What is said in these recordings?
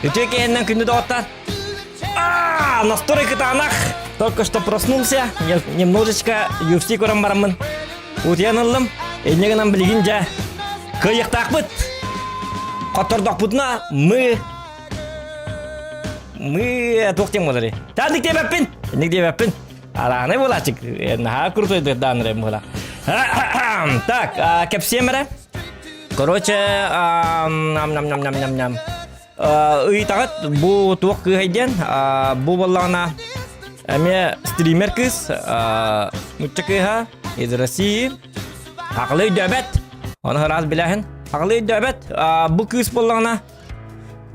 Ütükenden күнді доғыттар. Настройка танах. Только что проснулся. Немножечко UFC көрім барамын. Утянылым. Енегінен білген жа. Кыйықтақ бұд. Қоттырдақ бұдына мы тоқтен болары. Тәлдік деп әппін. Ендік деп әппін. Арағаны болачық. Наға кұртойды данырым бола. Так, кәпсемірі. Короче, ням-ням-ням-ням-ням. Үйтағыт, бұл туық күйхайден, бұл болағына әме стример кіз, мүтчі күйха, из России, ақылы өйдөбәт, оны ғыраз біләхін, ақылы өйдөбәт, бұл кіз болағына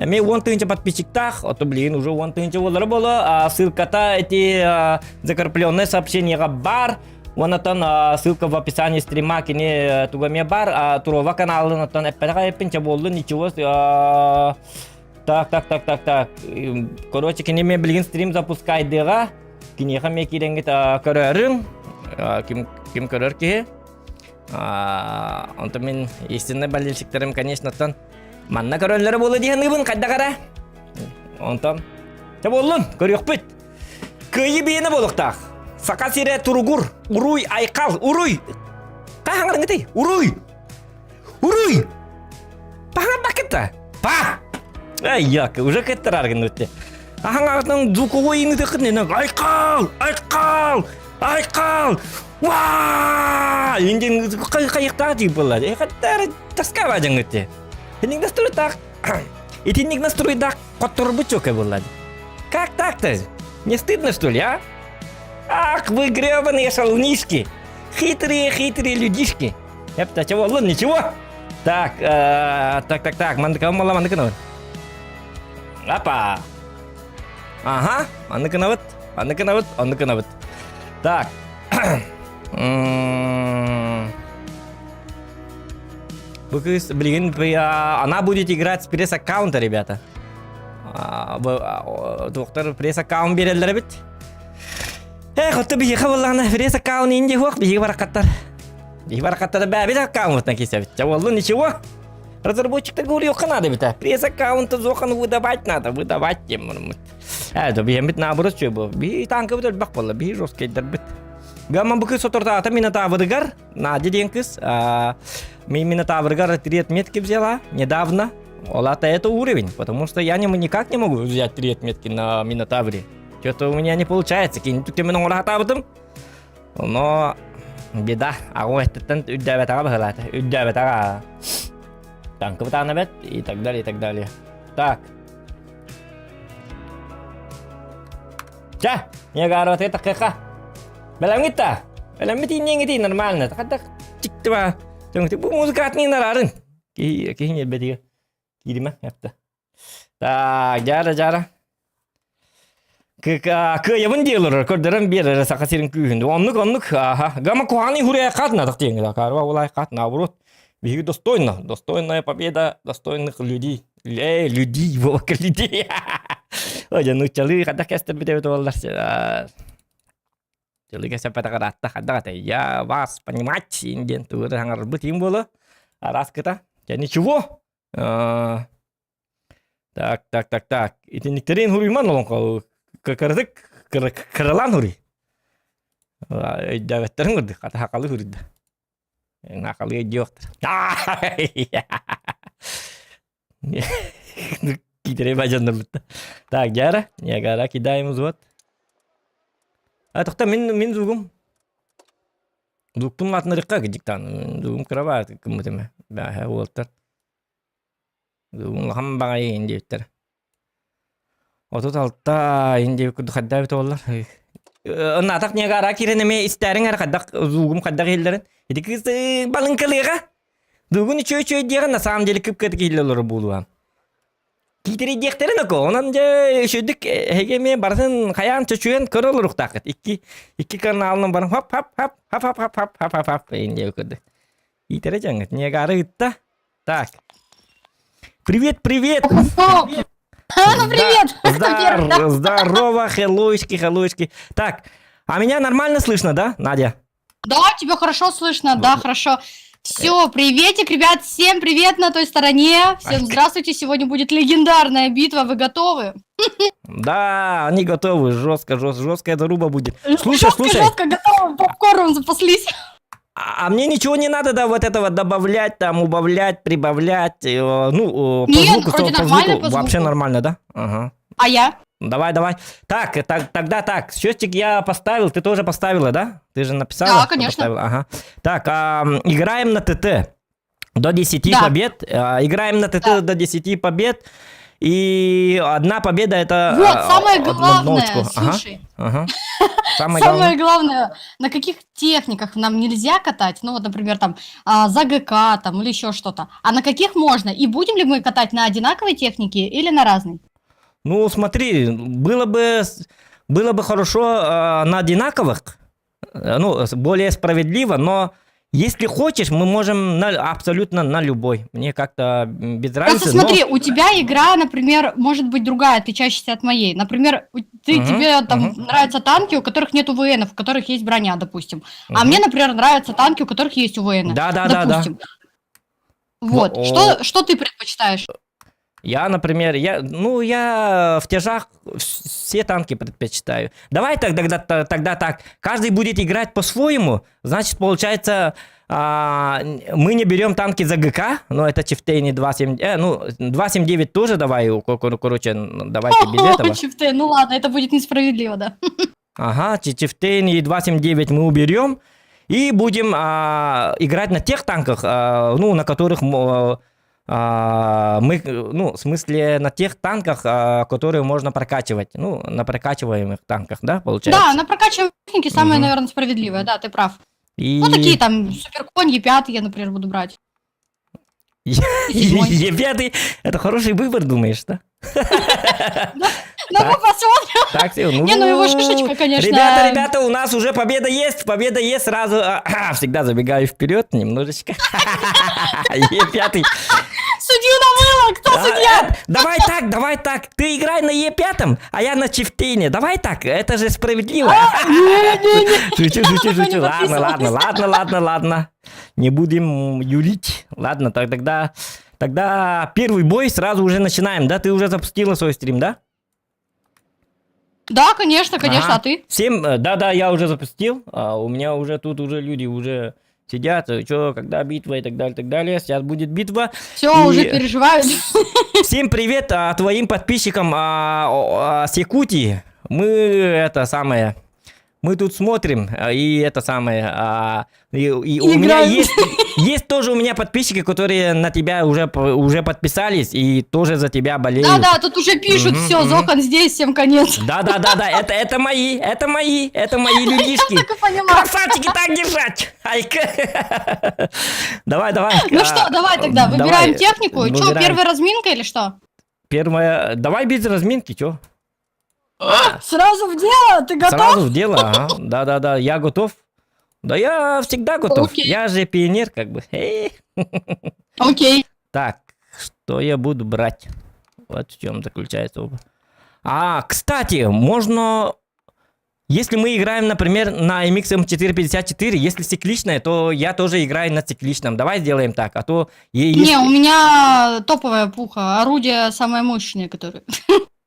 әме 10 тыңчы подписчиктақ, оты білген уже 10 тыңчы болары болы, ссылката эти закрепленное сообщениеға бар, онатан ссылка в описании стрима кене тугаме бар, турова каналын оттан әппәліға әппенче болды, ничего. Так. Короче, кене мен білген стрим запускайдыға, кенеға мен керенгет көрерін, кем көрер кеге. Онты мен естіні бәлелшіктерім, конечно, оттан манна көрерлері болы дейін ұйбын, қайда қара. Онтан, че болын, көрек бүт. Күйі бейіні болықтақ. Сақа сире тургур, уруй айқал, уруй. Қағаңырың еті? Уруй. Паған бақытта? Па! Ай, яқы, уже кеттір арғын өтте. Ағаңағытың зүкі ойыңы текітінен, айқал! Ваа! Енден қайықтағы дейіп болады. Қаттары тасқа бәжің өтте. Енің настрой так. Етенің настрой так, қоттыр бұт жоқы болады. Как так-то? Не стыдно, что ли, а? Ах, вы гребаные шалунишки! Хитрые людишки! Эпта, чего? Ладно, ничего? Так, мандыка, мала мандыка навыт. Опа! Ага, мандыка навыт. Так. Блин, она будет играть с пресс-аккаунта, ребята. Доктор пресс-аккаунт берелдер бит. Хотты бейіға болағына фрес аккаунт енде хоқ бейігі барақаттар. Бейігі барақаттар бәбет аккаунтына кесе бит. Чаволы ничего. Разработчиктар говорил, что надо бит. Пресс аккаунт зохан выдавать надо, выдавать тем. Это бейім бит наоборот что был. Бейі танка бит бақ болы, бейі жесткейдер бит. Гаман бұқы сотыртата минотавыргар, Надя денкіз. Минотавыргар 3 отметки взяла недавно. Ола-то это уровень, потому что я никак не могу взять 3 отметки на минотавре. Что-то у меня не получается, кинь-то ты меня уратабытым. Но беда, ой, это үддәбәтаға бұғылады, үддәбәтаға танкы бұтаны бәт, и так далее. Так. Ча, не гарот это қиқа. Бәлем гитта, бәлем бітейін нормально. Тақадақ чикті ба. Бұл музыка атының нарарын. Кейін елбәдегі. Кейдіме, япты. Так, жара. Кыябын дейлер, көрдерін берері сақасерін күйінді. Онлық, гама куғаны хурия қатынадық дейінгі. Карва олай қатына, наоборот. Беги достойная победа достойных людей. Людей, вовка людей. Ой, чалы қадақ кәстір бітеуді олар. Чалы кәстір бәтіға ратта қадақ. Я вас понимать, инден туыры аңар бұтейін болы. Арас кыта. Я ничего. Так. Итініктерін хуриман олың қау. Кырылан хури. Өйдәбәттерін көрді. Қата хақалы хуридді. Нақалы өйді оқтыр. Кейтерей бәжандар бұтты. Так, жара. Негара кидаймыз вот. Тоқта, мен зугым. Зугтың атын рыққа кедіктан. Зугым кырава кімітіме. Бәхе олттар. Зугым лақам баға еген дептер. Отут алта инде күрді қадда бит олар. Натақ негара киренеме истәрің әр қаддақ зуғым қаддақ елдерін. Еді кіз балын кіліға. Зуғын чөй деген на самом деле күп-кәді келелері болуға. Кейтері дектерін око. Онан же шөйдік әгеме барсын қаян чөчуен көрі олар ұқтақыт. Екі каналының барын хап. Инде өкірді. Кейтері жаңғыт. Негары ұтта. Так. Привет. Привет! Здорово, хеллоечки. Так, а меня нормально слышно, да, Надя? Да, тебя хорошо слышно, да, хорошо. Все, приветик, ребят, всем привет на той стороне. Всем здравствуйте, сегодня будет легендарная битва, вы готовы? Да, они готовы, жесткая заруба будет. Слушай, Жестко готовы, попкорном запаслись. а мне ничего не надо, да, вот этого добавлять, там, убавлять, прибавлять, ну, по Нет, звуку, вроде нормально по звуку. вообще нормально, да? Ага. А я? Давай. Так, тогда так, счетчик я поставил, ты тоже поставила, да? Ты же написала? Да, что конечно. поставила? Ага. Так, играем на ТТ до 10 Да. побед. Играем на ТТ до 10 побед. И одна победа это... Вот, самое одну главное, очко. слушай. Ага. Самое Самое главное. главное, на каких техниках нам нельзя катать, ну вот, например, там, за ГК, там, или еще что-то, а на каких можно? И будем ли мы катать на одинаковой технике или на разной? Ну, смотри, было бы хорошо на одинаковых, ну, более справедливо, но если хочешь, мы можем абсолютно на любой. Мне как-то без разницы. Просто смотри, у тебя игра, например, может быть другая, отличающаяся от моей. Например, тебе там нравятся танки, у которых нет УВНов, у которых есть броня, допустим. А мне, например, нравятся танки, у которых есть УВН. Да. Допустим. Вот. Что ты предпочитаешь? Я, например, я в тяжах все танки предпочитаю. Давай тогда так. Каждый будет играть по-своему. Значит, получается, мы не берем танки за ГК, но это Чифтейни 279 тоже давай, короче, давайте без этого. Чифтейн, ну ладно, это будет несправедливо, да. Ага, Чифтейни 279 мы уберем и будем играть на тех танках, на которых... мы, в смысле, на тех танках, которые можно прокачивать. Ну, на прокачиваемых танках, да, получается? Да, на прокачиваемой технике самое, наверное, справедливое, да, ты прав. Ну, такие там, Суперконь, Е5 я, например, буду брать. Е5, это хороший выбор, думаешь, да? Ну, мы посмотрим. Так, Не, ну его шишечка, конечно. Ребята, у нас уже победа есть сразу. Всегда забегаю вперед немножечко. Е5. Судью намыло, кто судья? Давай так, ты играй на Е5, а я на Чифтейне. Давай так, это же справедливо. Шучу. Ладно. Не будем юлить. Ладно, тогда первый бой сразу уже начинаем, да? Ты уже запустила свой стрим, да? Да, конечно, а ты? Да, я уже запустил. У меня уже тут люди уже сидят, когда битва и так далее. Сейчас будет битва. Все, уже переживают. Всем привет твоим подписчикам с Якутии. Мы тут смотрим, и это самое, и у меня есть тоже у меня подписчики, которые на тебя уже подписались и тоже за тебя болеют. Да, тут уже пишут, все, Зохан здесь, всем конец. Да, это мои людишки. Я так и понимаю. Красавчики, так держать. Давай. Ну что, давай тогда, выбираем технику. Что, первая разминка или что? Первая, давай без разминки, чё? Сразу в дело, ты готов? Сразу в дело, ага. Да, я готов. Да я всегда готов. Окей. Я же пионер, как бы. Окей. Так, что я буду брать? Вот в чем заключается оба. Кстати, можно... Если мы играем, например, на MX M454, если цикличная, то я тоже играю на цикличном. Давай сделаем так, а то... Не, у меня топовая пуха, орудие самое мощное, которое...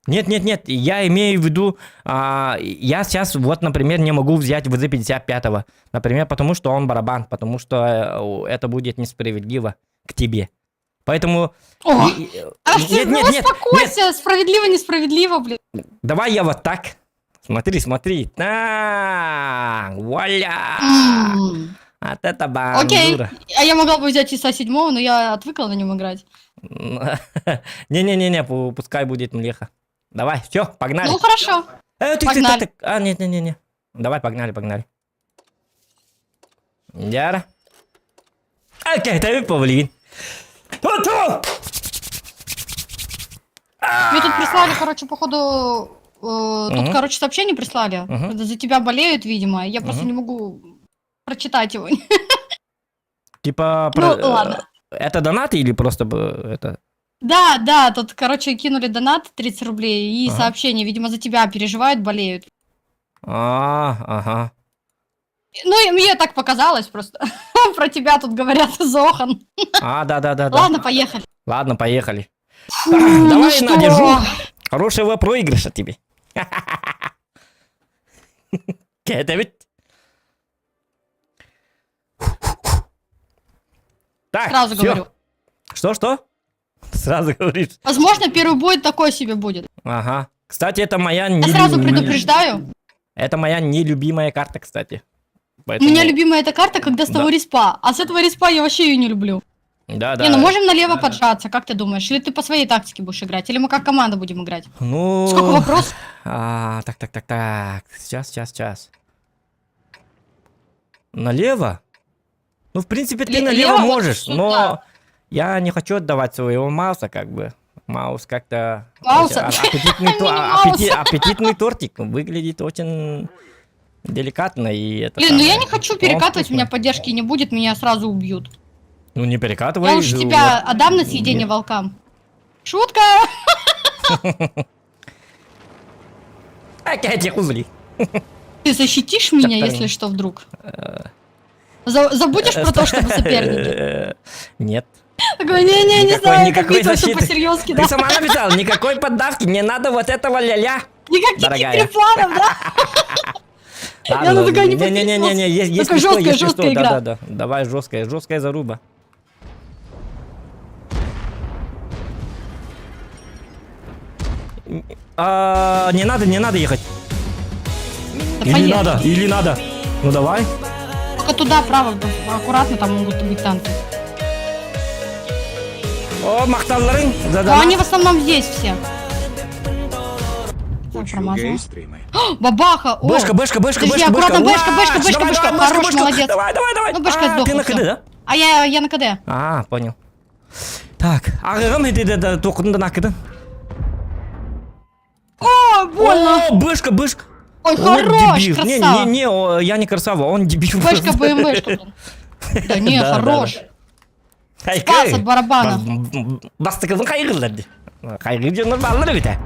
Нет, я имею в виду, я сейчас вот, например, не могу взять ВЗ-55, например, потому что он барабан, потому что это будет несправедливо к тебе. Поэтому... Нет, успокойся, справедливо, блин. Давай я вот так. Смотри. Вуаля! Вот это бандура. Окей, а я могла бы взять ИСа 7, но я отвыкла на нем играть. Не, пускай будет млеха. Давай, все, погнали. Ну, хорошо. Погнали. Не. Давай, погнали. Яра. Окей, ты павлин. Мне тут прислали, короче, походу... Тут, короче, сообщение прислали. За тебя болеют, видимо. Я просто не могу прочитать его. Типа... Ну, ладно. Это донаты или просто это... Да, тут, короче, кинули донат 30 рублей и сообщение, видимо, за тебя переживают, болеют. Ага. Ну, и мне так показалось просто. про тебя тут говорят, Зохан. А, да. Ладно, поехали. Ладно, поехали. Фу, Давай, что? на, держу. Хорошего проигрыша тебе. Это ведь... Так, Сразу всё. говорю. Что? Сразу говоришь. Возможно, первый бой такой себе будет. Ага. Кстати, это моя Я сразу предупреждаю. Это моя нелюбимая карта, кстати. У Поэтому... меня любимая эта карта, когда с того Да. респа. А с этого респа я вообще ее не люблю. Да. Не, ну можем налево поджаться, как ты думаешь? Или ты по своей тактике будешь играть? Или мы как команда будем играть? Ну... Сколько вопросов? Так. Сейчас. Налево? Ну, в принципе, ты налево Лево вот можешь, сюда. но я не хочу отдавать своего Мауса, как бы. Маус как-то... Мауса? Аппетитный, Мини-Маус. аппетитный тортик выглядит очень деликатно и это... Блин, ну я самое. не хочу Он перекатывать, у меня вкусный. поддержки не будет, меня сразу убьют. Ну, не перекатывай. Я лучше тебя отдам на съедение Нет. волкам. Шутка! Опять я узли. Ты защитишь меня, Так-то если что, вдруг? Забудешь про то, чтобы соперники? Нет. Такой, не знаю, это никакой битва защиты. по-серьезки, Ты да? сама написала, никакой поддавки, не надо вот этого ля-ля. Никаких дорогая. перепланов, да? Ладно, такая, не не, есть Такая пистоль, жесткая, есть жесткая пистоль, игра. да. Давай жесткая заруба. Не надо ехать. Да поехали. Или надо. Ну давай. Только туда, право, аккуратно, там могут быть танки. О, мақтауларың. Но они в основном здесь все. Так, промазала. О, бабаха! О! Бэшка. Подожди, аккуратно, бэшка. Хорош, молодец. Давай. Ну, бэшка Ты сдохла, на всё. КД, да? А я на КД. А, понял. Так, ағығым едеді тоқынды накыды. О, больно! О, бэшка. Ой, Он хорош, дебил. красава. Я не красава, он дебил. Бэшка БМВшка. Да не, Да, хорош. Ай, Спас от барабана. Бастықыздың қайғыларды. Қайғы жөнір балылар беті.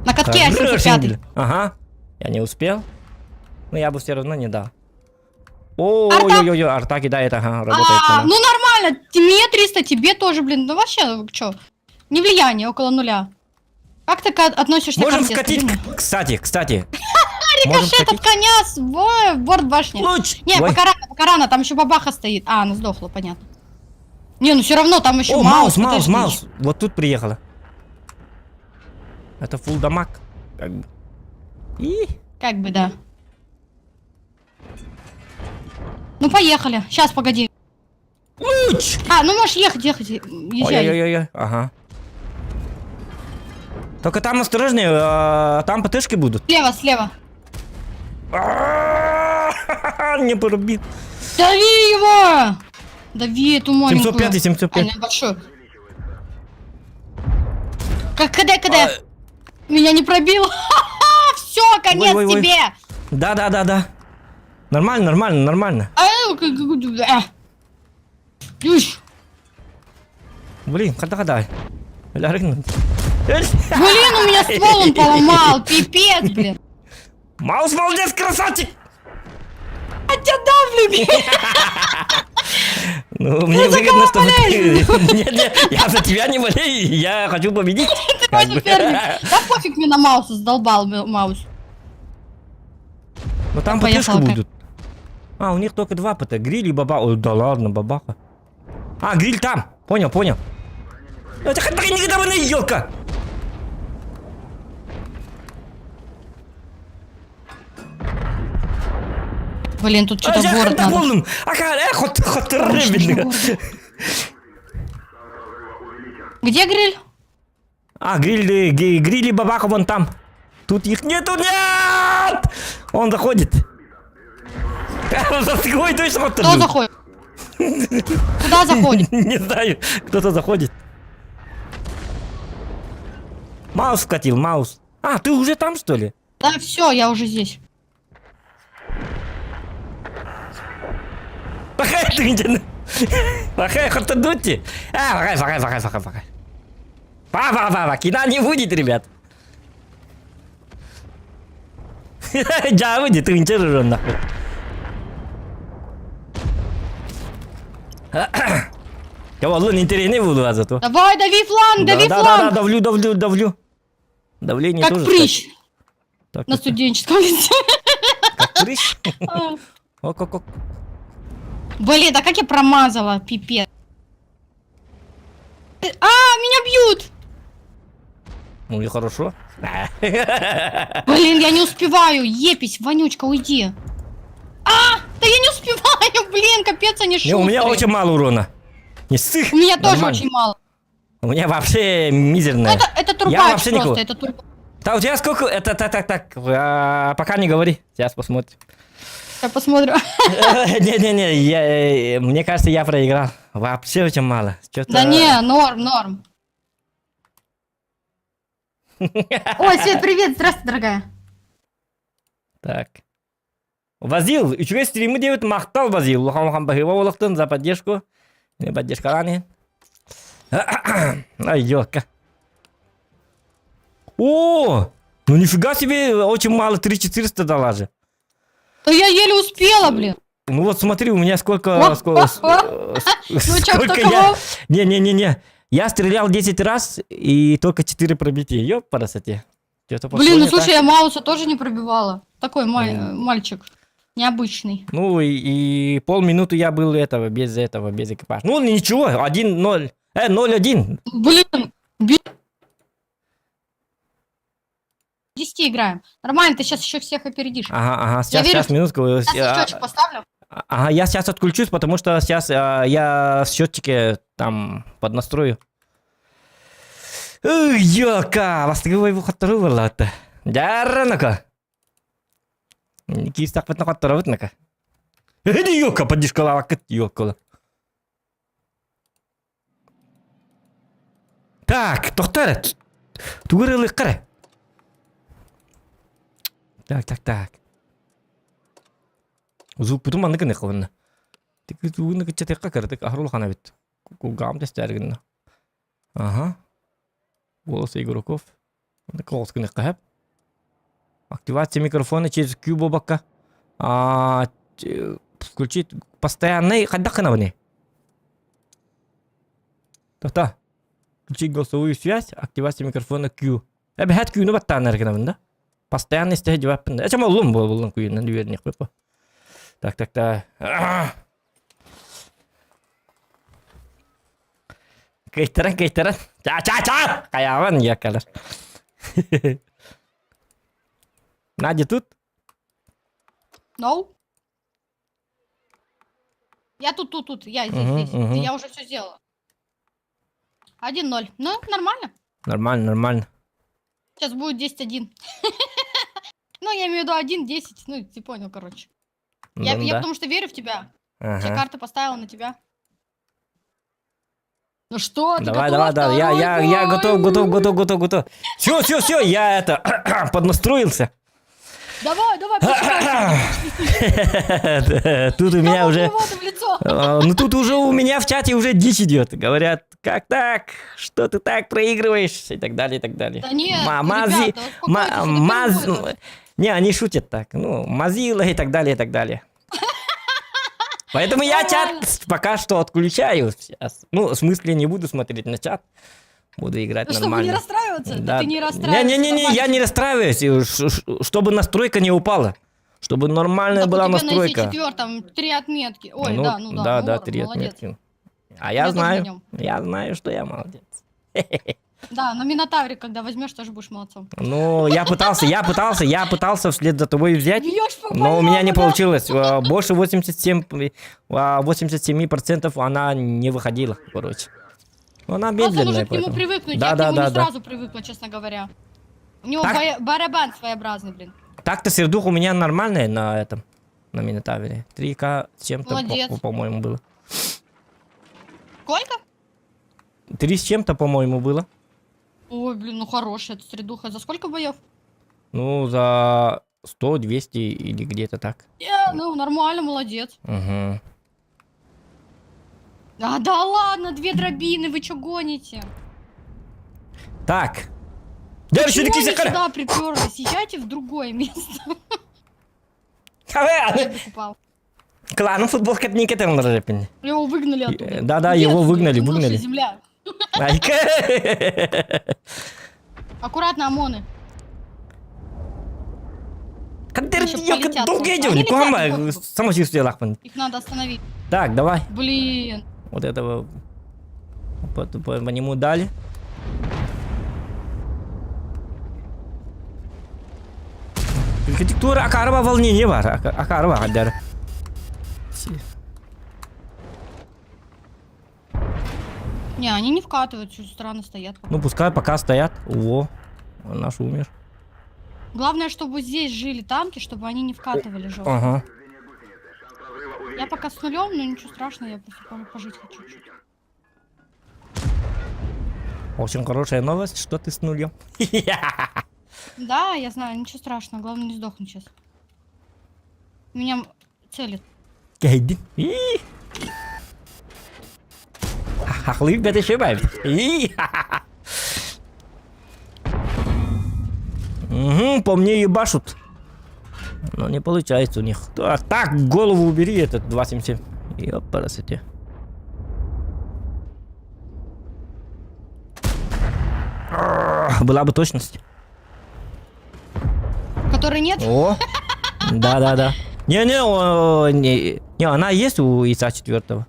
На катке 75-й. Ага, я не успел. Но я бы все равно не дал. Арта? Ой-ой-ой, арта кидает, ага, работает. она. Ну нормально, мне 300, тебе тоже, блин. Ну вообще, чё? Не влияние, около нуля. Как ты относишься Можем к карте? вкатить, Скажи мне. кстати. Можем Рикошет от вкатить. коня в борт башни. Луч! Не, Ой. пока рано, там еще бабаха стоит. А, она сдохла, понятно. Не, ну все равно там еще О, Маус. Маус. Вот тут приехала. Это фулл дамаг. Как бы. И... Как бы, да. Ну, поехали. Сейчас, погоди. Луч! А, ну можешь ехать. Езжай. Ой-ой-ой, ага. Только там осторожнее, там ПТшки будут. Слева. Не порубил. Дави его! Дави эту маленькую. 705. А, большую. КД. Меня не пробил. Все, конец Ой. тебе. Да. Нормально. Ищ. Блин, ходай. Блин, у меня ствол он поломал. Пипец, блин. Маус молодец, красавчик! Я тебя давлю, блин. Ну, мне выгодно, чтобы ты... Нет, я за тебя не болею, я хочу победить. Ты мой соперник. Да пофиг мне на Мауса, задолбал Маус. Ну там Поехала, ПТшки как? будут. А, у них только 2 ПТ. Гриль и баба. Ой, да ладно, бабаха. А, гриль там. Понял. Это хоть никогда не елка. Блин, тут что-то в город надо. Где гриль? А, гриль и бабаха вон там. Тут их нету, нет! Он заходит. Ой, точно. Кто заходит? Куда заходит? Не знаю, кто-то заходит. Маус вкатил, Маус. А, ты уже там, что ли? Да, все, я уже здесь. Пахай, ты не... Пахай, хоть дути. Пахай. Па, кина не будет, ребят. Ja, выйди, ты интересно нахуй. Я والله интересный буду а зато. Давай, дави фланг, дави Да, фланг. давлю. Давление Как тоже. прыщ Так, на студенческом лице. как прыщ. Ок. Блин, да как я промазала, пипец. А, меня бьют. Ну и хорошо. Блин, я не успеваю. Епись, вонючка, уйди. А, да я не успеваю, блин, капец, они Не, шустрые. у меня очень мало урона. Не ссых. У меня тоже Нормально. очень мало. У меня вообще мизерная. Это Я турбач вообще просто, никого. это турбач. Да, у тебя сколько? Это так. Пока не говори. Сейчас посмотрим. Я посмотрю. Не, мне кажется, я проиграл. Вообще очень мало. Что-то... Да не, норм. Ой, Свет, привет, здравствуй, дорогая. Так. Вазил, üçüge стримы девять мақтал Вазил. Лухан бахива олықтын за поддержку. Не поддержка лани. Ай, ёлка. О, ну нифига себе, очень мало, 3400 дала же. Да я еле успела, блин. Ну вот смотри, у меня сколько... Ну чё, сколько кто я... кого? Не. Я стрелял 10 раз и только 4 пробития. Ёп, по красоте. Что-то пошло Блин, ну не слушай, так. я Мауса тоже не пробивала. Такой мальчик. Необычный. Ну и полминуты я был без экипажа. Ну ничего, 1-0. 0-1. Блин, 10 играем. Нормально, ты сейчас еще всех опередишь. Ага, Я верю, сейчас, минутку. Сейчас счетчик поставлю. Ага, я сейчас отключусь, потому что сейчас я в счетчике там поднастрою. Ёлка, вастыгывай выходтары было-то. Жарранака. Кистак вот находтары вытнака. Иди ёлка, поддишкала вакыт ёлкала. Так, тоқтар. Тугырылы қыры. Так. Звук потом аны кene кылына. Тик звугны кычатыкка кырдык, ахрул хана бит. Кугам тестергенна. Ага. Голос игроков. Голос кene кахап. Активация микрофона через кюбобака. Включить постоянный хаддакана вне. Та. Включить голосовую связь, активация микрофона Q. Бехат Q-ны баттанар кene бында. Постоянно istihad cevap bunda. Açam oğlum bu kuyundan düvernek bu. Так. Kaytaran. Ca. Kayawan ya kalar. Надя тут? No. Я тут. Я здесь. Я уже все сделала. 1-0. Ну, нормально. Нормально. Сейчас будет 10-1. Ну, я имею в виду 1-10. Ну, ты понял, короче. Я потому что верю в тебя. Все карты поставила на тебя. Ну что, ты Давай. готов? Я готов. Все, я поднастроился. Давай, Тут у меня уже... в лицо. Ну тут уже у меня в чате уже дичь идет. Говорят, как так? Что ты так проигрываешь? И так далее. Да нет, Мази... ребята, успокойтесь, это первый. Не, они шутят так. Ну, мазила и так далее. Поэтому я чат пока что отключаю. Ну, в смысле, не буду смотреть на чат. Буду играть Ну, нормально. чтобы не расстраиваться? Да. Ты не расстраивайся. Не, я не расстраиваюсь. Чтобы настройка не упала. Чтобы нормальная была настройка. На четвертом 3 отметки. Ой, Ну, да. да, норм, 3 молодец. отметки. А я Я тоже на знаю. нем. Я знаю, что я молодец. Да, на Минотавре, когда возьмешь, тоже будешь молодцом. Ну, я пытался вслед за тобой взять, Бьёшь по но у меня не больному, да? получилось. Больше 87% она не выходила, короче. Она Просто медленная, нужно к нему поэтому. привыкнуть. Да, Я к нему да. не сразу привыкла, честно говоря. У него Так. барабан своеобразный, блин. Так-то сердух у меня нормальная на этом, на Минотавре. 3К с чем-то, Молодец. по-моему, было. Сколько? 3 с чем-то, по-моему, было. Ой, блин, ну хорошая эта средуха. За сколько боев? Ну, за 100, 200 или где-то так. Ну, нормально, молодец. Угу. Да ладно, 2 дробины, вы чё гоните? Так. Дальше Чего таки вы закара. сюда приперлись? Езжайте в другое место. Я бы купал. кланом футболка не кетем на репень. Его выгнали оттуда. Да-да, Где его отсюда? выгнали, Это наша выгнали. земля. Айка. Аккуратно, ОМОНы. Кадер, Еще я полетят долго просто. идем, Они никуда, летят, пофигу. само чувствую лахман. Их надо остановить. Так, давай. Блин. Вот этого по нему дали. Архитектура Акарова волнение бар. Акарова Кадер. Не, они не вкатывают, чуть странно стоят. Ну пускай пока стоят. Во, наш умер. Главное, чтобы здесь жили танки, чтобы они не вкатывали жестко. Ага. Я пока с нулем, но ничего страшного, я просто пожить хочу чуть. Очень хорошая новость, что ты с нулем. Да, я знаю, ничего страшного, главное не сдохнуть сейчас. Меня целит. Кейдин. Хахлы беды шибает. Угу, по мне ебашут. Но не получается у них. Так, голову убери, этот 277. Ёпарасоте. Была бы точность. Который нет? О, да. Не, она есть у ИСа 4.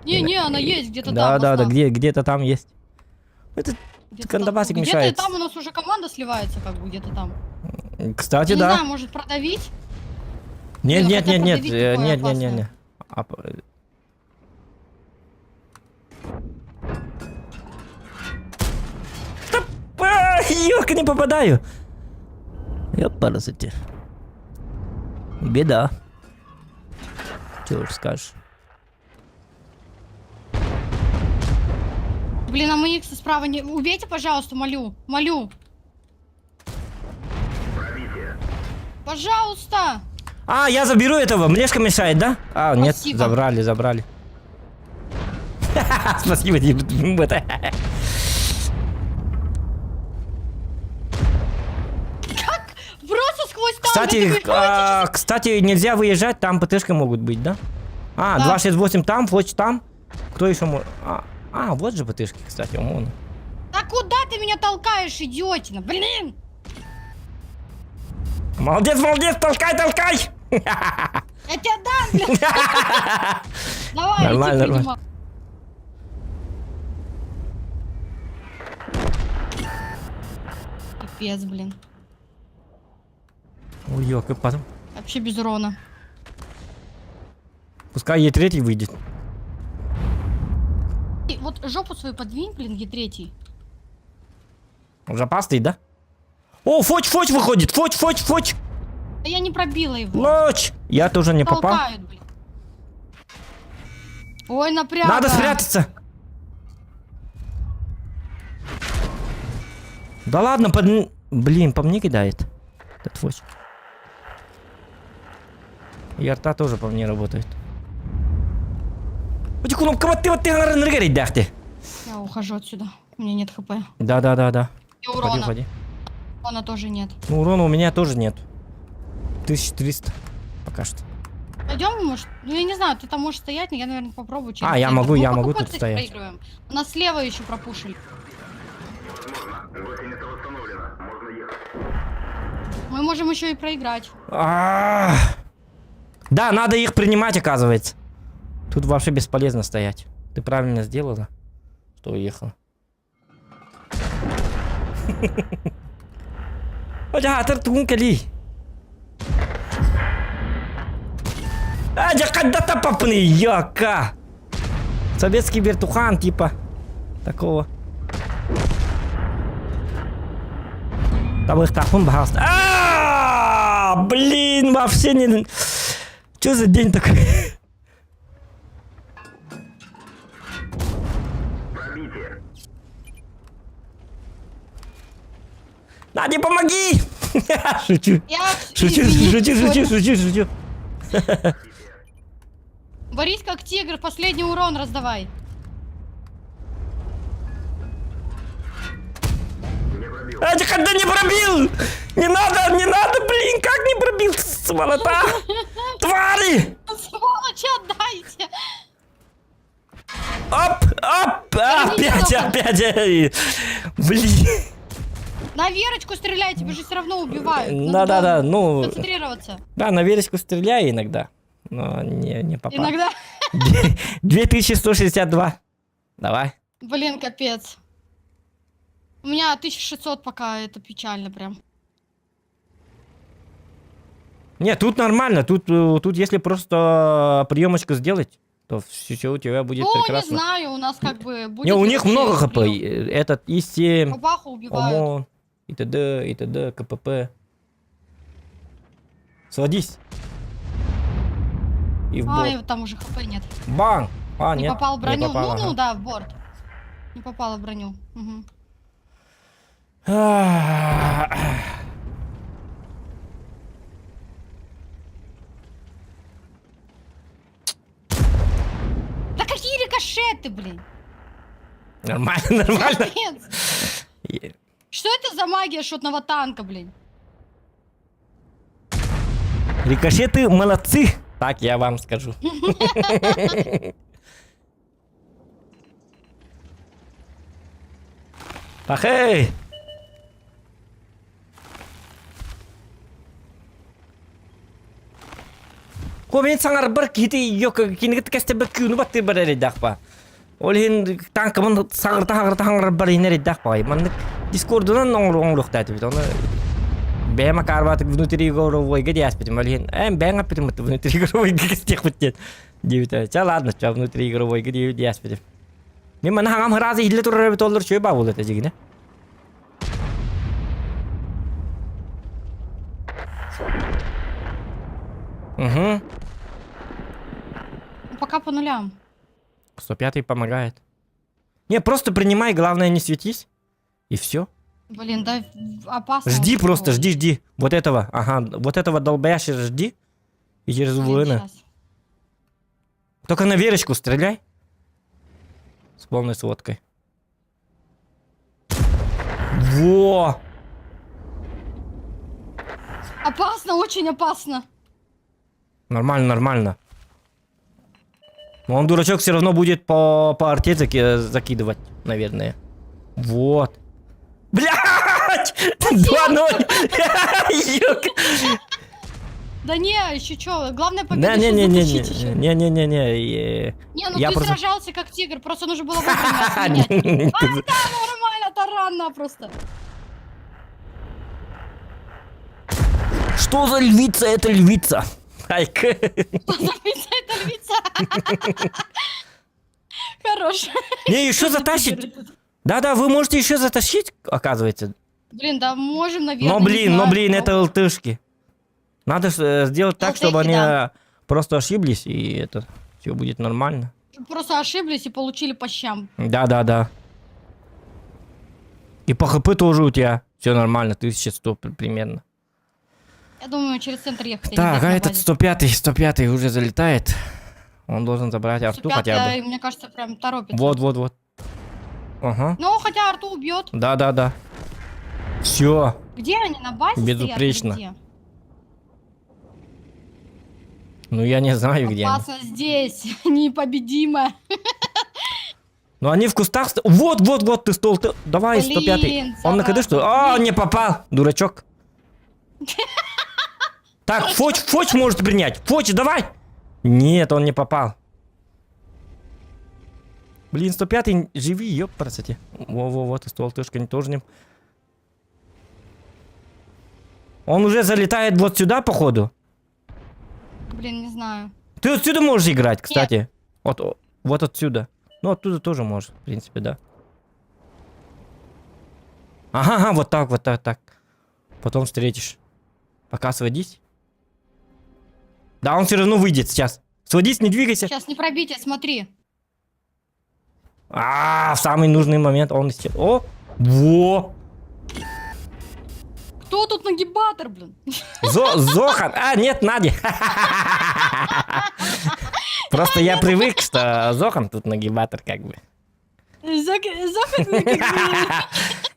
Не, она есть где-то Да, там. где-то там есть. Это где-то Кандабасик там. мешает. Где-то там у нас уже команда сливается, как бы где-то там. Кстати, Я не да. знаю, может продавить? Нет. хотя продавить такое опасное. Стоп! Ёлка, не попадаю. Ёпарасоте. Беда. Чего уж скажешь. Блин, а мы их справа не... Убейте, пожалуйста, молю. Пожалуйста. А, я заберу этого. Млешка мешает, да? А, нет, Спасибо. забрали. Спасибо тебе. Просто сквозь танк. Кстати, нельзя выезжать, там ПТшка могут быть, да? А, Да. 268 там, Фоч там. Кто еще может? А, вот же ПТшки, кстати, ОМОН. Да куда ты меня толкаешь, идиотина? Блин! Молодец, толкай! Я тебя дам, блин! Давай, Нормально, иди принимай. Пипец, блин. Ой, ёлка, потом. Вообще без урона. Пускай Е3 выйдет. И вот жопу свою подвинь, блин, Е3. Запастый, да? О, Фоч выходит! Фоч! Да я не пробила его. Лоч! Я тоже не попал. Толкают, блин. Ой, напряга. Надо спрятаться! Да ладно, блин, по мне кидает. Этот Фоч. И арта тоже по мне работает. Я ухожу отсюда. У меня нет хп. Да. И урона. Ходи. Урона тоже нет. Ну, урона у меня тоже нет. 1300. Пока что. Пойдем, может? Ну, я не знаю, ты там можешь стоять, но я, наверное, попробую. через Я центр. могу, Мы я по могу какой, тут кстати, стоять. проигрываем? У нас слева еще пропушили. Мы можем еще и проиграть. Да, надо их принимать, оказывается. Тут вообще бесполезно стоять. Ты правильно сделала, что уехала. Когда-то попны, яка. Советский вертухан, типа. Такого. Там их так, пожалуйста. Блин, вообще не... Что за день такой? Надя, помоги! Шучу. Шучу. Борись как тигр, последний урон раздавай. Ты когда не пробил? Не надо, блин, как не пробил, сволота? Твари! Сволочи, отдайте! Оп, оп, опять. Блин. На Верочку стреляй, тебя же все равно убивают. Да, ну... Концентрироваться. Да, на Верочку стреляю иногда, но не попал. Иногда. 2162. Давай. Блин, капец. У меня 1600 пока, это печально прям. Нет, тут нормально, тут если просто приемочку сделать, то все у тебя будет Ну, прекрасно. не знаю, у нас как бы будет... Не, у них вообще много хп. прием. Этот И7, Бабаху убивают. ОМОН, и т.д., КПП. Сводись. И в Ай, борт. там уже хп нет. Бан! А, Не нет, попал в броню. не попал, Ну, ага. да, в борт. Не попала в броню. Угу. Да какие рикошеты, блин? Нормально, нормально. Капец. Что это за магия шотного танка, блин? Рикошеты молодцы, так я вам скажу. Ах, эй! Komen sangar bir kiti yok kini kaste bir kunu batte bare dak pa. Olhin tank man sangar bar iner dak pa. Man Discord'dan ongluk tatib. Оны бема карбат внутриигровой гадяспит. Олhin бенга питмат внутриигровой гадястих битет. Дивита. Ча ладно, ча внутриигровой гадяспит. Мен мана хагам харазы хилле турар бит олар чөй ба болот ажигине. Угу. Пока по нулям. 105-й помогает. Не, просто принимай, главное не светись. И все. Блин, да опасно. Жди очень просто, было. жди. Вот этого, ага, вот этого долбяща жди. И через Блин, ВН. щас. Только на Верочку стреляй. С полной сводкой. Во! Опасно, очень опасно. Нормально, нормально. Но он, дурачок, все равно будет по арте закидывать, наверное. Вот. Блять! 2-0! Юг! Да не, еще что, главное победа Не, сейчас затащить еще. не. Не, ну Я ты просто- сражался как тигр, просто нужно было вовремя отменять. А, да, нормально, таранно просто. Что за львица? Это львица. Айк. Львица, это львица. Хорош. Не, еще затащить. Да, вы можете еще затащить, оказывается. Блин, да можем, наверное. Но, не блин, знаю. это ЛТшки. Надо сделать так, чтобы ЛТшки, они да. просто ошиблись, и это все будет нормально. Просто ошиблись и получили по щам. Да. И по ХП тоже у тебя все нормально, 1100 примерно. Я думаю, через центр ехать. Так, а этот 105-й уже залетает. Он должен забрать арту хотя бы. Мне кажется, прям торопится. Вот. Ага. Ну, хотя арту убьет. Да. Все. Где они, на базе Безупречно. стоят? Где? Ну я не знаю, где они. Опасно здесь, непобедимо. Ну они в кустах. Вот, ты стол. Давай, Блин, 105-й. Он на КД зараза. что? А, не попал, дурачок. Так, Фоч может принять. Фоч, давай. Нет, он не попал. Блин, 105-й, живи, ёпарасоте. Вот, и стол тышка тоже не... Он уже залетает вот сюда, походу. Блин, не знаю. Ты отсюда можешь играть, кстати. Вот отсюда. Ну, оттуда тоже можешь, в принципе, да. Ага, вот так. Потом встретишь. Пока сводись. Да, он все равно выйдет сейчас. Сводись, не двигайся. Сейчас не пробитие, смотри. В самый нужный момент он... О! Во! Кто тут нагибатор, блин? Зохан! Нет, Надя! Просто я привык, что Зохан тут нагибатор, как бы.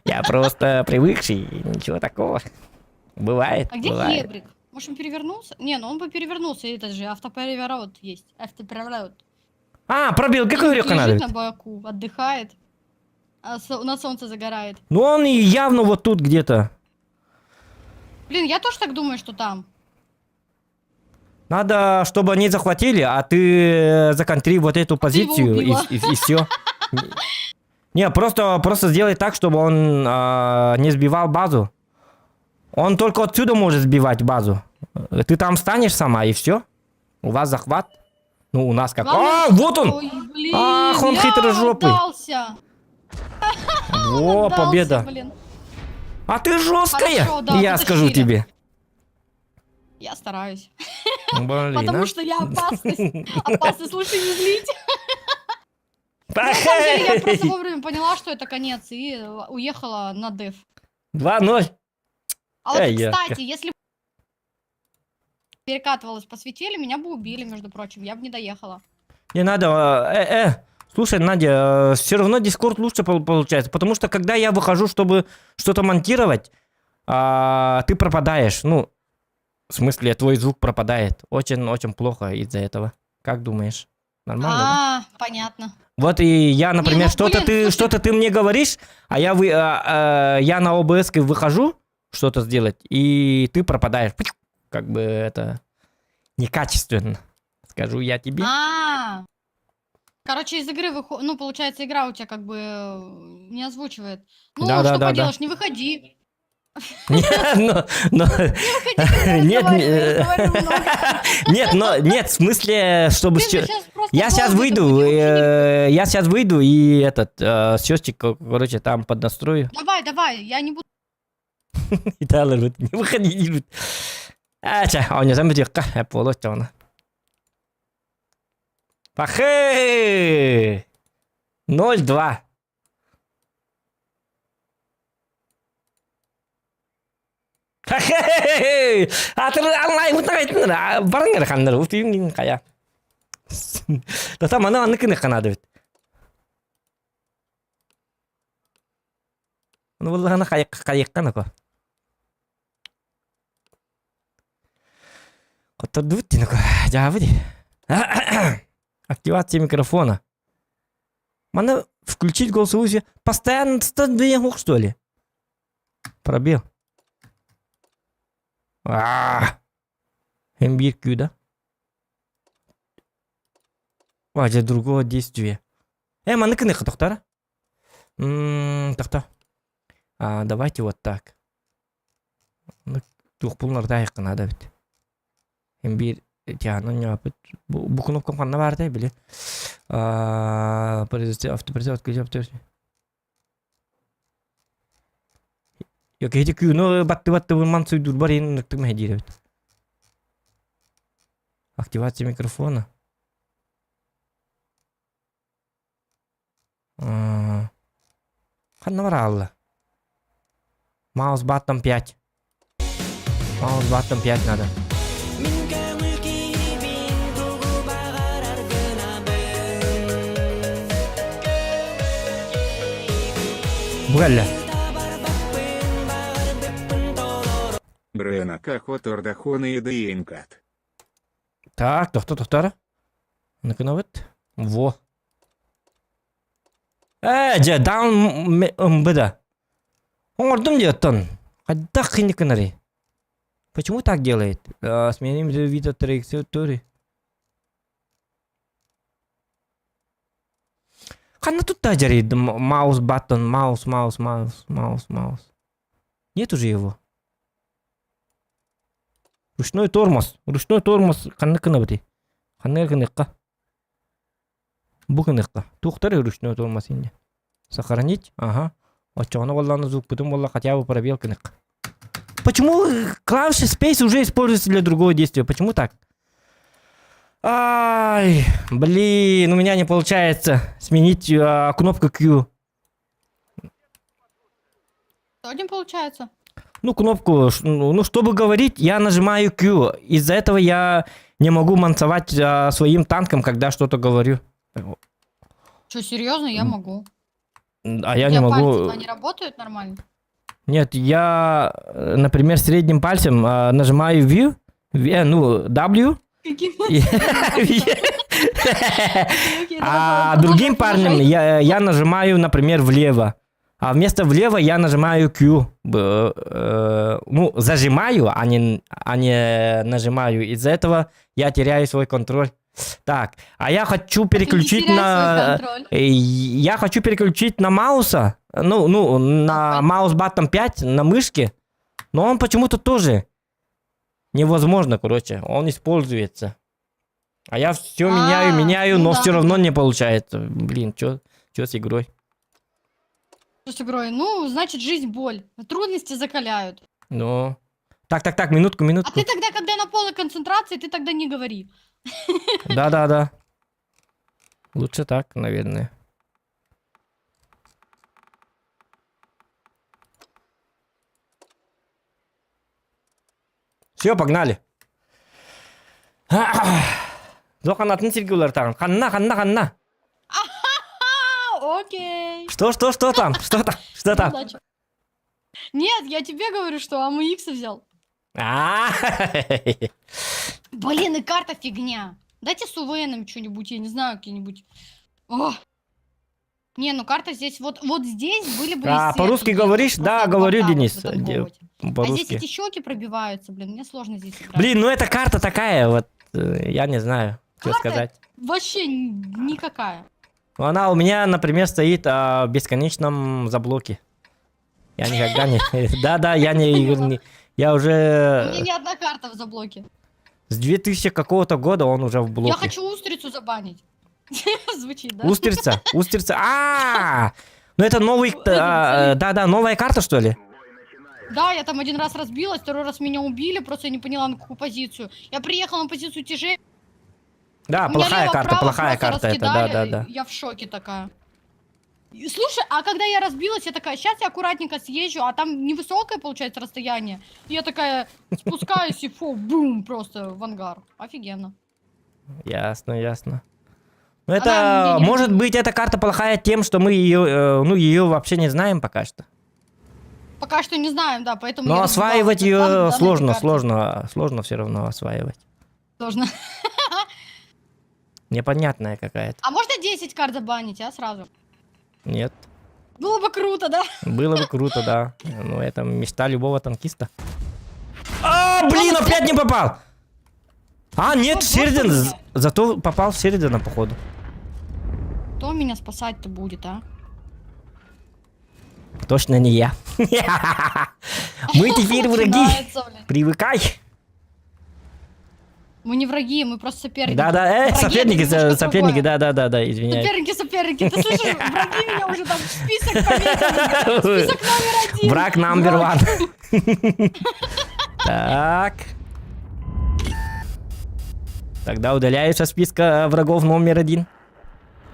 Я просто привыкший, ничего такого. Бывает, А где бывает. Ебрик? Может, он перевернулся? Не, ну он бы перевернулся, этот же автопереворот есть. Автопереворот. А, пробил, какой река Лежит надо? на боку, отдыхает, а на солнце загорает. Ну он и явно вот тут где-то. Блин, я тоже так думаю, что там. Надо, чтобы они захватили, а ты законтри вот эту позицию убила. и все. Не, просто сделай так, чтобы он не сбивал базу. Он только отсюда может сбивать базу. Ты там станешь сама и все. У вас захват. Ну, у нас как... Главное, А, вот он! Ой, блин, Ах, он хитрожопый. отдался. Во, Отдался, победа. блин. А ты жесткая, Хорошо, да, я скажу потащили. тебе. Я стараюсь. Блин, Потому а? что я опасность. Опасность лучше не злить. Да На самом деле, я хей! просто вовремя поняла, что это конец, и уехала на деф. 2-0. А вот, я- кстати, если бы перекатывалась по светиле, меня бы убили, между прочим. Я бы не доехала. Не надо. Слушай, Надя, все равно Дискорд лучше получается, потому что когда я выхожу, чтобы что-то монтировать, ты пропадаешь. Ну, в смысле, твой звук пропадает. Очень-очень плохо из-за этого. Как думаешь? Нормально, да? Понятно. Вот и я, например, ну, блин, слушай. что-то ты мне говоришь, а я на ОБС выхожу что-то сделать, и ты пропадаешь. Как бы это некачественно, скажу я тебе. Короче, из игры выходит, ну, получается, игра у тебя как бы не озвучивает. Ну, Да, что да. поделаешь, не выходи. Нет, Не выходи, когда Нет, разговариваю много. нет, в смысле, чтобы... Ты же щас просто Я сейчас долго выйду, такой, не и счетчик, короче, там поднастрою. Давай, я не буду. И далее, не выходи. Он не заметил, я полностью она. Пахы! 0-2. Хе-хе-хе! Алмай мутагайтын барыңдар хандар утуйың кая. Да там аны кene канады бит. Ну валлахи аны кайыккан ако. Котторду бит тинако. Жабы ди. Активация микрофона. Мана включить голосовую связь. Постоянно две что ли? Пробел. М1 Q, да? Для другого действия. Маны кыны тоқтар? Тоқта. Давайте вот так. Туқпулнарда айқын ада бит. М1 тяну не опыт. Бу кнопка қанна барды биле. Автопризор отключить автопризор. Yok hiç Q'nu battı vurman suydur var yeni nıktım hediye evet. Активация микрофона. Ханна var Allah. Маус баттом 5. Маус баттом 5 надо. Бугалля. Брена Кахотордахон и Дейнкат. Так, тоқтар. Ну-ка, ну вот. Во. Даун МБД. Ордым диеттон. Кайда хиниканари. Почему так делает? Сменим вид траектории. Канна тут таджари. Маус баттон. Маус. Нет уже его. Ручной тормоз. Канна бити. Канна кыныкка. Бу кыныкка. Тухтары ручной тормоз инде. Сохранить. Ага. Очоно валланы звук, потом валла хотя бы пробел кыныкка. Почему клавиши Space уже используется для другого действия? Почему так? Ай, блин, у меня не получается сменить кнопку Q. Что не получается? Ну, кнопку, чтобы говорить, я нажимаю Q. Из-за этого я не могу мансовать своим танком, когда что-то говорю. Что, серьезно? Я могу. А я У не тебя могу... пальцы, они работают нормально? Нет, я, например, средним пальцем нажимаю V, ну, W. А другим парнем я нажимаю, например, влево. А вместо влево я нажимаю Q. Ну, зажимаю, а не нажимаю. Из-за этого я теряю свой контроль. Так, а я хочу переключить на... Я хочу переключить на мауса. Ну, на маус баттон 5, на мышке. Но он почему-то тоже невозможно, короче. Он используется. А я все меняю, ну но да, все равно не получается. Блин, что с игрой? Что с игрой? Ну, значит, жизнь боль. Трудности закаляют. Ну. Так, минутку. А ты тогда, когда на полной концентрации, ты тогда не говори. Да. Лучше так, наверное. Все, погнали. Зоханатын сергеулар тағын. Ханна. Окей. Что там? Что там? Удачи. Нет, я тебе говорю, что АМХ взял. Блин, и карта фигня. Дайте с УВНом что-нибудь, я не знаю, какие-нибудь. О! Не, ну карта здесь, вот здесь были бы... А, по-русски говоришь? Да, говорю, Денис. А здесь По-русски. эти щеки пробиваются, блин, мне сложно здесь играть. Блин, ну эта карта такая, вот, я не знаю, что Карта сказать. Вообще никакая. Ну, она у меня, например, стоит в бесконечном заблоке. Я никогда не... Да, я не... Я У уже... меня ни одна карта в заблоке. С 2000 какого-то года он уже в блоке. Я хочу устрицу забанить. Звучит, да? Устрица. Ну это новый... Да, новая карта, что ли? Да, я там один раз разбилась, второй раз меня убили, просто я не поняла, на какую позицию. Я приехала на позицию тяжей. Да, меня плохая лево-право карта просто это, раскидали, да. Я в шоке такая. И слушай, а когда я разбилась, я такая, сейчас я аккуратненько съезжу, а там невысокое, получается, расстояние. И я такая спускаюсь и фу, бум, просто в ангар. Офигенно. Ясно. Ну Она это, мне не может быть, эта карта плохая тем, что мы ее вообще не знаем пока что. Пока что не знаем, да, поэтому... Но я осваивать разбивалась на ее данной карте. сложно все равно осваивать. Сложно. Непонятная какая-то. А можно 10 карт забанить, а, сразу? Нет. Было бы круто, да? Было бы круто, да. Ну, это мечта любого танкиста. Блин, опять не попал! Нет, Шеридан. Зато попал в Шеридана, походу. Кто меня спасать-то будет, а? Точно не я. Мы теперь враги. Начинается, блин. Привыкай. Мы не враги, мы просто соперники. Да, Враги соперники, это немножко другое. да, извиняюсь. Соперники. Ты слышишь, враги меня уже там в список пометили. Список номер 1. Враг номер 1. Так. Тогда удаляю со списка врагов номер 1.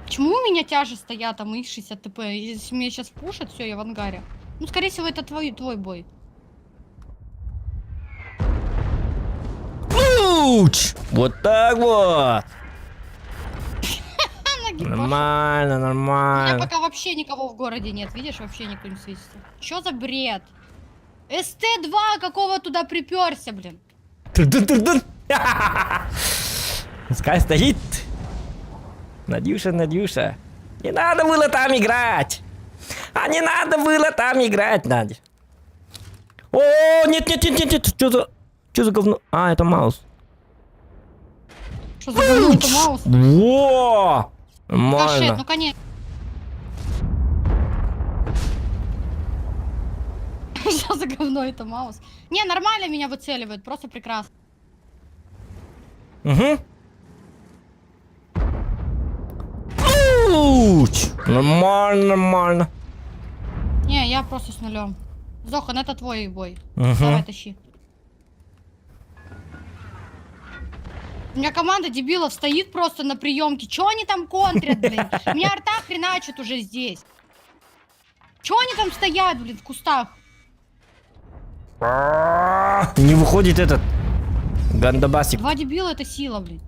Почему у меня тяжи стоят, а мы 60 ТП? Если меня сейчас пушат, все, я в ангаре. Ну, скорее всего, это твой бой. Уч! Вот так вот. Ноги Нормально, У меня нормально. пока вообще никого в городе нет, видишь, вообще никто не светится. Чё за бред? СТ-2 какого туда приперся, блин? Тун-тун-тун-тун. Пускай стоит. Надюша. Не надо было там играть. Не надо было там играть, Надя. О, нет. Что за говно? Это маус. Что за говно, это маус? Во! Кашет, Нормально. ну конечно. Что за говно, это маус? Не, нормально меня выцеливают, просто прекрасно. Угу. Уч! Нормально. Не, я просто с нулем. Зохан, это твой бой. Угу. Давай, тащи. У меня команда дебилов стоит просто на приемке. Чё они там контрят, блин? У меня арта хреначит уже здесь. Чё они там стоят, блин, в кустах? Не выходит этот гандабасик. 2 дебила это сила, блин.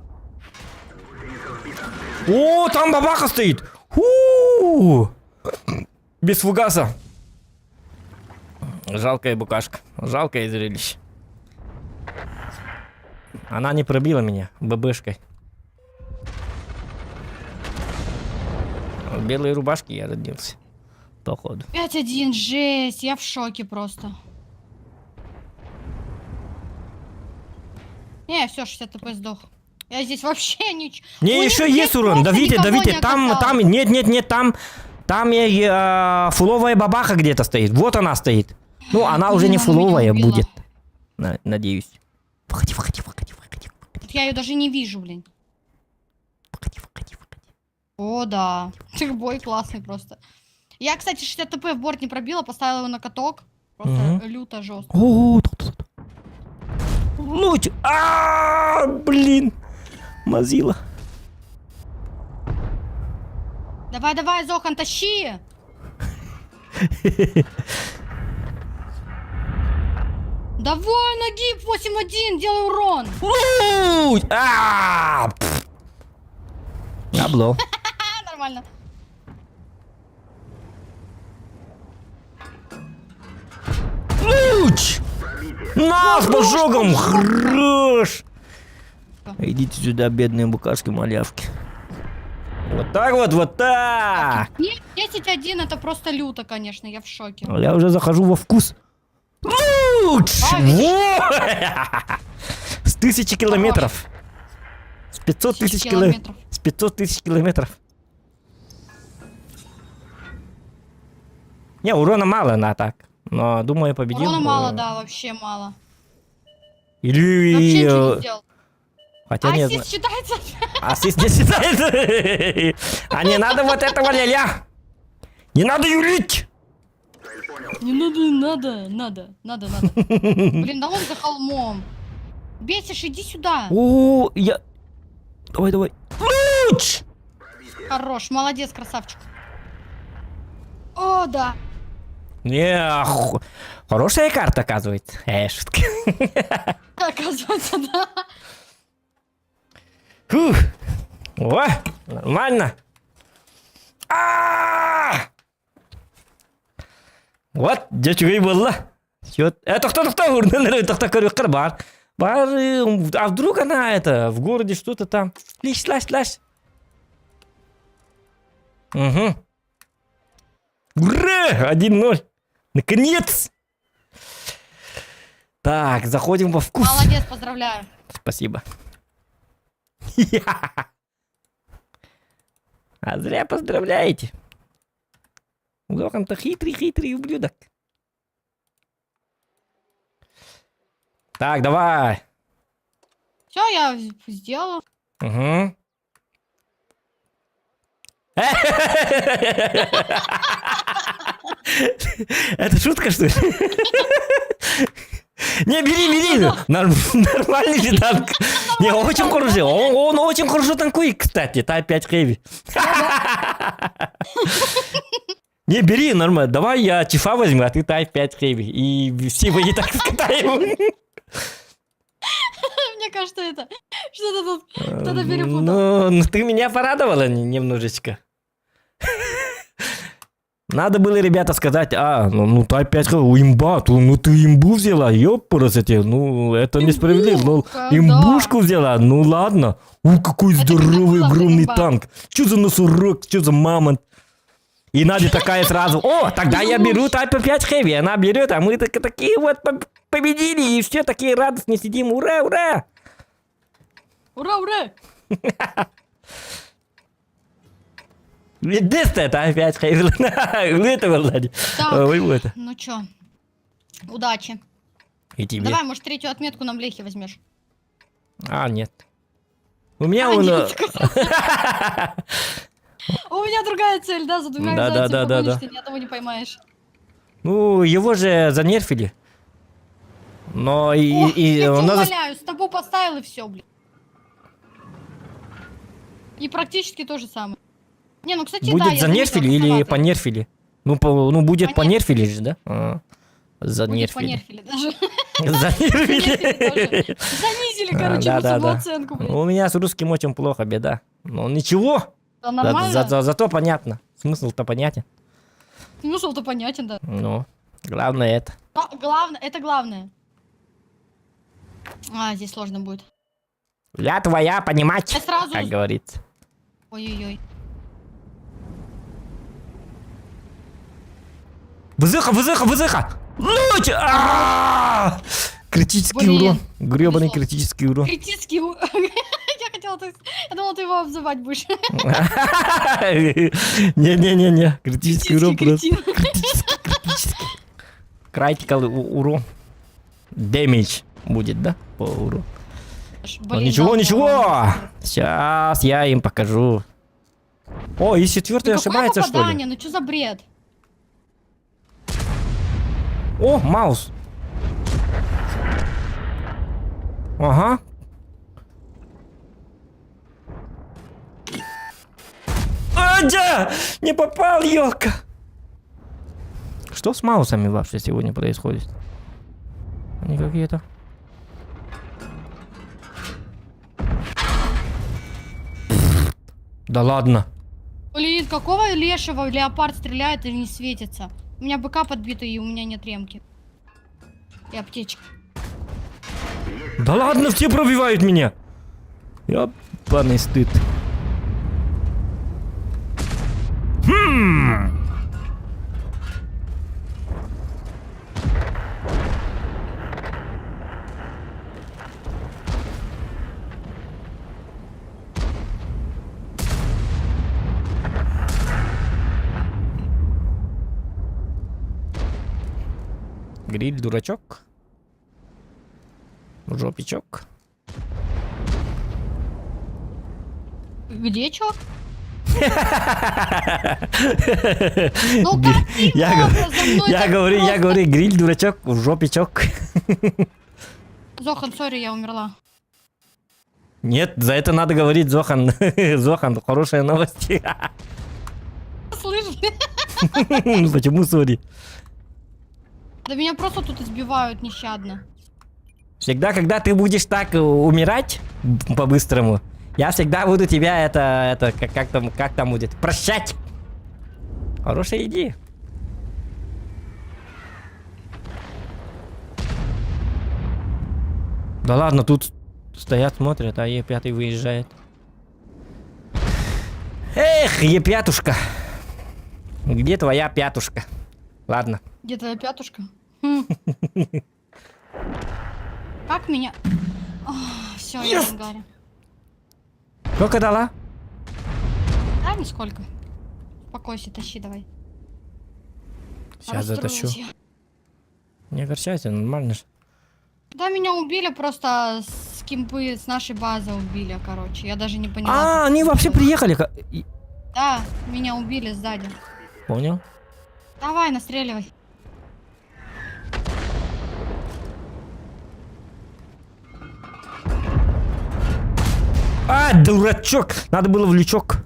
О, там бабаха стоит. Фу! Без фугаса. Жалкая букашка. Жалкое зрелище. Она не пробила меня ББшкой. В белой рубашке я родился. Походу. 5-1, жесть, я в шоке просто. Не, все, 60 ТП сдох. Я здесь вообще ничего... Не, еще есть урон. Давите, давите. Там, нет, там фуловая бабаха где-то стоит. Вот она стоит. Ну, она уже не Блин, она меня фуловая убила. будет. Надеюсь. Выходи. Я ее даже не вижу, блин. Выходи. О, да. Бой классный просто. Я, кстати, 60 ТП в борт не пробила, поставила его на каток. Просто люто жестко. О, тут. Ну, блин. Мазила. Давай, Зохан, тащи! Давай, нагиб 8-1, делай урон! Обло. Нормально. Луч! На, с пожогом! Хорош! Идите сюда, бедные букашки-малявки. Вот так вот так! Нет, 10-1 это просто люто, конечно, я в шоке. Я уже захожу во вкус. Луч! Во! С 1000 километров. С 500 тысяч километров. С 500 тысяч километров. Не, урона мало на так. Но думаю, победил. Урона мало, да, вообще мало. Или... Вообще ничего не сделал. Хотя не знаю. Ассист считается? Ассист не считается. А не надо вот этого ля-ля. Не надо юлить. Не надо. Блин, да он за холмом. Бесишь, иди сюда. О, я... Давай. Луч! Хорош, молодец, красавчик. О, да. Не, хорошая карта, оказывается. Шутка. Оказывается, да. Фух. О, нормально. Вот, дечугай было. Кто? А вдруг она в городе что-то там. Лась. Угу. Ура! 1-0. Наконец! Так, заходим во вкус. Молодец, поздравляю. Спасибо. А зря поздравляете. Лохан-то хитрый ублюдок. Так, давай. Все, я сделала. Угу. Это шутка, что ли? Не, бери. Нормальный же танк. Не, очень хороший. Он очень хорошо танкует, кстати. Та 5 хэви. Не, бери, нормально. Давай я Чифа возьму, а ты Type 5 хэви. И все вы и так скатаем. Мне кажется, это что-то тут кто-то перепутал. Ну, ты меня порадовала немножечко. Надо было, ребята, сказать, ну Type 5 хэви, имба, ну ты имбу взяла, ёпарасоте, ну это несправедливо. Имбушку взяла, ну ладно. Какой здоровый, огромный танк. Что за носорог, что за мамонт. И Надя такая сразу, тогда я беру Type 5 Heavy. Она берет, а мы такие вот победили. И все такие радостные сидим. Ура! Ура! Единственное, Type 5 Heavy. Это Влади. Так, ну чё, удачи. И тебе. Давай, может, 3-ю отметку на блехе возьмешь. Нет. У меня У меня другая цель, да, за двумя зайцами погонишь, ты ни одного не поймаешь. Ну, его же занерфили. Но Я тебя у нас... умоляю, с тобой поставил и все, блин. И практически то же самое. Не, ну, кстати, Будет да, я занерфили заметила, или красноватый. понерфили? Ну, будет понерфили же, да? Будет Занерфили. понерфили даже. Занерфили. Занизили, короче, ему самооценку, блин. У меня с русским очень плохо, беда. Но ничего. Да нормально. Зато понятно. Смысл-то понятен. Смысл-то понятен, да. Ну, Главное это. Главное, это главное. А, здесь сложно будет. Я твоя, понимать, Я сразу... как говорится. Ой-ой-ой. Вызыха, вызыха, вызыха! Луч! А! Критический Блин, урон. Гребаный повезло. критический урон. Критический... Я хотела... Я думала, ты его обзывать будешь. Не-не-не-не. Критический урон просто. кретин. Критический. Критикал урон. Дэмидж будет, да? По урону. Блин, Ничего, да, ничего. Сейчас я им покажу. О, и четвертый Какое ошибается, что ли? попадание? Ну что за бред? О, маус. Ага. Адя! Не попал, ёлка! Что с маусами вообще сегодня происходит? Они какие-то... Да ладно. Блин, какого лешего леопард стреляет и не светится? У меня БК подбитый, и у меня нет ремки. И аптечка. Да ладно, все пробивают меня. Ёбаный стыд. Гриль, дурачок. Жопичок. Где чё? Я говорю, гриль, дурачок, жопичок. Зохан, сори, я умерла. Нет, за это надо говорить, Зохан. Зохан, хорошие новости. Слышишь? Почему сори? Да меня просто тут избивают нещадно. Всегда, когда ты будешь так умирать по-быстрому, я всегда буду тебя как там будет, прощать. Хорошая идея. Да ладно, тут стоят, смотрят, а Е5 выезжает. Эх, Е5-ушка. Где твоя пятушка? Ладно. Где твоя пятушка? Как меня... Все, я в ангаре. Сколько дала? Да, нисколько. Успокойся, тащи давай. Сейчас затащу. Расстроилась я. Не огорчайся, нормально же. Да, меня убили просто с кемпы, с нашей базы убили, короче. Я даже не поняла. А, они вообще приехали. Да, меня убили сзади. Понял. Давай, настреливай. А, дурачок! Надо было в лючок.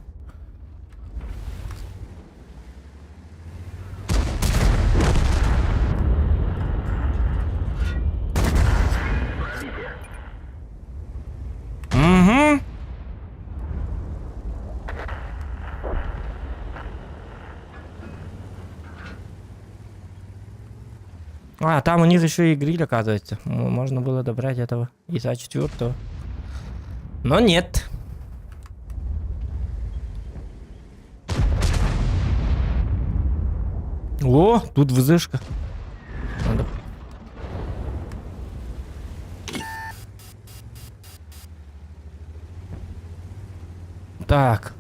Угу. А, там у них еще и гриль, оказывается. Можно было добрать этого ИСа-4. Но нет. О, тут ВЗшка. Надо... Так.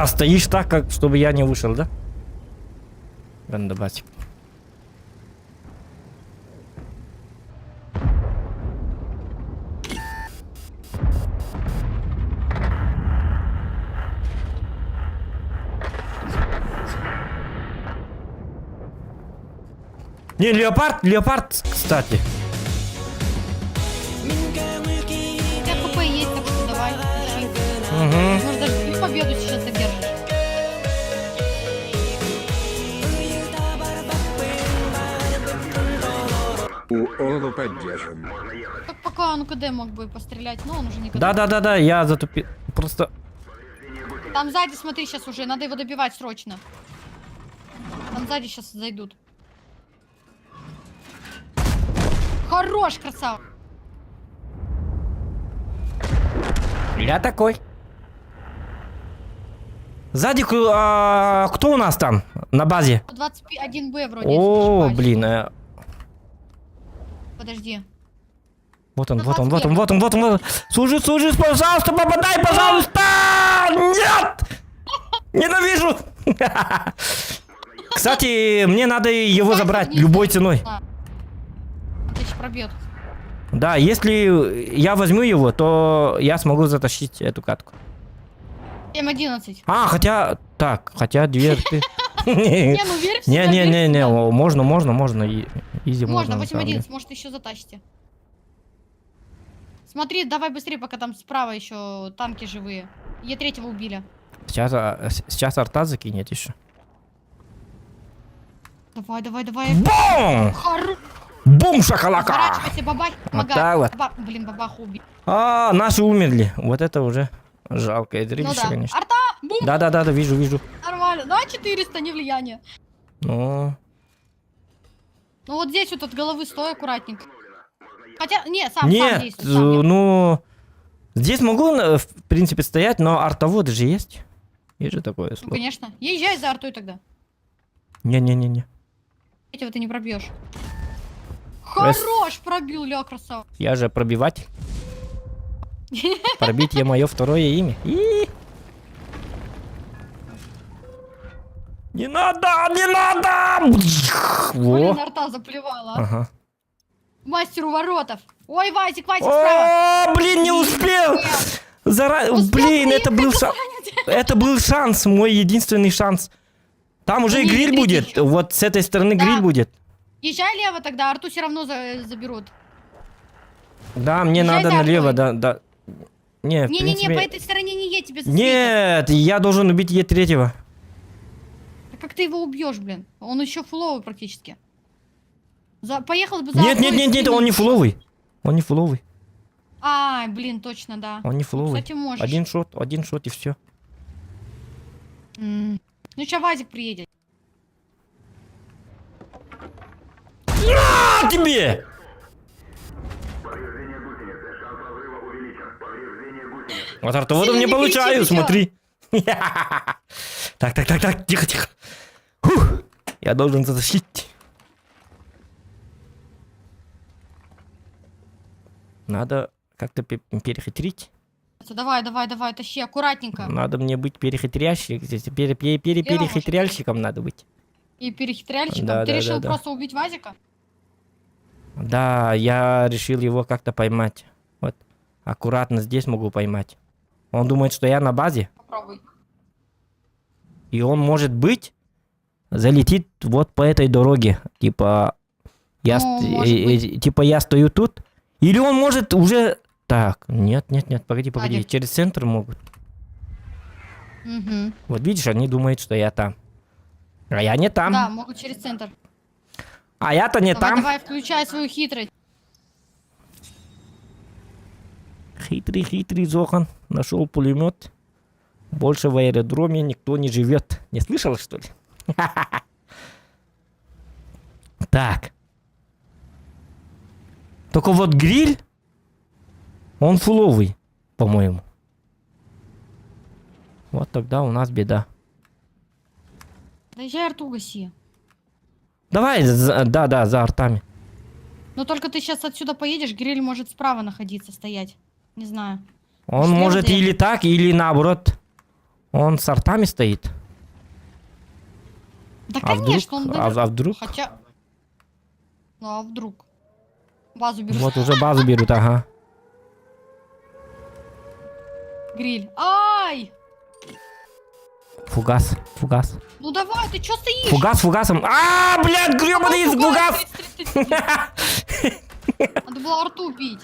Стоишь так, как чтобы я не вышел, да? Гандабасик. Не, леопард, кстати. У тебя ХП есть, так что давай. Ищи. Угу. Может, даже ты победу сейчас одержишь. У Олу поддержан. Так пока он КД мог бы пострелять, но он уже никуда. Да, я затупил. Просто... Там сзади, смотри, сейчас уже. Надо его добивать срочно. Там сзади сейчас зайдут. Хорош, красава. Я такой. Сзади кто у нас там на базе? 21Б вроде. если не О, ошибаюсь. блин. Подожди. Вот он, На вот он, вот 21. он, вот он, вот он, вот он. Служи, служи, пожалуйста, попадай, пожалуйста! Нет! Ненавижу! Кстати, мне надо его забрать любой ценой. Да. Сейчас пробьет. Да, если я возьму его, то я смогу затащить эту катку. 7-11. Хотя... Так, хотя дверь ты... Не, ну верь в себя. верь в Не-не-не, себя. можно. Изи Можно, на самом деле. 8-11, может еще затащите. Смотри, давай быстрее, пока там справа еще танки живые. Е3 убили. Сейчас арта закинет еще. Давай. Бум! Хорош. Бум, шакалака! Разворачивайся, бабах, Вот так вот. Блин, бабаху убил. Наши умерли. Вот это уже жалкое Ну зрелище, да. конечно. Арта, бум, Да, вижу. нормально. Да, 400, не влияние. Ну, Ну вот здесь вот от головы стой аккуратненько. Хотя, не, сам нет, действуй. Сам, не- ну... Здесь могу, в принципе, стоять, но артоводы же есть. Есть же такое Ну, слово. конечно. Езжай за артой тогда. Не-не-не-не. Этого ты не пробьешь. Хорош, пробил, ля, красава. Я же пробиватель. Пробитие мое второе имя. Не надо! Блин, Во. арта заплевала. а. Ага. Мастеру воротов. Ой, Вазик, справа. О, блин, не успел! Успел Блин, это был приехать, шанс. Это был шанс, мой единственный шанс. Там уже не, гриль смотрите будет. ещё. Вот с этой стороны Да. гриль будет. Езжай лево тогда, арту все равно заберут. Да, мне Езжай надо за налево, артой. да. Не, в Не-не-не, принципе... по этой стороне не едь, тебе засветят. Нет, я должен убить Е3. Да как ты его убьешь, блин? Он еще фуловый практически. Поехал бы за Нет, артой в спину. он не фуловый. Он не фуловый. Ай, блин, точно, да. Он не фуловый. Кстати, можешь. Один шот и все. Ну, сейчас Вазик приедет. А тебе! Вот артоводов Сильно не не получаю, кричи, смотри. Так, тихо. Фух. Я должен затащить. Надо как-то перехитрить. Давай, тащи, аккуратненько. Надо мне быть перехитрящим. Перехитряльщиком надо быть. И перехитряльщиком. Да, Ты да, решил да. просто убить Вазика? Да, я решил его как-то поймать. Вот. Аккуратно здесь могу поймать. Он думает, что я на базе. Попробуй. И он, может быть, залетит вот по этой дороге. Типа, я, Ну, может быть. типа я стою тут. Или он может уже... Так, нет, погоди. Сзади. Через центр могут. Угу. Вот видишь, они думают, что я там. А я не там. Да, могут через центр. А я-то не там. Давай, включай свою хитрость. Хитрый Зохан нашел пулемет. Больше в аэродроме никто не живет. Не слышал, что ли? Так. Только вот гриль, он фуловый, по-моему. Вот тогда у нас беда. Да езжай арту гаси. Давай, да, за артами. Но только ты сейчас отсюда поедешь, гриль может справа находиться, стоять. Не знаю. Он Слева может заехать. или так, или наоборот. Он с артами стоит. Да, А конечно, вдруг? он А вдруг? Хотя... Ну, а вдруг? Базу берут. Вот уже базу берут, ага. Гриль. Ай! Фугас. Ну давай, ты чё стоишь? Фугасом. Блядь, грёбаный фугас! Надо было арту убить.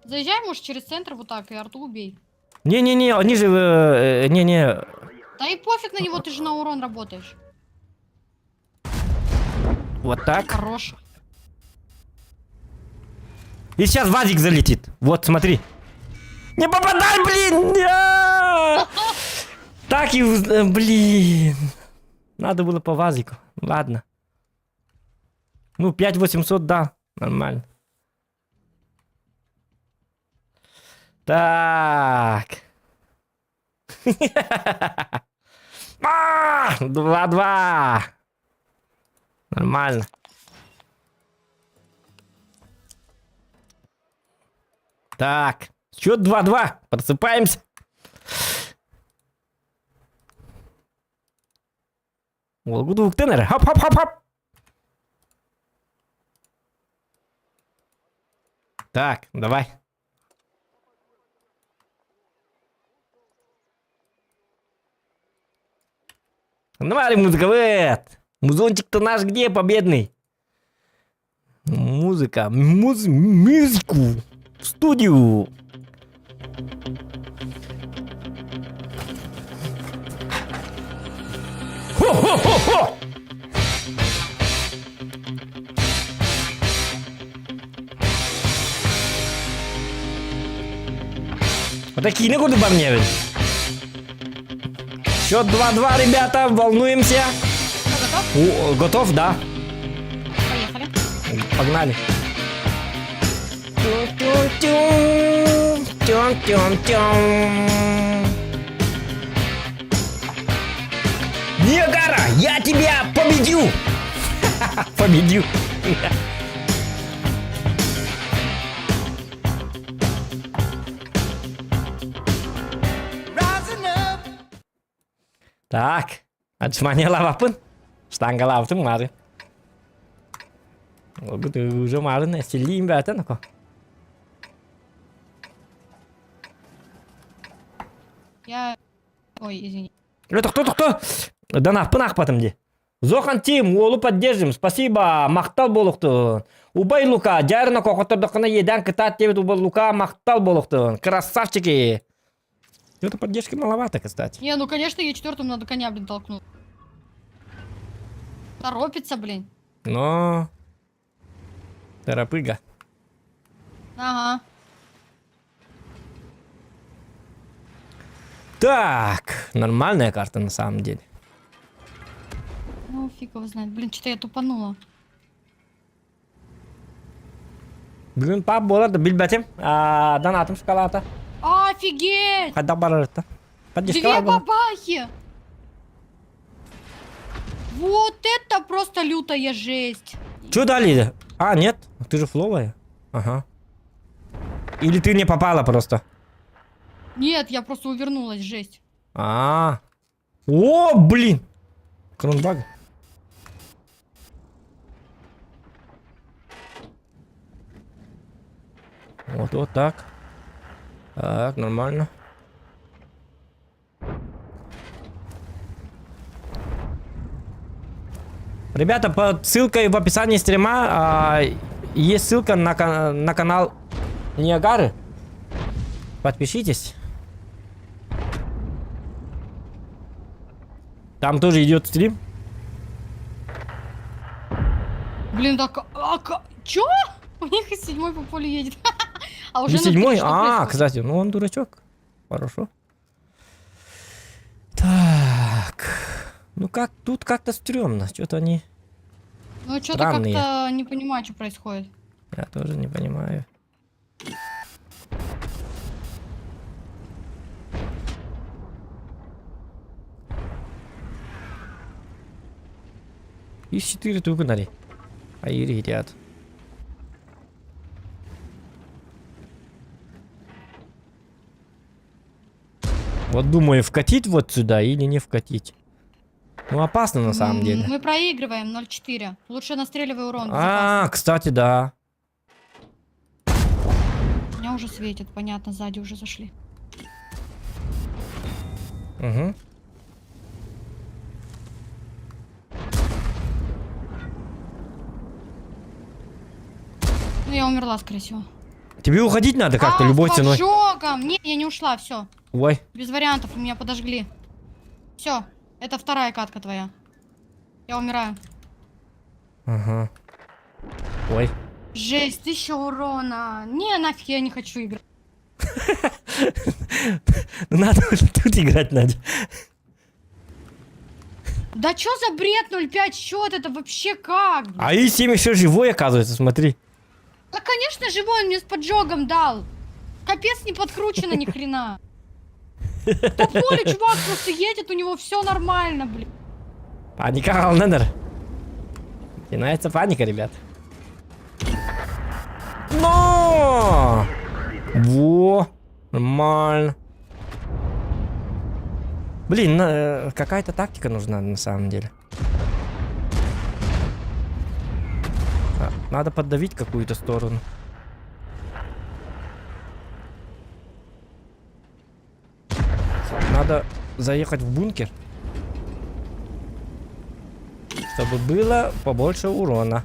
Заезжай, может, через центр вот так, и арту убей. Не-не-не, они же... Не-не. Да и пофиг на него, ты же на урон работаешь. Вот так. Хорош. И сейчас Вазик залетит. Вот, смотри. Не попадай, блин! Так и... Блин. Надо было по вазику. Ладно. Ну, 5800, да. Нормально. Так. 2-2. Нормально. Так. Счет 2-2. Просыпаемся. Волгудук тенер. Хоп-хоп-хоп-хоп. Так, давай. Давай, музыковед. Музончик-то наш где, победный? Музыка. Музыку. В студию. Хо-хо-хо-хо! Вот такие нагоды по мне. Счет 2-2, ребята, волнуемся. Что, готов? Готов, да. Поехали. Погнали. Ниагара, я тебя победю! Победю. Так, отжимание лавапын. Штанга лавапын мары. Уже мары, стилим бәті нұқы. Ой, извини. Кто? Да нақпын ақпатым де. Зохан тим, олу поддержим. Спасибо, мақтал болуқтын. Убай Лука, жарына қоқытырдықына еден кітат дебет убай Лука, мақтал болуқтын. Красавчики. Это поддержки маловато, кстати. Не, ну конечно, я четвертым надо коня, блин, толкнуть. Торопится, блин. Но... Торопыга. Ага. Так, нормальная карта на самом деле. Ну, фиг его знает. Блин, что-то я тупанула. Бүгін пап болады, білбәтем. Донатым шоколада. Офигеть! Қайда барырды? Две бабахи! Вот это просто лютая жесть. Что дали? А, нет? Ты же фловая. Ага. Или ты не попала просто? Нет, я просто увернулась, жесть. О, блин! Кронбаг. Вот так. Так, нормально. Ребята, под ссылкой в описании стрима есть ссылка на канал Ниагары. Подпишитесь. Там тоже идет стрим. Блин, так... Чё? У них из 7 по полю едет. А уже Не 7? что А, происходит? кстати, ну он дурачок. Хорошо. Так. Ну как, тут как-то стрёмно. Что-то они... Ну что-то странные. как-то не понимаю, что происходит. Я тоже не понимаю. Из 4 тупынари. А ири едят. Вот думаю, вкатить вот сюда или не вкатить. Ну, опасно на самом деле. Мы проигрываем 0-4. Лучше настреливай урон. А, кстати, да. Меня уже светит, понятно, сзади уже зашли. Угу. Ну, я умерла, скорее всего. Тебе уходить надо как-то любой с ценой. поджогом! Нет, я не ушла, все. Ой. Без вариантов, меня подожгли. Все, это вторая катка твоя. Я умираю. Ага. Ой. Жесть, 1000 урона. Не, нафиг, я не хочу играть. Надо тут играть, Надя. Да чё за бред 0,5 счет? Это вообще как? блин? А И7 еще живой, оказывается, смотри. Да, конечно, живой он мне с поджогом дал. Капец не подкручено ни хрена. По полю чувак просто едет, у него все нормально, блин. Паника, Алнендер. Начинается паника, ребят. Но! Во! Нормально. Блин, какая-то тактика нужна на самом деле. Надо поддавить какую-то сторону. Надо заехать в бункер, чтобы было побольше урона.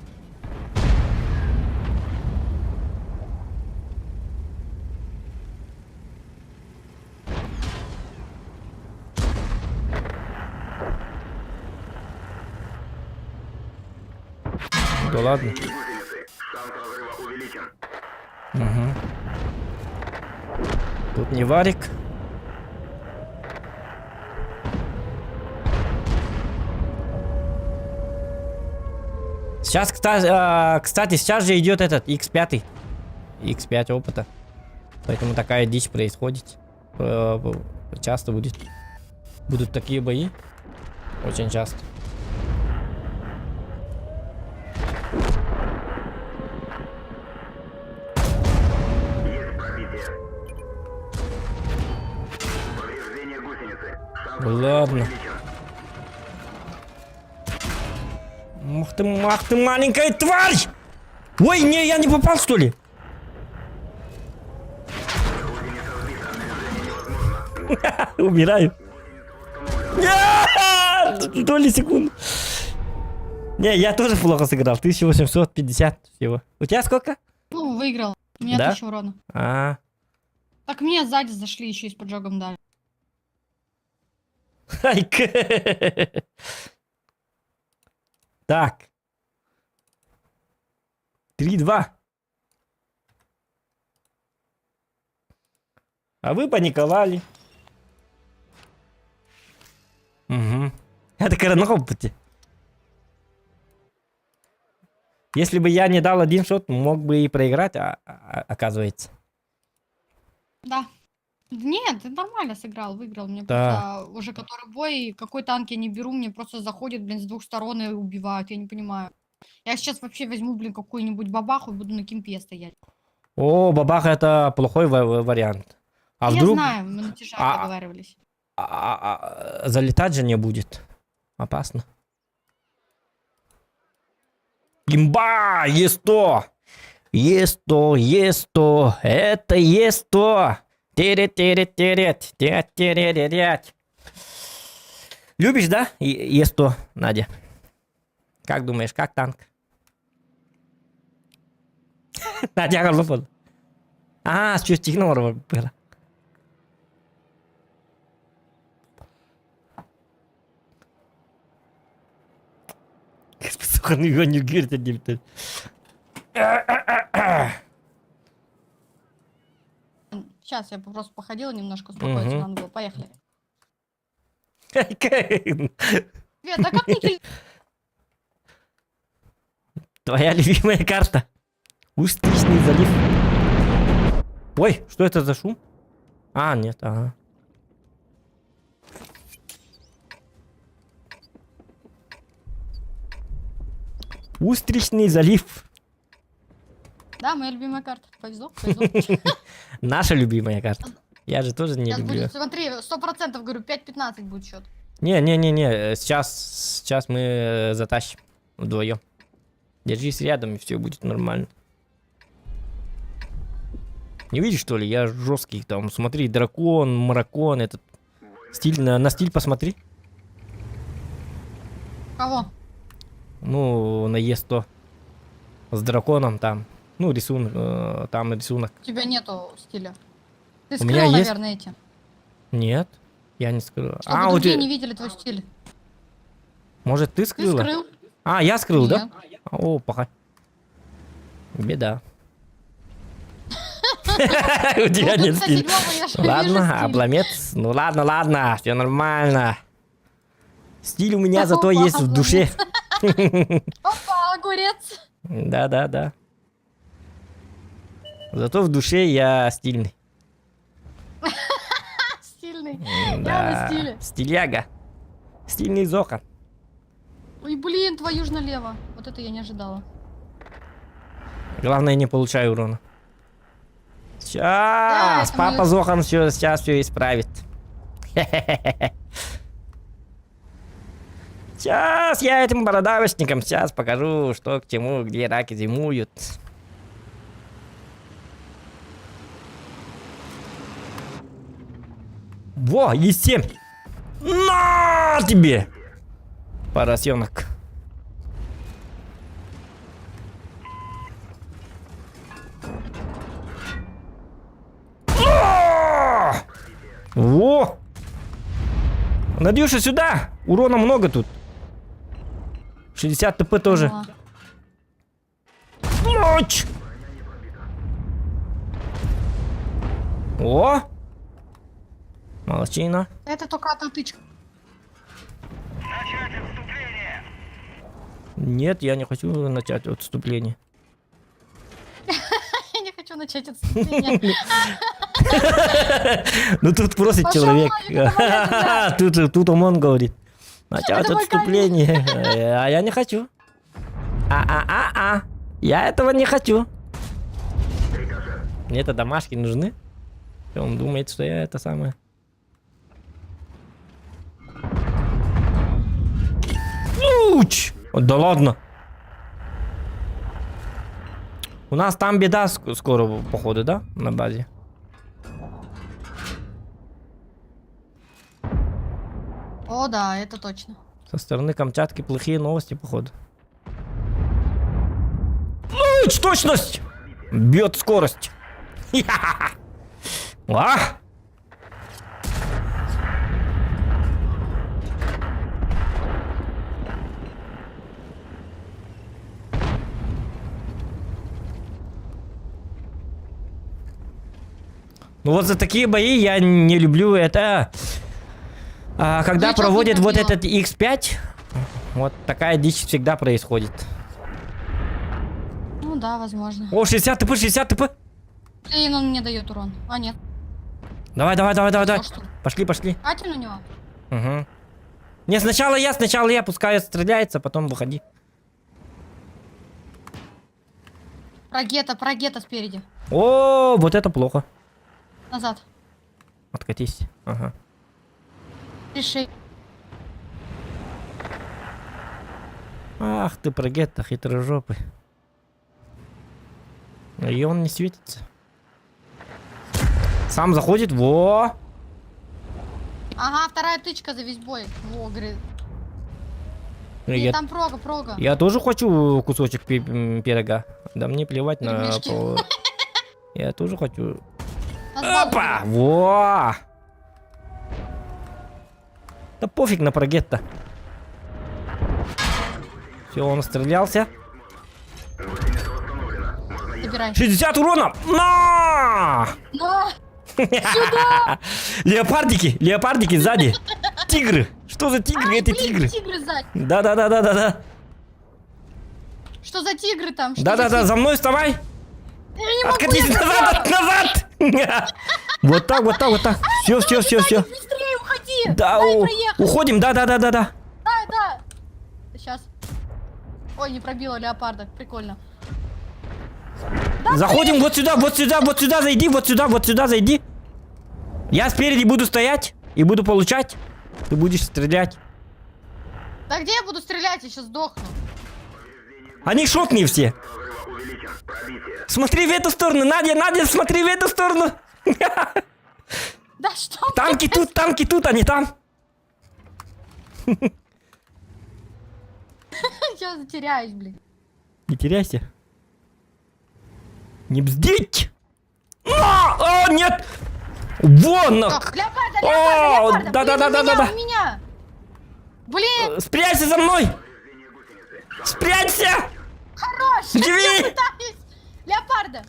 Да ладно. Угу. Тут не варик. Сейчас, кстати, сейчас же идет этот X5. X5 опыта. Поэтому такая дичь происходит. Часто будут такие бои. Очень часто. Ладно. Ах ты, маленькая тварь! Ой, не, я не попал, что ли? Умираю. Нет! Доли секунд. Не, я тоже плохо сыграл. 1850 всего. У тебя сколько? Ну, выиграл. У меня Да? 1000 урона. А, Так мне сзади зашли, еще и с поджогом дали. Так. 3-2. А вы паниковали. Угу. Это на опыте. Если бы я не дал один шот, мог бы и проиграть, оказывается. Да. Нет, ты нормально сыграл, выиграл. Мне Да. просто уже который бой, какой танк я не беру, мне просто заходят, блин, с двух сторон и убивают, я не понимаю. Я сейчас вообще возьму, блин, какую-нибудь бабаху и буду на кемпе стоять. О, бабах это плохой вариант. А Я вдруг знаю, мы на тяжах договаривались. залетать же не будет. Опасно. Имба! Есть-то! Есть-то, есть-то! Это есть-то! Тереть-тереть-тереть! Тереть-тереть-тереть! Любишь, да? Есть-то, Надя? Как думаешь, как танк? Надя голова. А, что стигнорова было. Сука, ну его не говорит, один. Сейчас я просто походила немножко, успокоиться надо было. Поехали. Свет, а как не... Твоя любимая карта. Устричный залив. Ой, что это за шум? А, нет, ага. Устричный залив. Да, моя любимая карта. Повезло, повезло. Наша любимая карта. Я же тоже не Сейчас люблю. будет, смотри, 100% говорю, 5-15 будет счет. Не. Сейчас мы затащим вдвоем. Держись рядом, и все будет нормально. Не видишь, что ли? Я жесткий там. Смотри, дракон, маракон, этот. Стиль, на стиль посмотри. Кого? Ну, на Е100. С драконом там. Ну, рисунок. Там рисунок. У тебя нету стиля. Ты У меня скрыл, есть. наверное, эти. Нет, я не скрыл. Чтобы у другие тебя... не видели твой стиль. Может, ты Ты скрыла? скрыл? А, я скрыл, да? Нет. О, пока. Беда. У тебя Ну, нет тут, кстати, стиля. Лёва, я же вижу Ладно, стиль. обломец. Ну ладно, все нормально. Стиль у меня зато Опа, есть в душе. Опа, огурец. Да. Зато в душе я стильный. Стильный. Я на Да. стиле. Стиляга. Стильный Зохан. Ой, блин, твою ж налево. Вот это я не ожидала. Главное, не получай урона. Сейчас, Да, это папа моё- Зохан сейчас все исправит. Сейчас я этим бородавочникам сейчас покажу, что к чему, где раки зимуют. Во, есть 7. На тебе! Поросенок. А! Во! Надюша, сюда! Урона много тут. 60 ТП тоже. Поняла. Ночь! О! Молодчина. Это только одна тычка. Нет, я не хочу начать отступление. Я не хочу начать отступление. Ну тут просит Пошел человек. нафиг, это моя земля. Тут ОМОН говорит. Начать Это мой отступление. А я не хочу. Я этого не хочу. Мне это домашки нужны. И он думает, что я это самое. Уч! Да ладно. У нас там беда скоро, походу, да? На базе. О, да, это точно. Со стороны Камчатки плохие новости, походу. Уч, точность! Бьет скорость. А? Ну вот за такие бои я не люблю это. Когда Ну и чё проводят ты вот так этот X5, вот такая дичь всегда происходит. Ну да, возможно. О, 60 ТП, 60 ТП. Блин, он мне дает урон. А, нет. Давай. Что, что ли? Пошли. Катин у него? Угу. Не, сначала я, пускай стреляется, потом выходи. Прогета спереди. О, вот это плохо. Назад. Откатись. Ага. Реши. Ах ты, прогетта, хитрожопый. И он не светится. Сам заходит, во! Ага, вторая тычка за весь бой. Во, говорит. Я, Там прога. я тоже хочу кусочек пирога. Да мне плевать на... Пельмешки. Я тоже хочу... Нас базу Опа! Во! Да пофиг на прогетта. Все, он стрелялся. берут. Забирай. 60 урона! На! На! Леопардики сзади. Тигры. Что за тигры? Ай, Это блин, тигры. тигры сзади. Да. Что за тигры там? Что Да, за за мной вставай. тигры? Я не могу, Откатись я назад. Вот так. Все. быстрее уходи! Да, Дай проехать! уходим, да. Да. Сейчас. Ой, не пробила леопарда. Прикольно. Заходим вот сюда зайди. Я спереди буду стоять и буду получать. Ты будешь стрелять. Да где я буду стрелять? Я сейчас сдохну. Они шотные все. Смотри в эту сторону, Надя, смотри в эту сторону. Да что? Танки тут, они там. Я затеряюсь, блин. Не теряйся. Не бздить. О, нет. Вон. Так, леопарда, О, леопарда. да. У меня. Блин, Спрячься за мной. Спрячься. хорош. Живи. Я пытаюсь. Леопарда.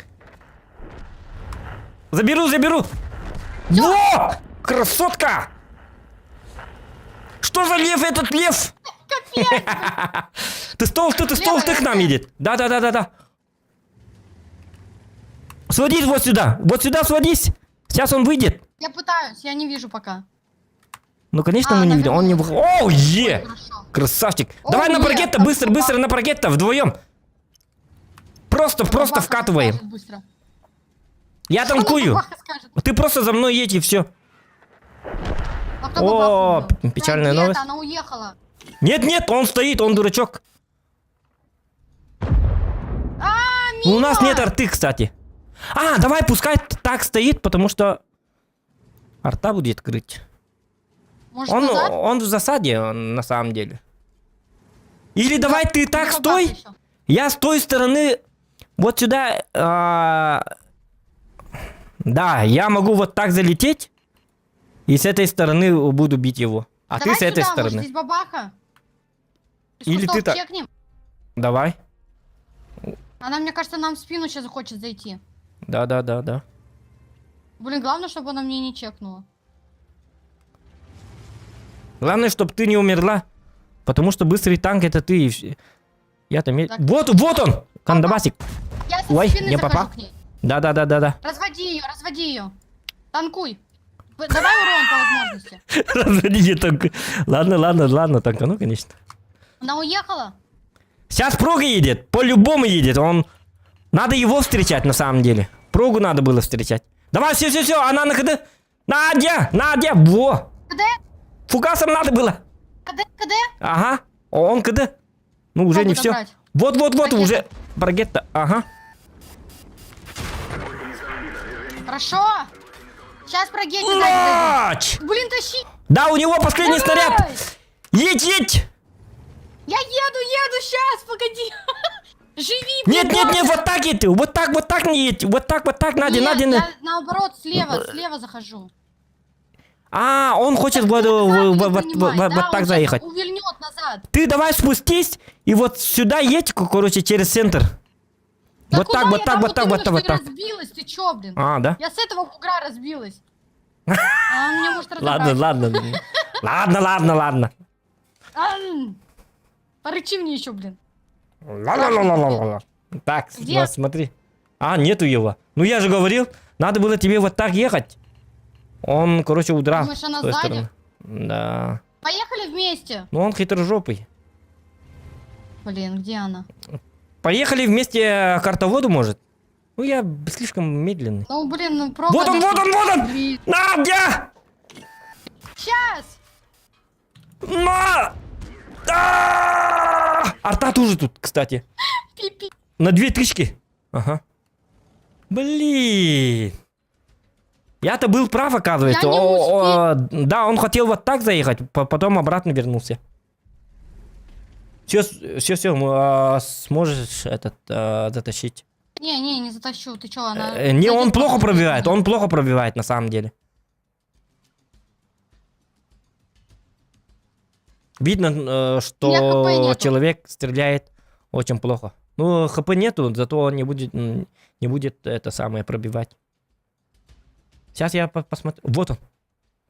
Заберу. Во! Красотка! Что за лев этот лев? Ты стол, ты к нам едет. Да. Сводись вот сюда. Вот сюда сводись. Сейчас он выйдет. Я пытаюсь, я не вижу пока. Ну, конечно, А, мы не видим. наверху. Он не выходит. Оу, е! Хорошо. Красавчик. О, Давай на е, паркетто, так, быстро, опа. быстро на паркетто, вдвоем. Просто Бабаха вкатываем. скажет быстро. Я Что танкую. бабаха скажет? Ты просто за мной едь и все. А кто О, бабаху убил? печальная Ракета, новость. Она уехала. Нет, он стоит, он дурачок. Мимо! У нас нет арты, кстати. А, давай пускай так стоит, потому что арта будет крыть. Может, назад? Он в засаде, на самом деле. Или давай ты так Ну, стой. бабаха ещё. Я с той стороны вот сюда. Да, я могу вот так залететь. И с этой стороны буду бить его. А Давай ты с этой сюда, стороны. Может, здесь бабаха. Из Или кустов ты так. чекнем. Давай. Она, мне кажется, нам в спину сейчас захочет зайти. Да. Блин, главное, чтобы она мне не чекнула. Главное, чтобы ты не умерла. Потому что быстрый танк это ты. Я-то Так. Вот он! Кандабасик. Я со Ой, спины не захожу попал. к ней. Да. Разводи ее. Танкуй. Давай урон по возможности. Разводите танк. Ладно, танкану, конечно. Она уехала? Сейчас Прога едет. По-любому едет. Надо его встречать на самом деле. Прогу надо было встречать. Давай, все. Она на КД. Надя. Во. КД? Фугасом надо было. КД? Ага. Он КД. Ну, уже Пробу не все. добрать. Вот, Ракета. уже. Баргетта. Ага. Хорошо. Сейчас про гети дать. Ночь! Блин, тащи. Да, у него последний Давай. снаряд. Едь. Я еду, сейчас, погоди. Живи, Нет, пидор. вот так едь ты. Вот так не едь. Вот так, Надя. Нет, Надя. я наоборот, слева захожу. А, он хочет Так вот, ты назад не вот принимай, да, так он щас заехать. увильнет назад. Ты давай спустись и вот сюда едь, короче, через центр. Да Вот куда так, я? вот так, Там вот так, именно, вот так, вот что я так. разбилась, ты чё, блин? А, да? Я с этого бугра разбилась. А он меня может разобрать. Ладно. Порычи мне еще, блин. Ла-ла-ла-ла-ла-ла. Так, Где? ну, смотри. А, нету его. Ну я же говорил, надо было тебе вот так ехать. Он, короче, удрал. Думаешь, она с той сзади? стороны. Да. Поехали вместе. Ну он хитрожопый. Блин, где она? Поехали вместе к артоводу, может? Ну я слишком медленный. Ну, блин, ну прога. Вот он! Блин. Надя! Сейчас! Арта тоже тут, кстати. Пипи. На 2000. Ага. Блин. Я-то был прав, оказывается. Я не Да, он хотел вот так заехать, потом обратно вернулся. Все, сможешь затащить. Не затащу. Ты чё, она... Не, он зайдёт плохо просто. пробивает, он плохо пробивает на самом деле. Видно, меня что ХП нету. человек стреляет очень плохо. Ну, ХП нету, зато он не будет это самое пробивать. Сейчас я посмотрю. Вот он.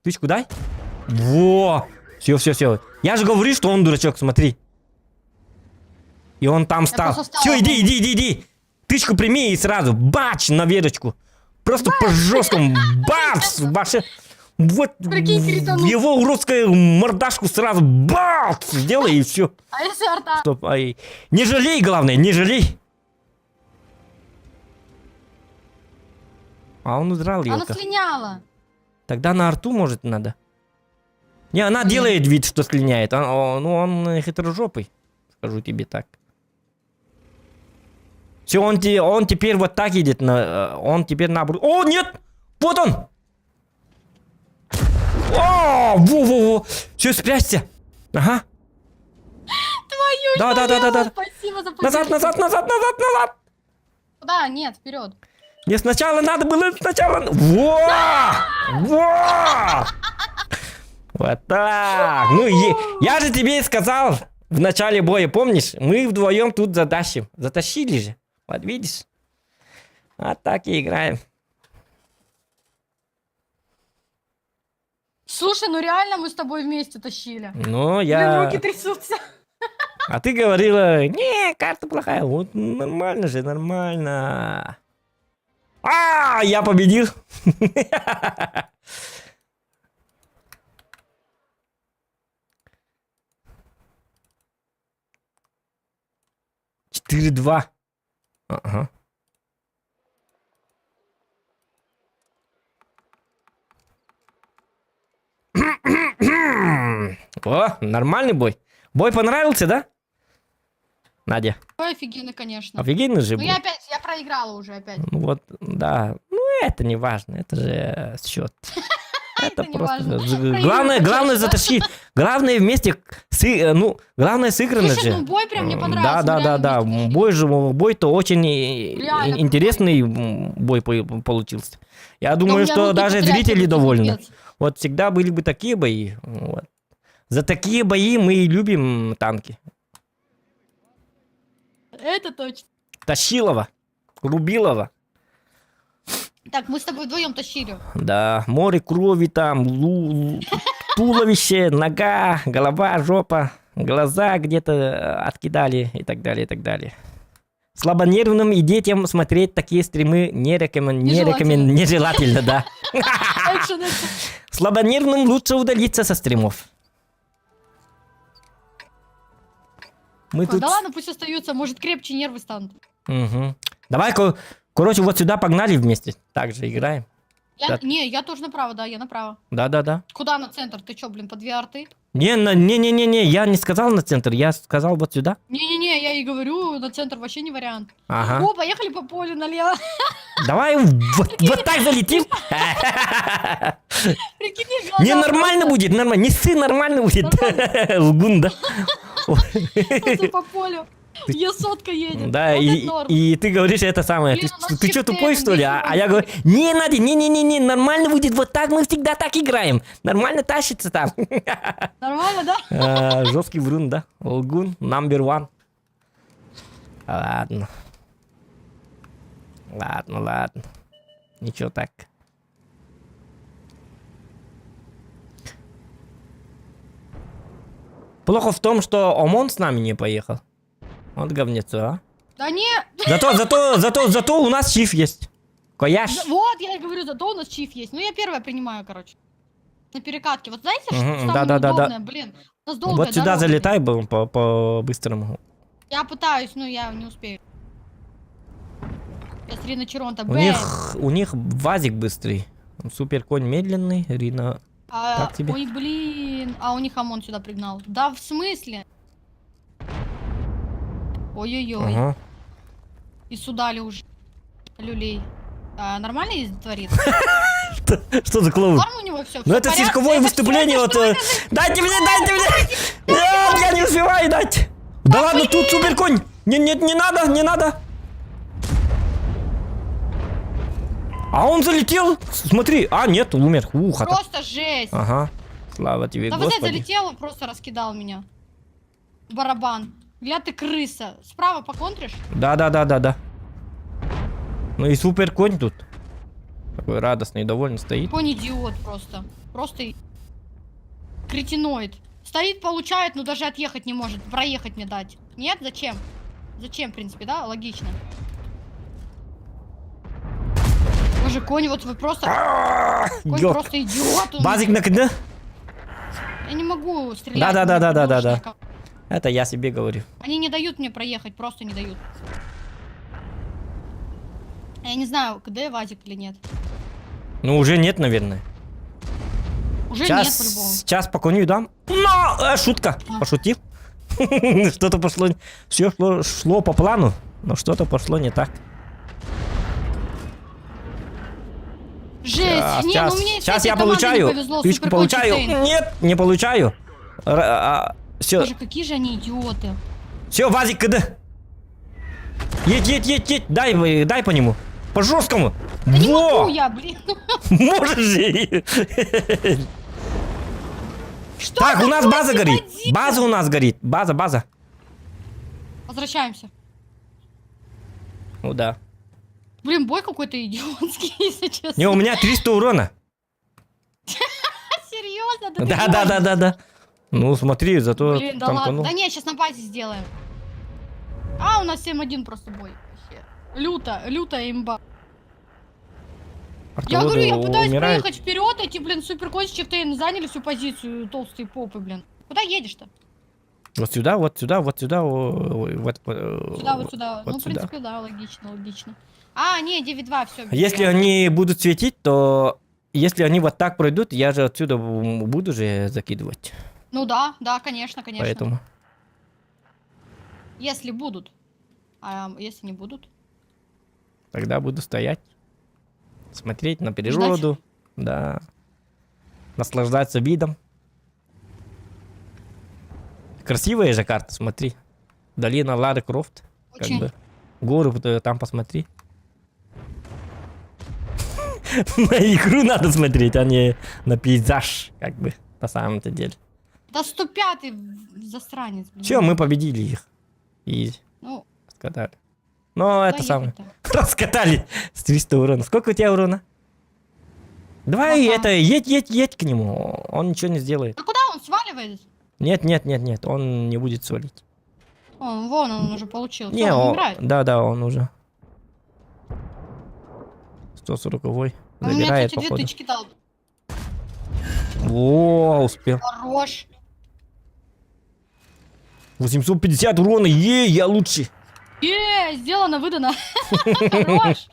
Тычку дай. Во! Все. Я же говорю, что он дурачок, смотри. И он там стал. просто Все, встала. иди. Тычку прими и сразу бач на веточку. Просто по жесткому бац! Ваше... Вот Прикинь, кританул. его уродскую мордашку сразу бац! Сделай и все. А если арта? Стоп, ай. Не жалей, главное, не жалей. А он удрал, Она елка. слиняла. Тогда на арту, может, надо. Не, она делает вид, что слиняет. Ну, он хитрожопый. Скажу тебе так. Все, он теперь вот так едет. Он теперь наоборот. О, нет! Вот он! О, во. Все, спрячься. Ага. Твою Да. Спасибо за Назад. Да, нет, вперед. Не сначала надо было, Во! Вот так. Ну, я же тебе сказал в начале боя, помнишь? Мы вдвоем тут затащим. Затащили же. Вот видишь? А так и играем. Слушай, ну реально мы с тобой вместе тащили. Ну, Блин, я... руки трясутся. А ты говорила, не, карта плохая. Вот нормально же, нормально. Я победил. 4-2. Ага. О, нормальный бой. Бой понравился, да? Надя. Ой, офигенно, конечно. Офигенный же Ну бой. я проиграла уже опять. Ну вот, да. Ну, это не важно. Это же счет. Это не просто... важно. Главное затащить. Главное вместе... главное сыграно Слушай, же. ну бой прям мне понравился. Да. Бой-то очень Реально интересный бой получился. Я Да у думаю, меня что руки даже потрясаются, зрители довольны. пипец. Вот всегда были бы такие бои. Вот. За такие бои мы и любим танки. Это точно. Тащилова, Рубилова. Так, мы с тобой вдвоем тащили. Да, море крови там, туловище, нога, голова, жопа, глаза где-то откидали и так далее, и так далее. Слабонервным и детям смотреть такие стримы нежелательно, да. Экшен. Слабонервным лучше удалиться со стримов. Мы тут... Да ладно, пусть остаются, может крепче нервы станут. Угу. Давай, короче, вот сюда погнали вместе. Так же играем. Да. Не, я тоже направо, да, я направо. Да. Куда на центр? Ты чё, блин, по 2 арты? Не, я не сказал на центр, я сказал вот сюда. Не-не-не, я и говорю, на центр вообще не вариант. Ага. О, поехали по полю налево. Давай вот так залетим. Прикинь, глаза Не, нормально будет, нормально. Не ссы, нормально будет. Лгун, да? просто по полю. Я сотка едет. Да, Вот это норм. и ты говоришь это самое. Блин, у нас Ты что, чифтейн, тупой, что ли? А я говорю, не, Надя, не, нормально будет. Вот так мы всегда так играем. Нормально тащится там. Нормально, да? Жесткий врун, да? Лгун, number one. Ладно. Ничего так. Плохо в том, что ОМОН с нами не поехал. Вот говнецо, а? Да не, Зато у нас чиф есть. Кояш. вот, я и говорю, зато у нас чиф есть. Ну, я первая принимаю, короче. На перекатке. Вот знаете, что Мгм, самое да. неудобное, блин? У нас долгая Вот сюда дорога, залетай по-быстрому. Я пытаюсь, но я не успею. Сейчас Рина Черонта, У них вазик быстрый. Супер конь медленный, Рина... как тебе? Ой, блин, у них ОМОН сюда пригнал. Да, в смысле? Ой-ой-ой. Ага. И сюда ли уже. Люлей. Нормально ездит, творит? Что за клоун? Норм у него все. Ну это цирковое выступление, вот... Дайте мне! Нет, я не успеваю дать! Да ладно, тут супер конь! Нет, не надо! А он залетел! Смотри! Нет, умер. Просто жесть. Ага. Слава тебе, Да вот это Господи. залетел, просто раскидал меня. Барабан. Гля ты крыса. Справа поконтришь? Да. Ну и супер конь тут. Такой радостный, довольно стоит. Конь идиот просто. Просто кретиноид. Стоит, получает, но даже отъехать не может. Проехать мне дать. Нет? Зачем? Зачем, в принципе, да? Логично. Боже, конь, вот вы просто... Конь Ёк. просто идиот. Базик накида? Я не могу стрелять. Да. Это я себе говорю. Они не дают мне проехать, просто не дают. Я не знаю, КД Вазик или нет. Ну уже нет, наверное. Уже нет, по-любому. Сейчас по коню дам. Но! Шутка. Пошутил. Что-то пошло... Все шло по плану, но что-то пошло не так. Жесть! Сейчас я получаю. Фишку получаю. Нет, не получаю. Все. Боже, какие же они идиоты. Все, Вазик, КД. Едь. Дай по нему. По жесткому. Да не могу я, блин. Можешь же. Что Так, у нас такое, база горит. Вадим? База у нас горит. База. Возвращаемся. Ну да. Блин, бой какой-то идиотский, если честно. Не, у меня 300 урона. Серьезно? надо Да, добивать. да, да, да, да. Ну, смотри, зато Блин, да там ладно. канул. Да не, сейчас на базе сделаем. А, у нас 7-1 просто бой. Вообще. Лютая имба. Я Артоводы говорю, я пытаюсь умирают. проехать вперед, эти, блин, суперкончики заняли всю позицию, толстые попы, блин. Куда едешь-то? Вот сюда, вот сюда, вот сюда, вот, Сюда, вот сюда. вот Ну, в сюда. принципе, да, логично, логично. А, не, 9-2, все. Если они будут светить, то если они вот так пройдут, я же отсюда буду же закидывать. Ну да, да, конечно, конечно. Поэтому. Если будут. А если не будут? Тогда буду стоять, смотреть на природу, да, наслаждаться видом. Красивая же карта, смотри. Долина Лары Крофт. Как Очень. бы. Горы там посмотри. На игру надо смотреть, а не на пейзаж, как бы, на самом-то деле. Да 105-й засранец, блин. Все, мы победили их. И Ну, раскатали. Но это куда самое. ехать-то? Раскатали с 300 урона. Сколько у тебя урона? Давай Ага. это, едь к нему. Он ничего не сделает. А куда он сваливает? Нет, он не будет свалить. Вон он уже получил. Не, Всё, он он, играет. да, он уже. 140-й. Он мне, Забирает, кстати, 2 походу. тычки дал. О, успел. Хорош. 850 урона, я лучший. Сделано, выдано. Хорош.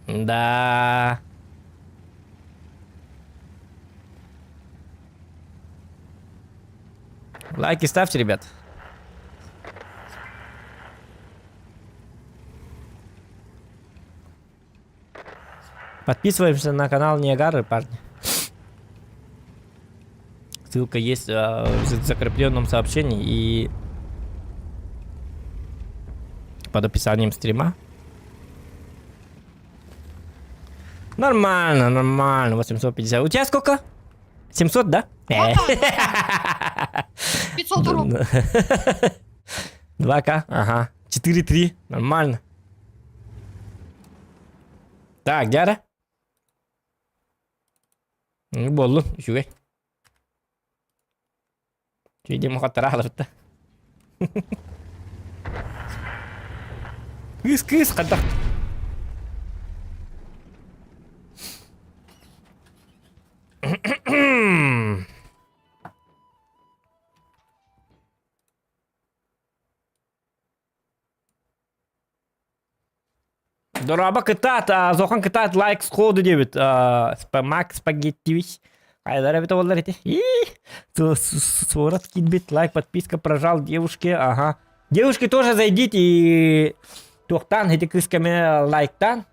Да. Лайки ставьте, ребят. Подписываемся на канал Ниагары, парни. Ссылка есть в закрепленном сообщении и под описанием стрима. Нормально, 850. У тебя сколько? 700, да? 500 урон. 2К, ага. 4-3, нормально. Так, Дяра. Не болду, еще. Видимо, хатыралырды. Кыс, қадақ. Дораба кытат, зохан кытат лайк сходу дебит. Мак спагеттивич. Қайдар әбет олар еті. Сорат кидбит, лайк, подписка, прожал девушке, ага. Девушки тоже зайдите и тоқтан, хеті кыскаме лайктан.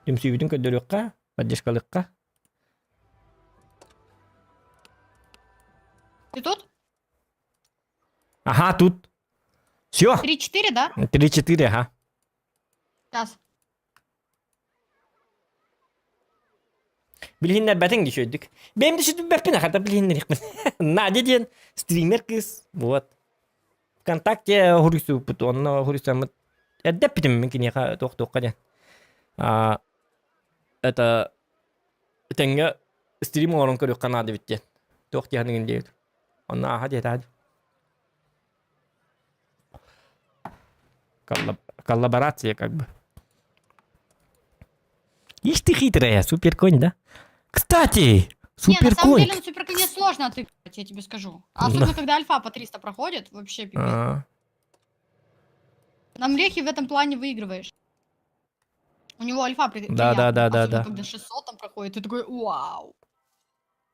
Демсүйбітін көддөріққа, поддержкалыққа. Ты тут? Ага, тут. Все. 3-4, да? 3-4, ага. Сейчас. Bilhinler bətən düşürdük. Benim düşürdüm bəpin axarda bilhinler yıqmın. Надя ден, стример кыз. Вот. ВКонтакте хурису пут, онна хурисамыт. Әддәп битім мүмкін яқа тоқ-тоққа ден. Это... Тәңге стрим орын көрік қанады біттен. Тоқ дегенген дейді. Онна аға деді. Коллаборация как бы. Ишь ты хитрая, супер конь, да? Кстати, Не, на супер самом конь. деле на суперконе сложно отыграть, я тебе скажу. Особенно, когда альфа по 300 проходит, вообще пипец. На млехе в этом плане выигрываешь. У него альфа Да, да, да, да, особенно, да. когда 600 там проходит, ты такой, вау.